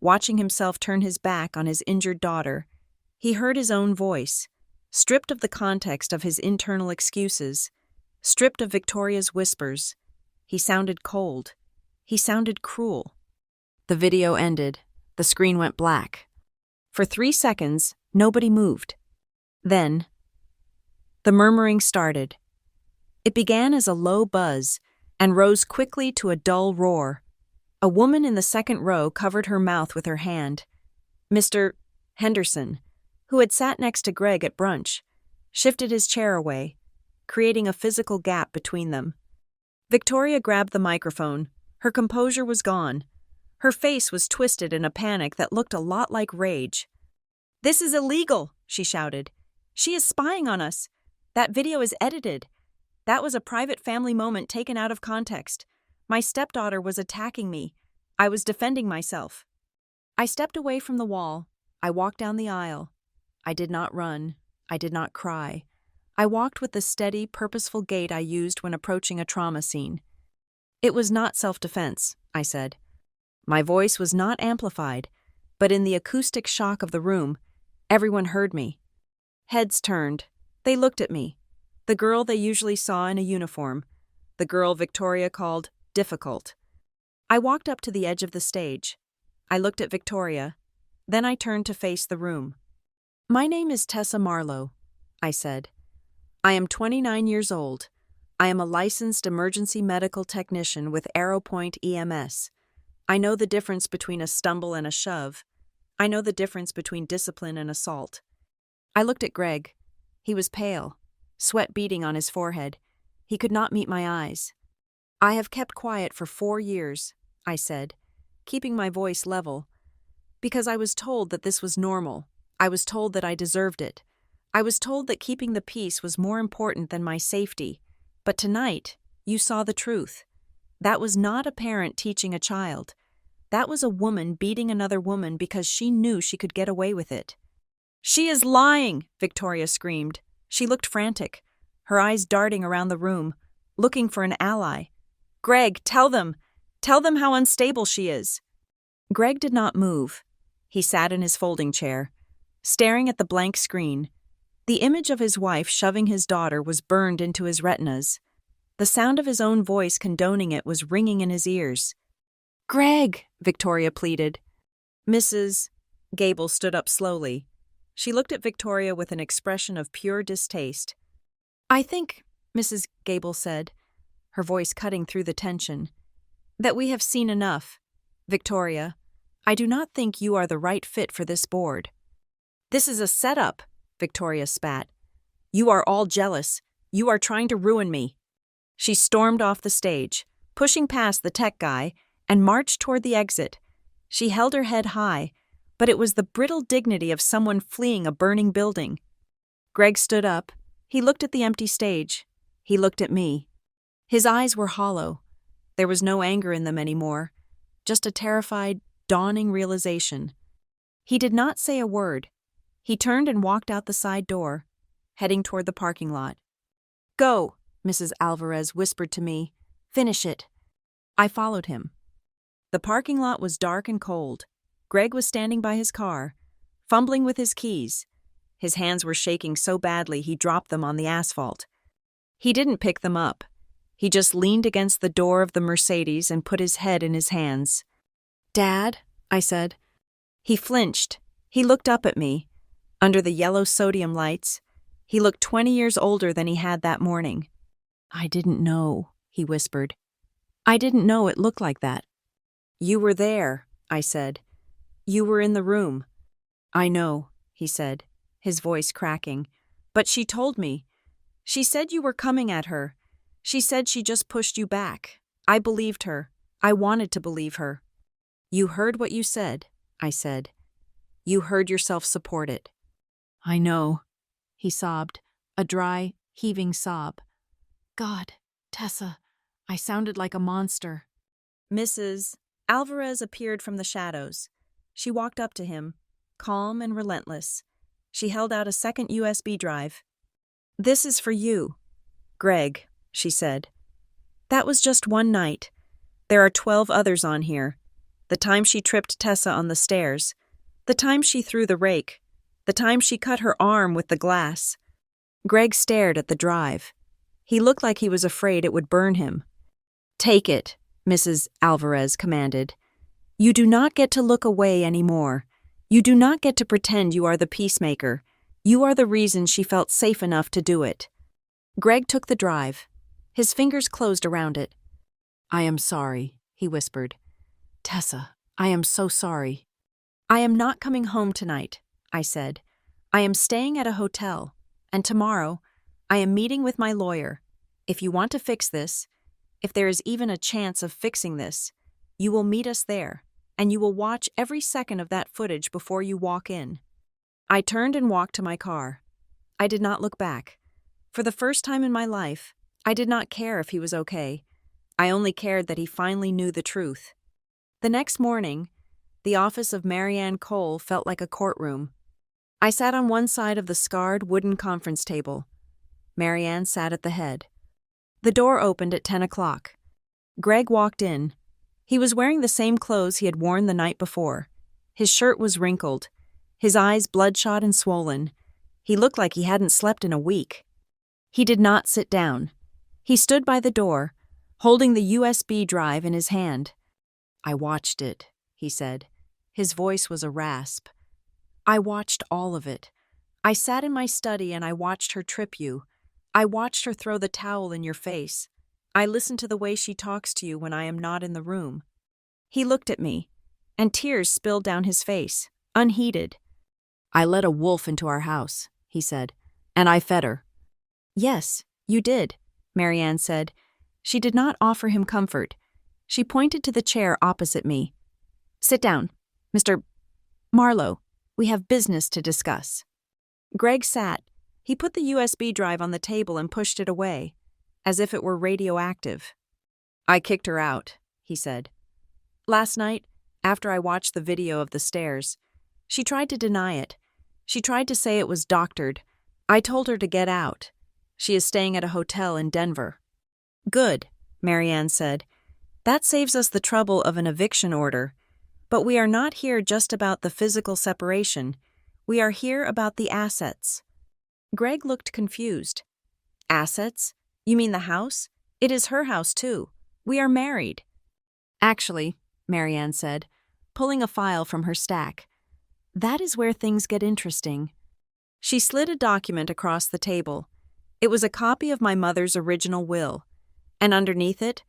watching himself turn his back on his injured daughter. He heard his own voice, stripped of the context of his internal excuses, stripped of Victoria's whispers. He sounded cold. He sounded cruel. The video ended. The screen went black. For 3 seconds, nobody moved. Then, the murmuring started. It began as a low buzz and rose quickly to a dull roar. A woman in the second row covered her mouth with her hand. Mr. Henderson, who had sat next to Greg at brunch, shifted his chair away, creating a physical gap between them. Victoria grabbed the microphone. Her composure was gone. Her face was twisted in a panic that looked a lot like rage. "This is illegal," she shouted. "She is spying on us. That video is edited. That was a private family moment taken out of context. My stepdaughter was attacking me. I was defending myself." I stepped away from the wall. I walked down the aisle. I did not run. I did not cry. I walked with the steady, purposeful gait I used when approaching a trauma scene. "It was not self-defense," I said. My voice was not amplified, but in the acoustic shock of the room, everyone heard me. Heads turned. They looked at me. The girl they usually saw in a uniform. The girl Victoria called difficult. I walked up to the edge of the stage. I looked at Victoria. Then I turned to face the room. "My name is Tessa Marlowe," I said. "I am 29 years old. I am a licensed emergency medical technician with Arrowpoint EMS. I know the difference between a stumble and a shove. I know the difference between discipline and assault." I looked at Greg. He was pale, sweat beading on his forehead. He could not meet my eyes. "I have kept quiet for 4 years, I said, keeping my voice level, because I was told that this was normal. I was told that I deserved it. I was told that keeping the peace was more important than my safety. But tonight, you saw the truth. That was not a parent teaching a child. That was a woman beating another woman because she knew she could get away with it." "She is lying!" Victoria screamed. She looked frantic, her eyes darting around the room, looking for an ally. "Greg, tell them! Tell them how unstable she is!" Greg did not move. He sat in his folding chair, staring at the blank screen. The image of his wife shoving his daughter was burned into his retinas. The sound of his own voice condoning it was ringing in his ears. "Greg," Victoria pleaded. Mrs. Gable stood up slowly. She looked at Victoria with an expression of pure distaste. "I think," Mrs. Gable said, her voice cutting through the tension, "that we have seen enough. Victoria, I do not think you are the right fit for this board. This is a setup, Victoria spat. You are all jealous. You are trying to ruin me. She stormed off the stage, pushing past the tech guy, and marched toward the exit. She held her head high, but it was the brittle dignity of someone fleeing a burning building. Greg stood up. He looked at the empty stage. He looked at me. His eyes were hollow. There was no anger in them anymore, just a terrified, dawning realization. He did not say a word. He turned and walked out the side door, heading toward the parking lot. Go, Mrs. Alvarez whispered to me. Finish it. I followed him. The parking lot was dark and cold. Greg was standing by his car, fumbling with his keys. His hands were shaking so badly he dropped them on the asphalt. He didn't pick them up. He just leaned against the door of the Mercedes and put his head in his hands. Dad, I said. He flinched. He looked up at me. Under the yellow sodium lights, he looked 20 years older than he had that morning. I didn't know, he whispered. I didn't know it looked like that. You were there, I said. You were in the room. I know, he said, his voice cracking. But she told me. She said you were coming at her. She said she just pushed you back. I believed her. I wanted to believe her. You heard what you said, I said. You heard yourself support it. I know, he sobbed, a dry, heaving sob. God, Tessa, I sounded like a monster. Mrs. Alvarez appeared from the shadows. She walked up to him, calm and relentless. She held out a second USB drive. This is for you, Greg, she said. That was just one night. There are 12 others on here. The time she tripped Tessa on the stairs. The time she threw the rake. The time she cut her arm with the glass. Greg stared at the drive. He looked like he was afraid it would burn him. Take it, Mrs. Alvarez commanded. You do not get to look away anymore. You do not get to pretend you are the peacemaker. You are the reason she felt safe enough to do it. Greg took the drive. His fingers closed around it. I am sorry, he whispered. Tessa, I am so sorry. I am not coming home tonight, I said. I am staying at a hotel, and tomorrow I am meeting with my lawyer. If you want to fix this, if there is even a chance of fixing this, you will meet us there, and you will watch every second of that footage before you walk in. I turned and walked to my car. I did not look back. For the first time in my life, I did not care if he was okay. I only cared that he finally knew the truth. The next morning, the office of Marianne Cole felt like a courtroom. I sat on one side of the scarred wooden conference table. Marianne sat at the head. The door opened at 10 o'clock. Greg walked in. He was wearing the same clothes he had worn the night before. His shirt was wrinkled, his eyes bloodshot and swollen. He looked like he hadn't slept in a week. He did not sit down. He stood by the door, holding the USB drive in his hand. I watched it, he said. His voice was a rasp. I watched all of it. I sat in my study and I watched her trip you. I watched her throw the towel in your face. I listened to the way she talks to you when I am not in the room. He looked at me, and tears spilled down his face, unheeded. I let a wolf into our house, he said, and I fed her. Yes, you did, Marianne said. She did not offer him comfort. She pointed to the chair opposite me. Sit down, Mr. Marlowe. We have business to discuss. Greg sat. He put the USB drive on the table and pushed it away, as if it were radioactive. I kicked her out, he said. Last night, after I watched the video of the stairs, she tried to deny it. She tried to say it was doctored. I told her to get out. She is staying at a hotel in Denver. Good, Marianne said. That saves us the trouble of an eviction order. But we are not here just about the physical separation. We are here about the assets. Greg looked confused. Assets? You mean the house? It is her house, too. We are married. Actually, Marianne said, pulling a file from her stack, that is where things get interesting. She slid a document across the table. It was a copy of my mother's original will, and underneath it,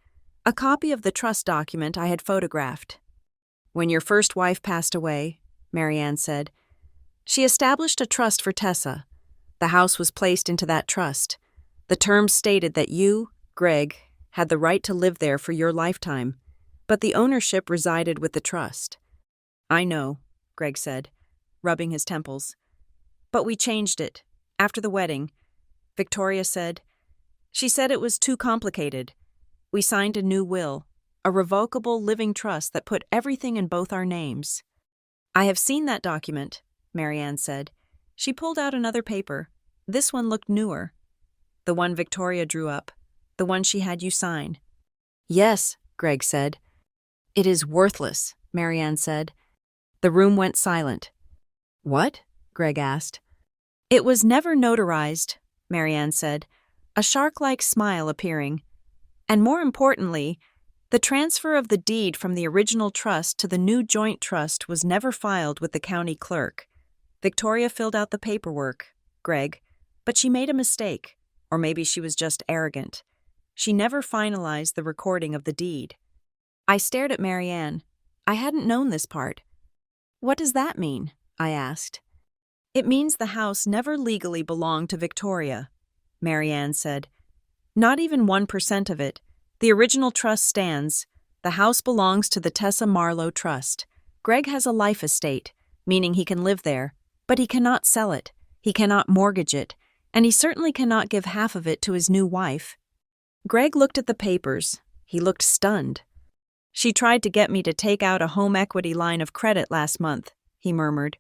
a copy of the trust document I had photographed. When your first wife passed away, Marianne said, she established a trust for Tessa. The house was placed into that trust. The terms stated that you, Greg, had the right to live there for your lifetime, but the ownership resided with the trust. I know, Greg said, rubbing his temples. But we changed it. After the wedding, Victoria said. She said it was too complicated. We signed a new will, a revocable living trust that put everything in both our names. I have seen that document, Marianne said. She pulled out another paper. This one looked newer. The one Victoria drew up, the one she had you sign. Yes, Greg said. It is worthless, Marianne said. The room went silent. What? Greg asked. It was never notarized, Marianne said, a shark-like smile appearing. And more importantly, the transfer of the deed from the original trust to the new joint trust was never filed with the county clerk. Victoria filled out the paperwork, Greg, but she made a mistake, or maybe she was just arrogant. She never finalized the recording of the deed. I stared at Marianne. I hadn't known this part. What does that mean? I asked. It means the house never legally belonged to Victoria, Marianne said. Not even 1% of it. The original trust stands. The house belongs to the Tessa Marlowe Trust. Greg has a life estate, meaning he can live there, but he cannot sell it, he cannot mortgage it, and he certainly cannot give half of it to his new wife. Greg looked at the papers. He looked stunned. She tried to get me to take out a home equity line of credit last month, he murmured.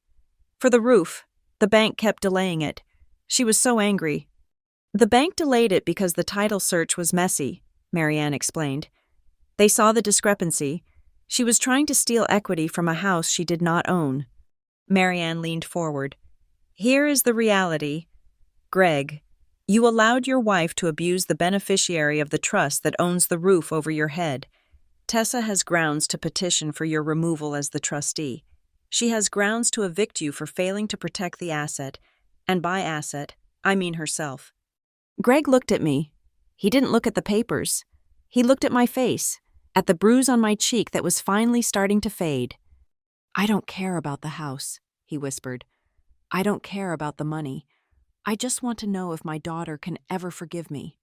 For the roof. The bank kept delaying it. She was so angry. The bank delayed it because the title search was messy, Marianne explained. They saw the discrepancy. She was trying to steal equity from a house she did not own. Marianne leaned forward. Here is the reality. Greg, you allowed your wife to abuse the beneficiary of the trust that owns the roof over your head. Tessa has grounds to petition for your removal as the trustee. She has grounds to evict you for failing to protect the asset, and by asset, I mean herself. Greg looked at me. He didn't look at the papers. He looked at my face, at the bruise on my cheek that was finally starting to fade. I don't care about the house, he whispered. I don't care about the money. I just want to know if my daughter can ever forgive me.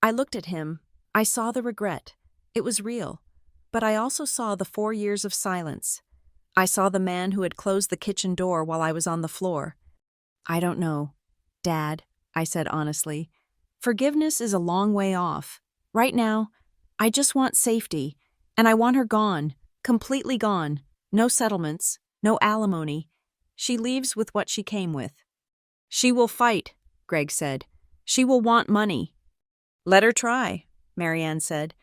I looked at him. I saw the regret. It was real. But I also saw the 4 years of silence. I saw the man who had closed the kitchen door while I was on the floor. I don't know, Dad, I said honestly. Forgiveness is a long way off. Right now, I just want safety, and I want her gone, completely gone. No settlements, no alimony. She leaves with what she came with. She will fight, Greg said. She will want money. Let her try, Marianne said,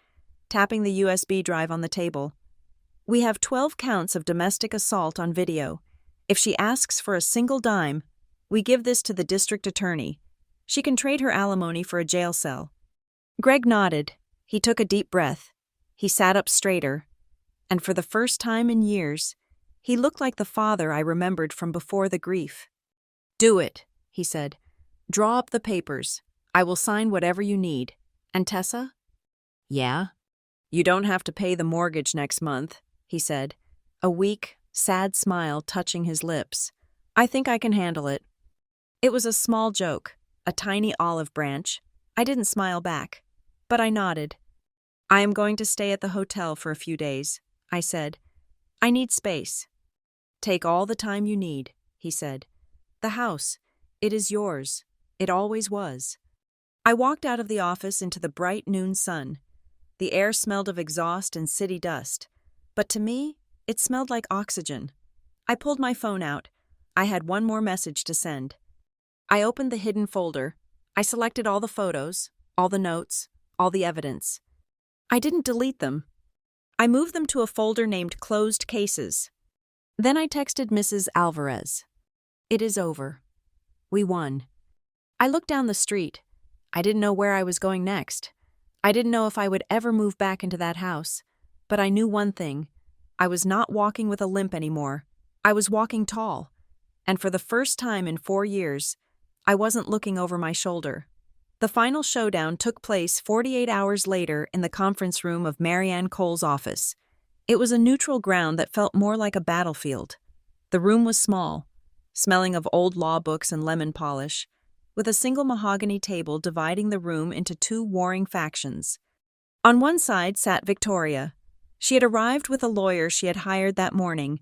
tapping the USB drive on the table. We have 12 counts of domestic assault on video. If she asks for a single dime, we give this to the district attorney. She can trade her alimony for a jail cell. Greg nodded. He took a deep breath. He sat up straighter. And for the first time in years, he looked like the father I remembered from before the grief. Do it, he said. Draw up the papers. I will sign whatever you need. And Tessa? Yeah? You don't have to pay the mortgage next month, he said, a weak, sad smile touching his lips. I think I can handle it. It was a small joke, a tiny olive branch. I didn't smile back, but I nodded. I am going to stay at the hotel for a few days, I said. I need space. Take all the time you need, he said. The house, it is yours. It always was. I walked out of the office into the bright noon sun. The air smelled of exhaust and city dust, but to me, it smelled like oxygen. I pulled my phone out. I had one more message to send. I opened the hidden folder. I selected all the photos, all the notes, all the evidence. I didn't delete them. I moved them to a folder named Closed Cases. Then I texted Mrs. Alvarez. It is over. We won. I looked down the street. I didn't know where I was going next. I didn't know if I would ever move back into that house. But I knew one thing. I was not walking with a limp anymore. I was walking tall. And for the first time in 4 years, I wasn't looking over my shoulder. The final showdown took place 48 hours later in the conference room of Marianne Cole's office. It was a neutral ground that felt more like a battlefield. The room was small, smelling of old law books and lemon polish, with a single mahogany table dividing the room into two warring factions. On one side sat Victoria. She had arrived with a lawyer she had hired that morning,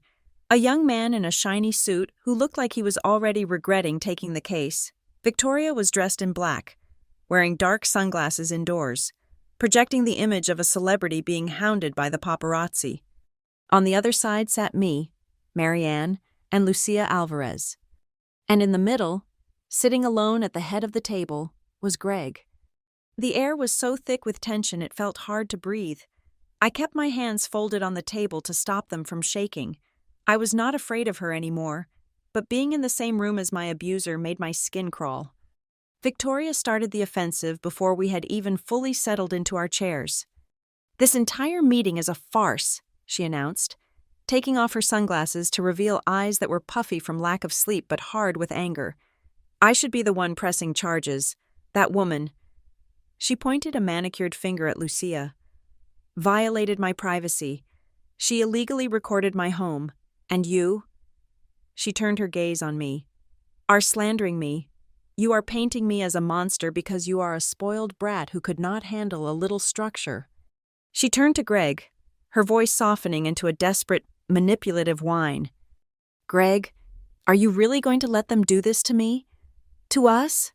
a young man in a shiny suit who looked like he was already regretting taking the case. Victoria was dressed in black, wearing dark sunglasses indoors, projecting the image of a celebrity being hounded by the paparazzi. On the other side sat me, Marianne, and Lucia Alvarez. And in the middle, sitting alone at the head of the table, was Greg. The air was so thick with tension it felt hard to breathe. I kept my hands folded on the table to stop them from shaking. I was not afraid of her anymore, but being in the same room as my abuser made my skin crawl. Victoria started the offensive before we had even fully settled into our chairs. "This entire meeting is a farce," she announced, taking off her sunglasses to reveal eyes that were puffy from lack of sleep but hard with anger. "I should be the one pressing charges. That woman," she pointed a manicured finger at Lucia, "violated my privacy. She illegally recorded my home. And you," she turned her gaze on me, "are slandering me. You are painting me as a monster because you are a spoiled brat who could not handle a little structure." She turned to Greg, her voice softening into a desperate, manipulative whine. "Greg, are you really going to let them do this to me? To us?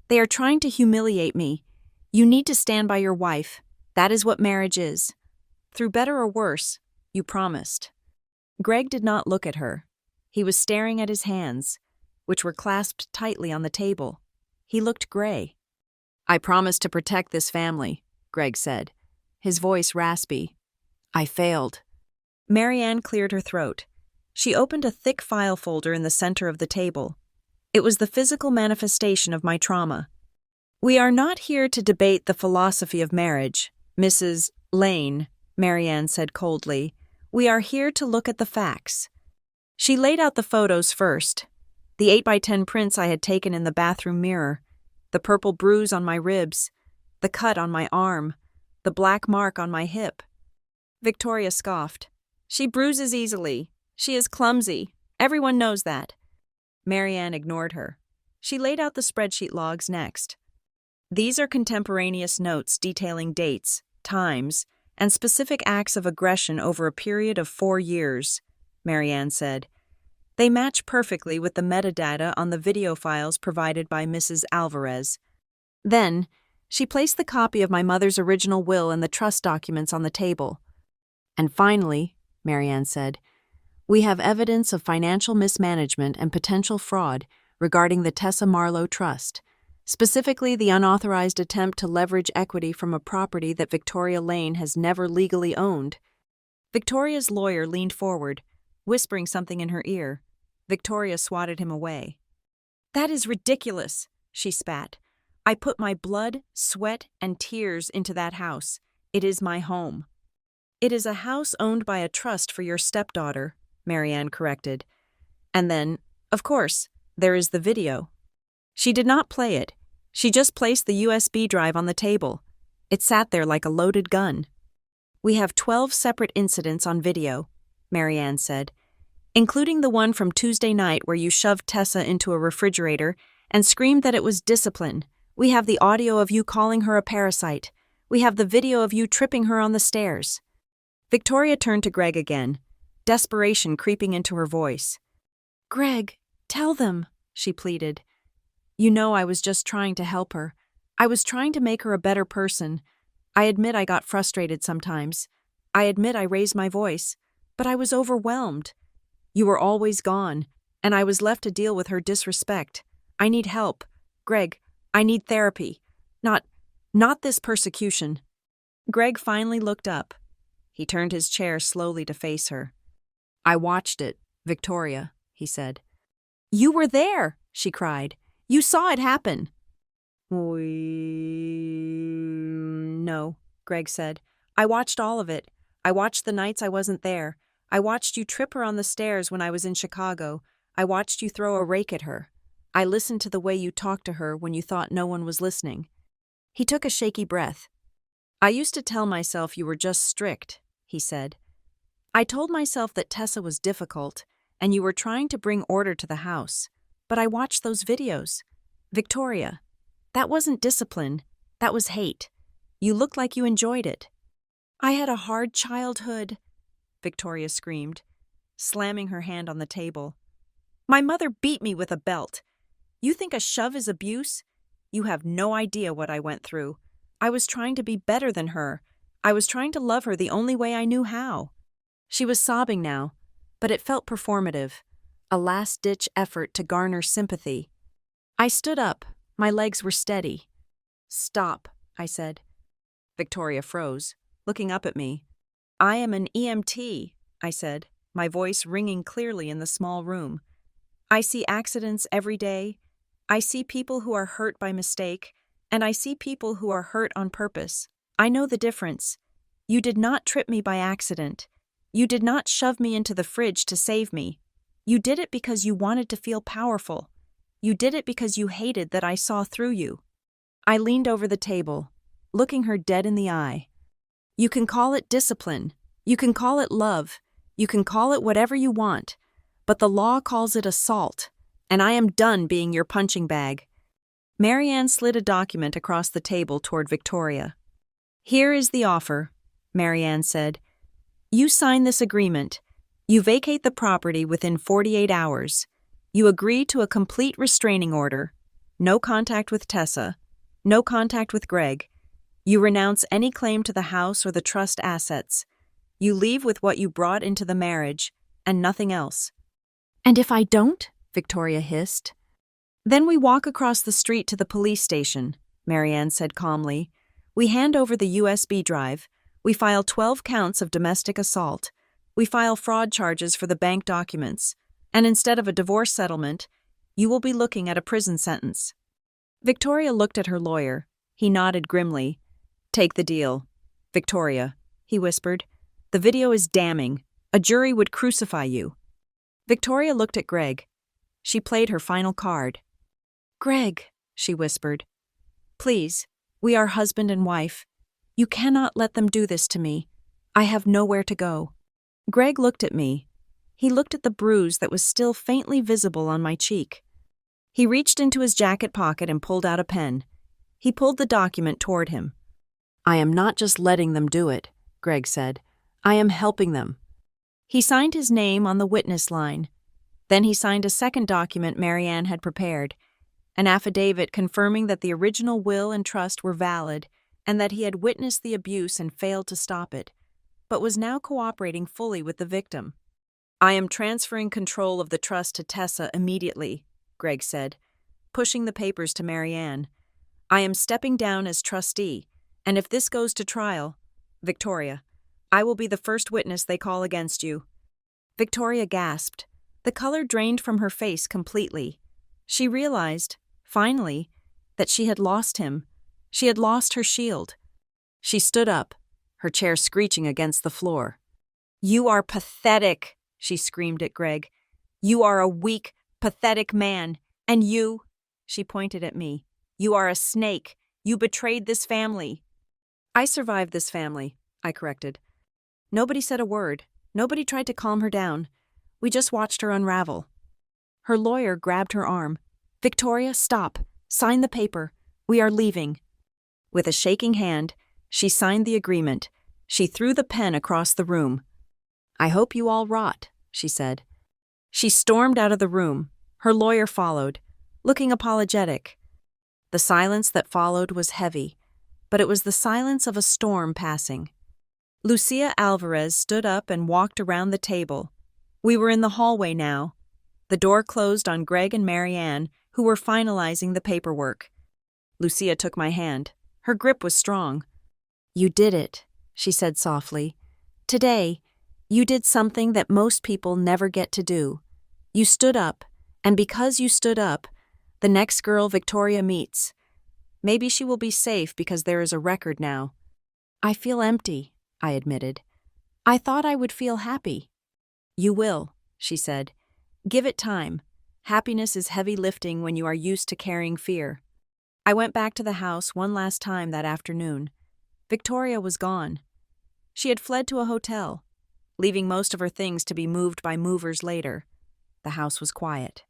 They are trying to humiliate me. You need to stand by your wife. That is what marriage is. Through better or worse, you promised." Greg did not look at her. He was staring at his hands, which were clasped tightly on the table. He looked gray. "I promised to protect this family," Greg said, his voice raspy. "I failed." Marianne cleared her throat. She opened a thick file folder in the center of the table. It was the physical manifestation of my trauma. "We are not here to debate the philosophy of marriage, Mrs. Lane," Marianne said coldly. "We are here to look at the facts." She laid out the photos first. The 8x10 prints I had taken in the bathroom mirror, the purple bruise on my ribs, the cut on my arm, the black mark on my hip. Victoria scoffed. "She bruises easily. She is clumsy. Everyone knows that." Marianne ignored her. She laid out the spreadsheet logs next. "These are contemporaneous notes detailing dates, times, and specific acts of aggression over a period of 4 years, Marianne said. "They match perfectly with the metadata on the video files provided by Mrs. Alvarez." Then, she placed the copy of my mother's original will and the trust documents on the table. "And finally," Marianne said, "we have evidence of financial mismanagement and potential fraud regarding the Tessa Marlowe Trust, specifically the unauthorized attempt to leverage equity from a property that Victoria Lane has never legally owned." Victoria's lawyer leaned forward, whispering something in her ear. Victoria swatted him away. "That is ridiculous," she spat. "I put my blood, sweat, and tears into that house. It is my home." "It is a house owned by a trust for your stepdaughter," Marianne corrected. "And then, of course, there is the video." She did not play it. She just placed the USB drive on the table. It sat there like a loaded gun. "We have 12 separate incidents on video," Marianne said, "including the one from Tuesday night where you shoved Tessa into a refrigerator and screamed that it was discipline. We have the audio of you calling her a parasite. We have the video of you tripping her on the stairs." Victoria turned to Greg again, desperation creeping into her voice. "Greg, tell them," she pleaded. "You know I was just trying to help her. I was trying to make her a better person. I admit I got frustrated sometimes. I admit I raised my voice, but I was overwhelmed. You were always gone, and I was left to deal with her disrespect. I need help. Greg, I need therapy. Not this persecution." Greg finally looked up. He turned his chair slowly to face her. "I watched it, Victoria," he said. "You were there," she cried. "You saw it happen." No, Greg said. "I watched all of it. I watched the nights I wasn't there. I watched you trip her on the stairs when I was in Chicago. I watched you throw a rake at her. I listened to the way you talked to her when you thought no one was listening." He took a shaky breath. "I used to tell myself you were just strict," he said. I told myself that Tessa was difficult, and you were trying to bring order to the house. But I watched those videos. Victoria, that wasn't discipline, that was hate. You looked like you enjoyed it. I had a hard childhood, Victoria screamed, slamming her hand on the table. My mother beat me with a belt. You think a shove is abuse? You have no idea what I went through. I was trying to be better than her. I was trying to love her the only way I knew how. She was sobbing now, but it felt performative, a last-ditch effort to garner sympathy. I stood up. My legs were steady. Stop, I said. Victoria froze, looking up at me. I am an EMT, I said, my voice ringing clearly in the small room. I see accidents every day. I see people who are hurt by mistake, and I see people who are hurt on purpose. I know the difference. You did not trip me by accident. You did not shove me into the fridge to save me. You did it because you wanted to feel powerful. You did it because you hated that I saw through you. I leaned over the table, looking her dead in the eye. You can call it discipline. You can call it love. You can call it whatever you want. But the law calls it assault, and I am done being your punching bag. Marianne slid a document across the table toward Victoria. Here is the offer, Marianne said. You sign this agreement. You vacate the property within 48 hours. You agree to a complete restraining order. No contact with Tessa. No contact with Greg. You renounce any claim to the house or the trust assets. You leave with what you brought into the marriage, and nothing else. And if I don't? Victoria hissed. Then we walk across the street to the police station, Marianne said calmly. We hand over the USB drive. We file 12 counts of domestic assault. We file fraud charges for the bank documents. And instead of a divorce settlement, you will be looking at a prison sentence. Victoria looked at her lawyer. He nodded grimly. Take the deal. Victoria, he whispered. The video is damning. A jury would crucify you. Victoria looked at Greg. She played her final card. Greg, she whispered. Please, we are husband and wife. You cannot let them do this to me. I have nowhere to go. Greg looked at me. He looked at the bruise that was still faintly visible on my cheek. He reached into his jacket pocket and pulled out a pen. He pulled the document toward him. I am not just letting them do it, Greg said. I am helping them. He signed his name on the witness line. Then he signed a second document Marianne had prepared, an affidavit confirming that the original will and trust were valid and that he had witnessed the abuse and failed to stop it, but was now cooperating fully with the victim. I am transferring control of the trust to Tessa immediately, Greg said, pushing the papers to Marianne. I am stepping down as trustee, and if this goes to trial, Victoria, I will be the first witness they call against you. Victoria gasped. The color drained from her face completely. She realized, finally, that she had lost him. She had lost her shield. She stood up, her chair screeching against the floor. You are pathetic, she screamed at Greg. You are a weak, pathetic man. And you, she pointed at me, you are a snake. You betrayed this family. I survived this family, I corrected. Nobody said a word. Nobody tried to calm her down. We just watched her unravel. Her lawyer grabbed her arm. Victoria, stop. Sign the paper. We are leaving. With a shaking hand, she signed the agreement. She threw the pen across the room. I hope you all rot, she said. She stormed out of the room. Her lawyer followed, looking apologetic. The silence that followed was heavy, but it was the silence of a storm passing. Lucia Alvarez stood up and walked around the table. We were in the hallway now. The door closed on Greg and Marianne, who were finalizing the paperwork. Lucia took my hand. Her grip was strong. You did it, she said softly. Today, you did something that most people never get to do. You stood up, and because you stood up, the next girl Victoria meets. Maybe she will be safe because there is a record now. I feel empty, I admitted. I thought I would feel happy. You will, she said. Give it time. Happiness is heavy lifting when you are used to carrying fear. I went back to the house one last time that afternoon. Victoria was gone. She had fled to a hotel. leaving most of her things to be moved by movers later. The house was quiet.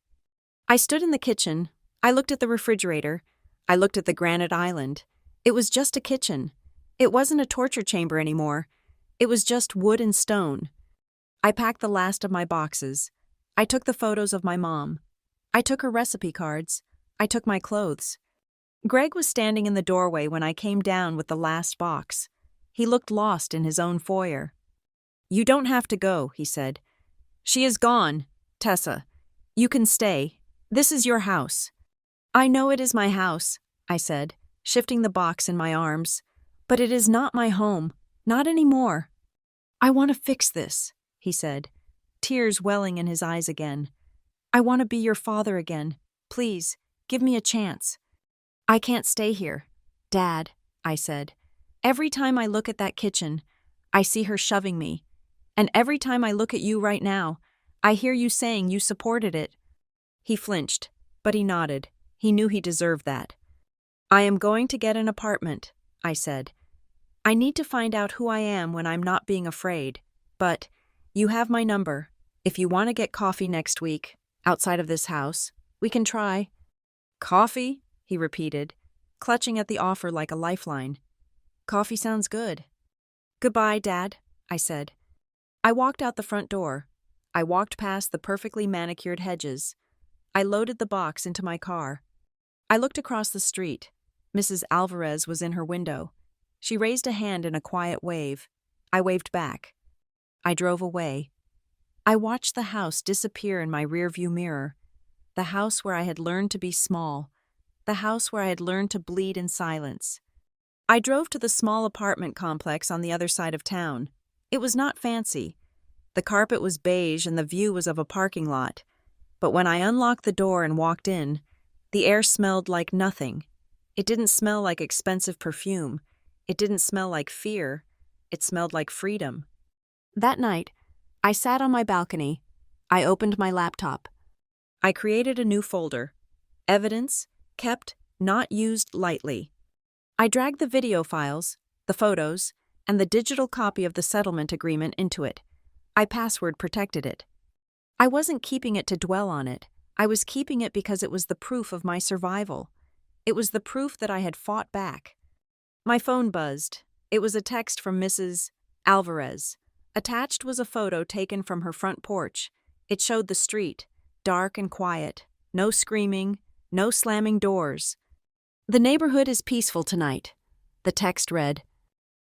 I stood in the kitchen. I looked at the refrigerator. I looked at the granite island. It was just a kitchen. It wasn't a torture chamber anymore. It was just wood and stone. I packed the last of my boxes. I took the photos of my mom. I took her recipe cards. I took my clothes. Greg was standing in the doorway when I came down with the last box. He looked lost in his own foyer. "You don't have to go," he said. "She is gone, Tessa. You can stay. This is your house." "I know it is my house," I said, shifting the box in my arms. "But it is not my home. Not anymore." "I want to fix this," he said, tears welling in his eyes again. "I want to be your father again. Please, give me a chance." "I can't stay here, Dad," I said. "Every time I look at that kitchen, I see her shoving me. And every time I look at you right now, I hear you saying you supported it." He flinched, but he nodded. He knew he deserved that. "I am going to get an apartment," I said. "I need to find out who I am when I'm not being afraid. But you have my number. If you want to get coffee next week, outside of this house, we can try." "Coffee?" he repeated, clutching at the offer like a lifeline. "Coffee sounds good." "Goodbye, Dad," I said. I walked out the front door. I walked past the perfectly manicured hedges. I loaded the box into my car. I looked across the street. Mrs. Alvarez was in her window. She raised a hand in a quiet wave. I waved back. I drove away. I watched the house disappear in my rearview mirror. The house where I had learned to be small. The house where I had learned to bleed in silence. I drove to the small apartment complex on the other side of town. It was not fancy. The carpet was beige and the view was of a parking lot. But when I unlocked the door and walked in, the air smelled like nothing. It didn't smell like expensive perfume. It didn't smell like fear. It smelled like freedom. That night, I sat on my balcony. I opened my laptop. I created a new folder. Evidence, kept, not used lightly. I dragged the video files, the photos, and the digital copy of the settlement agreement into it. I password protected it. I wasn't keeping it to dwell on it. I was keeping it because it was the proof of my survival. It was the proof that I had fought back. My phone buzzed. It was a text from Mrs. Alvarez. Attached was a photo taken from her front porch. It showed the street, dark and quiet. No screaming, no slamming doors. "The neighborhood is peaceful tonight," the text read.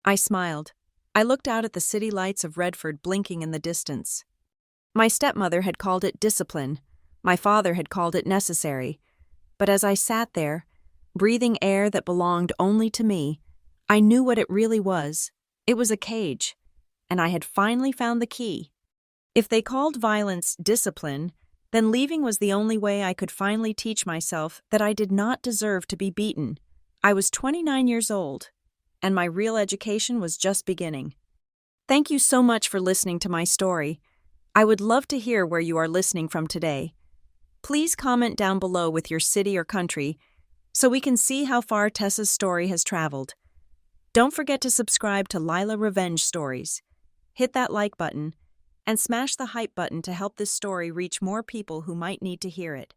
I smiled. I looked out at the city lights of Redford blinking in the distance. My stepmother had called it discipline. My father had called it necessary. But as I sat there, breathing air that belonged only to me, I knew what it really was. It was a cage. And I had finally found the key. If they called violence discipline, then leaving was the only way I could finally teach myself that I did not deserve to be beaten. I was 29 years old, and my real education was just beginning. Thank you so much for listening to my story. I would love to hear where you are listening from today. Please comment down below with your city or country so we can see how far Tessa's story has traveled. Don't forget to subscribe to Lila Revenge Stories. Hit that like button and smash the hype button to help this story reach more people who might need to hear it.